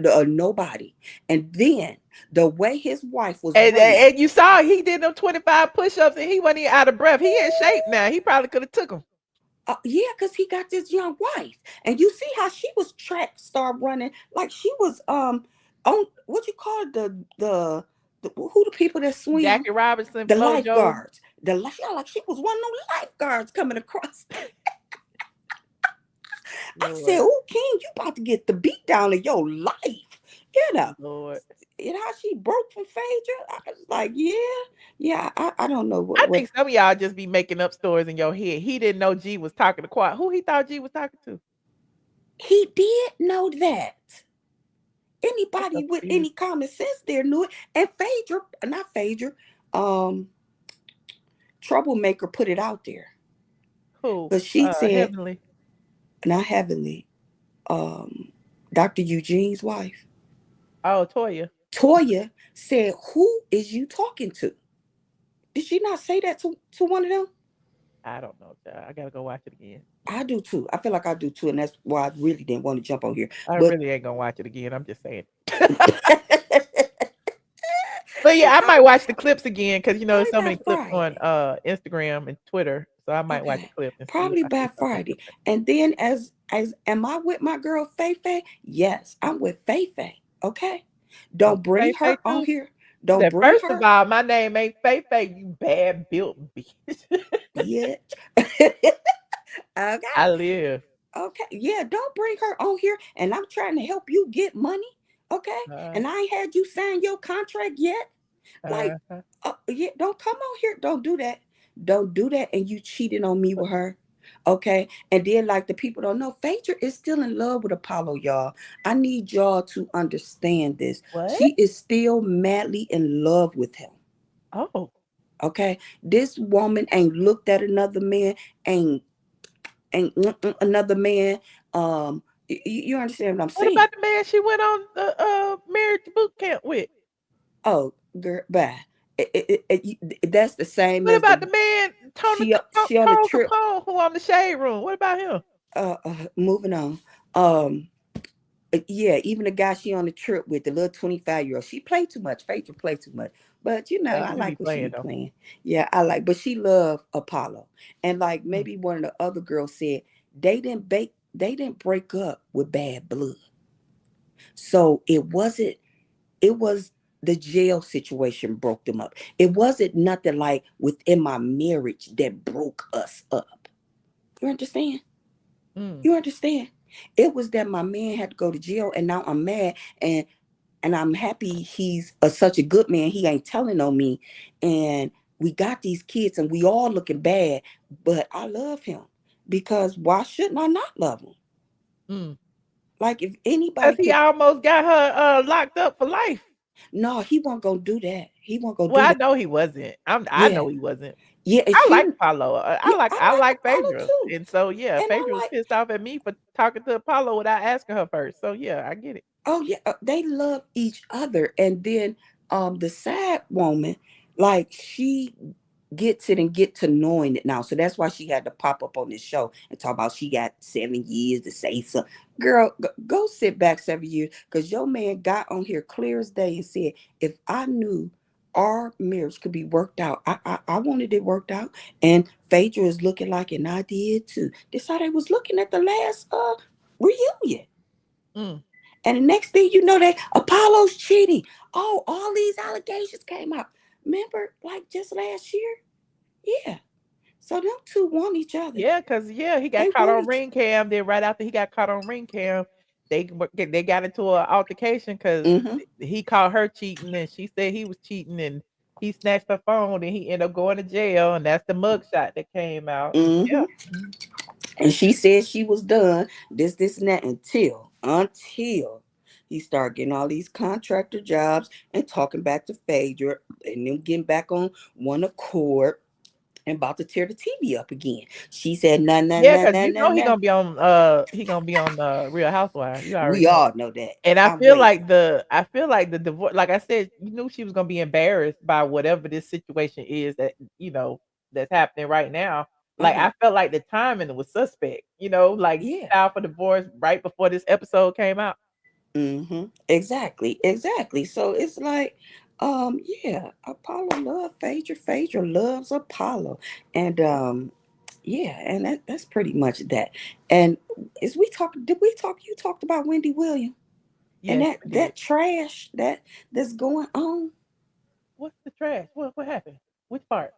of nobody. And then the way his wife was and you saw he did them 25 push-ups and he wasn't even out of breath. He in shape now. He probably could have took them. Yeah, because he got this young wife. And you see how she was track star running like she was on what you call it, the who the people that swim? Jackie Robinson, the Flo lifeguards. Like she was one of them lifeguards coming across. I said, "Oh, King, you about to get the beat down of your life." Lord. You know how she broke from Phaedra? I was like, yeah. I don't know what. I think some of y'all just be making up stories in your head. He didn't know G was talking to Quad. Who he thought G was talking to? He did know that. Anybody with any common sense there knew it. And Phaedra, not Phaedra, Troublemaker put it out there. Who? But she said, Heavenly. Not Heavenly, Dr. Eugene's wife. Oh, Toya. Toya said, "Who is you talking to?" Did she not say that to one of them? I don't know. I gotta go watch it again. I do too. I feel like I do too, and that's why I really didn't want to jump on here. I really ain't gonna watch it again. I'm just saying. But yeah, I might watch the clips again because there's so many clips on Instagram and Twitter. So I might watch the clip and probably by Friday. And then as am I with my girl Faye Faye? Yes, I'm with Faye Faye. Okay. Don't bring her on here. Don't bring first her. of all, my name ain't Faye Faye, you bad built bitch. Yeah. Okay. I live. Okay. Yeah, don't bring her on here. And I'm trying to help you get money. Okay. And I ain't had you sign your contract yet. Like, yeah, don't come on here. Don't do that. Don't do that. And you cheated on me with her. Okay. And then, like, the people don't know, Phaedra is still in love with Apollo, y'all. I need y'all to understand this. What? She is still madly in love with him. Oh. Okay. This woman ain't looked at another man, ain't another man. You understand what I'm saying? What about the man she went on the marriage boot camp with? Oh, girl, bye. That's the same. What about the man she on the trip who on the shade room? What about him? Moving on. Yeah, even the guy she on the trip with, the little 25-year-old, she played too much. Phaedra played too much. But I like what she playing. Yeah, I like. But she loved Apollo, and like maybe one of the other girls said they didn't break up with bad blood. So it was the jail situation broke them up. It wasn't nothing like within my marriage that broke us up. You understand? You understand? It was that my man had to go to jail, and now I'm mad, and I'm happy he's such a good man. He ain't telling on me, and we got these kids, and we all looking bad, but I love him because why shouldn't I not love him? Like if anybody, he almost got her locked up for life. No, he wasn't gonna do that. He wasn't gonna do that. that. I know he wasn't. I know he wasn't. Yeah, I like Apollo. I like Phaedra, and so yeah, Phaedra was pissed off at me for talking to Apollo without asking her first. So yeah, I get it. Oh yeah, they love each other, and then the sad woman, like she gets it and get to knowing it now. So that's why she had to pop up on this show and talk about she got 7 years to say something. Girl, go sit back 7 years because your man got on here clear as day and said, if I knew our marriage could be worked out, I wanted it worked out. And Phaedra is looking like, and I did too. This how they was looking at the last reunion. And the next thing you know, that Apollo's cheating. Oh, all these allegations came out. Remember, like just last year? Yeah. So them two want each other. Yeah, cause he They got caught want on each. ring cam. Then right after he got caught on ring cam, they got into an altercation because Mm-hmm. he caught her cheating and she said he was cheating and he snatched her phone and he ended up going to jail and that's the mugshot that came out. And Mm-hmm. yeah. And she said she was done. This, and that until he started getting all these contractor jobs and talking back to Phaedra and then getting back on one accord and about to tear the TV up again. She said, "No, no, Yeah, no, cause no, you no, know no." he gonna be on Real Housewives. You already We know. all know that. And I'm waiting. I feel like the divorce, like I said, you knew she was gonna be embarrassed by whatever this situation is that that's happening right now. Like Uh-huh. I felt like the timing was suspect. Like she Yeah. filed for divorce right before this episode came out. Mm-hmm. Exactly. So it's like, yeah, Apollo loves Phaedra. Phaedra loves Apollo. And yeah, and that's pretty much that. And did we talk, you talked about Wendy Williams and Yes, I did. that trash that's going on What's the trash? What happened? Which part?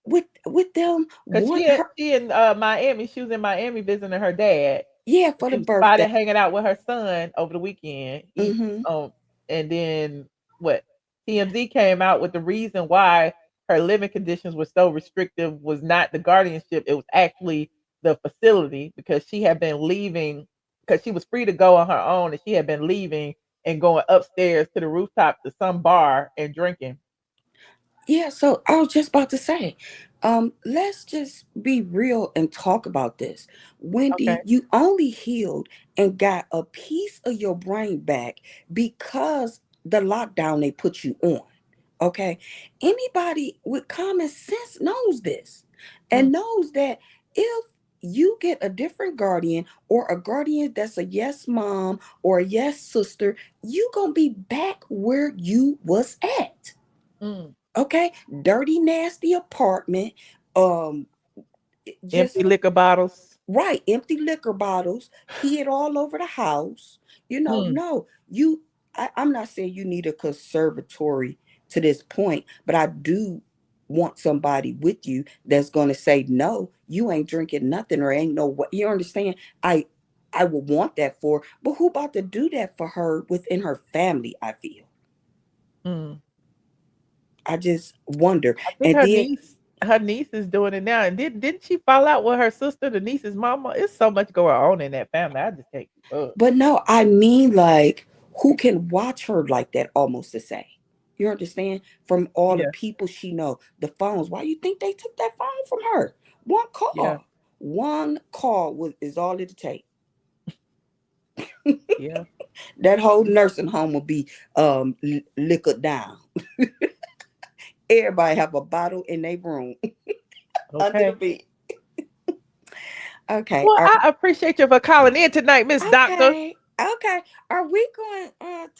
with them Cause one her she in Miami. She was in Miami visiting her dad. yeah, for She the was birthday. spotted hanging out with her son over the weekend. Mm-hmm. And then what? TMZ came out with the reason why her living conditions were so restrictive was not the guardianship. It was actually the facility because she had been leaving because she was free to go on her own and she had been leaving and going upstairs to the rooftop to some bar and drinking. Yeah, so I was just about to say, let's just be real and talk about this. Okay. Wendy, you only healed and got a piece of your brain back because the lockdown they put you on. Okay. Anybody with common sense knows this Mm, and knows that if you get a different guardian or a guardian that's a yes mom or a yes sister, you gonna be back where you was at. mm. Okay, dirty, nasty apartment. Um, Empty just liquor bottles. right, empty liquor bottles, hid all over the house. Mm, No, you. I'm not saying you need a conservatory to this point, but I do want somebody with you that's going to say no. You ain't drinking nothing, or ain't no what. You understand? I would want that for, but who about to do that for her within her family? I feel. mm. I just wonder, I think and then. her niece is doing it now. And didn't she fall out with her sister, the niece's mama? It's so much going on in that family. I just can't keep up. But no, I mean, like, who can watch her like that almost to say? You understand? From all the Yeah, people she know, the phones. Why you think they took that phone from her? One yeah, call. One call is all it'll take. yeah. That whole nursing home will be liquored down. Everybody have a bottle in their room under the Okay. bed. Okay. Well, I appreciate you for calling in tonight, Miss Doctor. Okay. Are we going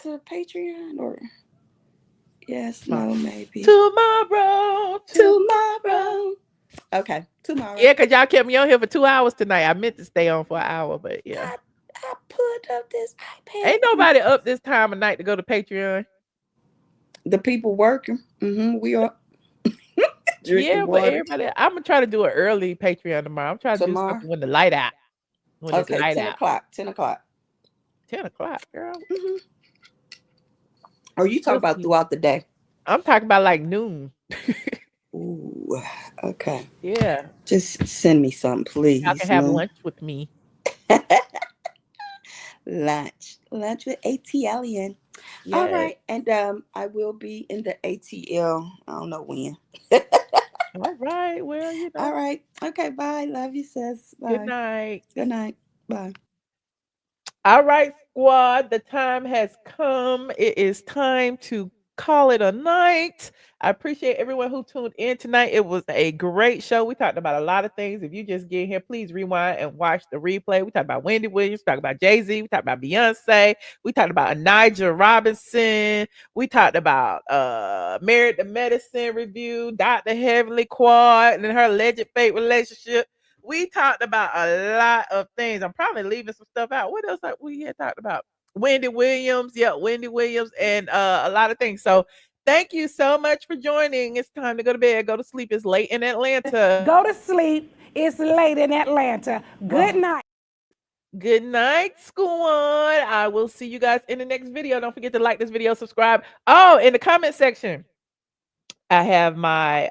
to Patreon or yes, no, maybe. Tomorrow. Okay, tomorrow. Yeah, because y'all kept me on here for 2 hours tonight. I meant to stay on for an hour, but yeah. I put up this iPad. Ain't nobody up this time of night to go to Patreon. The people working. We are drinking Yeah, but water. everybody, I'm gonna try to do an early Patreon tomorrow. I'm trying to do something when the light out. When it's Okay, light 10 out. o'clock. 10 o'clock. 10 o'clock, girl. Or you talk about throughout the day? I'm talking about like noon. Ooh, okay. Yeah. Just send me something, please. Y'all can have lunch with me. Lunch with ATLian. Yeah. All right, and I will be in the ATL. I don't know when. All right. Well, All right. Okay. Bye. Love you, sis. Bye. Good night. Good night. Bye. All right, squad. The time has come. It is time to call it a night. I appreciate everyone who tuned in tonight. It was a great show. We talked about a lot of things. If you just get here, please rewind and watch the replay. We talked about Wendy Williams, talked about Jay-Z, we talked about Beyonce, we talked about Onijah Robinson, we talked about Married to Medicine review, Dr. Heavenly Quad, and her alleged fake relationship. We talked about a lot of things. I'm probably leaving some stuff out. What else we had talked about? Wendy Williams, Wendy Williams, and a lot of things. So Thank you so much for joining. It's time to go to bed. Go to sleep. It's late in Atlanta. Go to sleep. It's late in Atlanta. Good night. Good night, Squad. I will see you guys in the next video. Don't forget to like this video, subscribe. Oh, in the comment section, I have my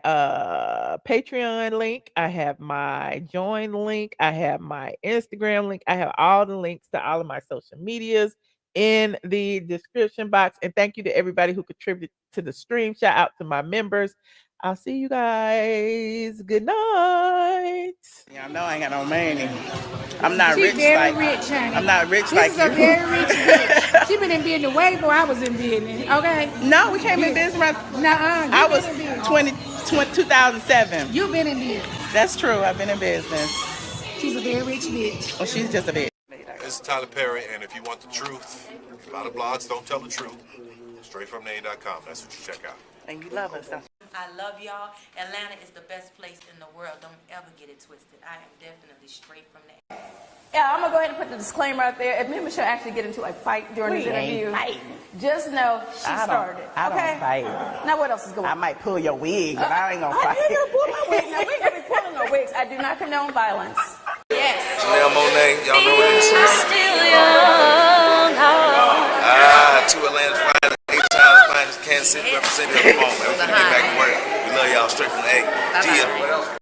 Patreon link. I have my join link. I have my Instagram link. I have all the links to all of my social medias in the description box. And thank you to everybody who contributed to the stream. Shout out to my members. I'll see you guys. Good night. Y'all know I ain't got no money. I'm not She rich very like rich, honey. I'm not rich This like is you. a very rich bitch. She been in business way before I was in business. Okay. No, we came in business around. I was 2007. You've been in business. That's true. I've been in business. She's a very rich bitch. Well, she's just a bitch. This is Tyler Perry, and if you want the truth, a lot of blogs don't tell the truth. StraightFromThe.com. That's what you check out. And you love us, don't you? I love y'all. Atlanta is the best place in the world. Don't ever get it twisted. I am definitely straight from the Yeah, I'm gonna go ahead and put the disclaimer out there. If me and Michelle actually get into a fight during this interview, just know she started. I don't fight. Now what else is going on? I might pull your wig, but I ain't gonna fight. I ain't pull my wig. Now we ain't gonna be pulling no wigs. I do not condone violence. Yes. Janelle Monáe, y'all know what this is. Still young. Two Atlanta's finest, 8 times finest, Kansas City representative of home. Man, we're gonna get back to work. We love y'all straight from the A. Gia.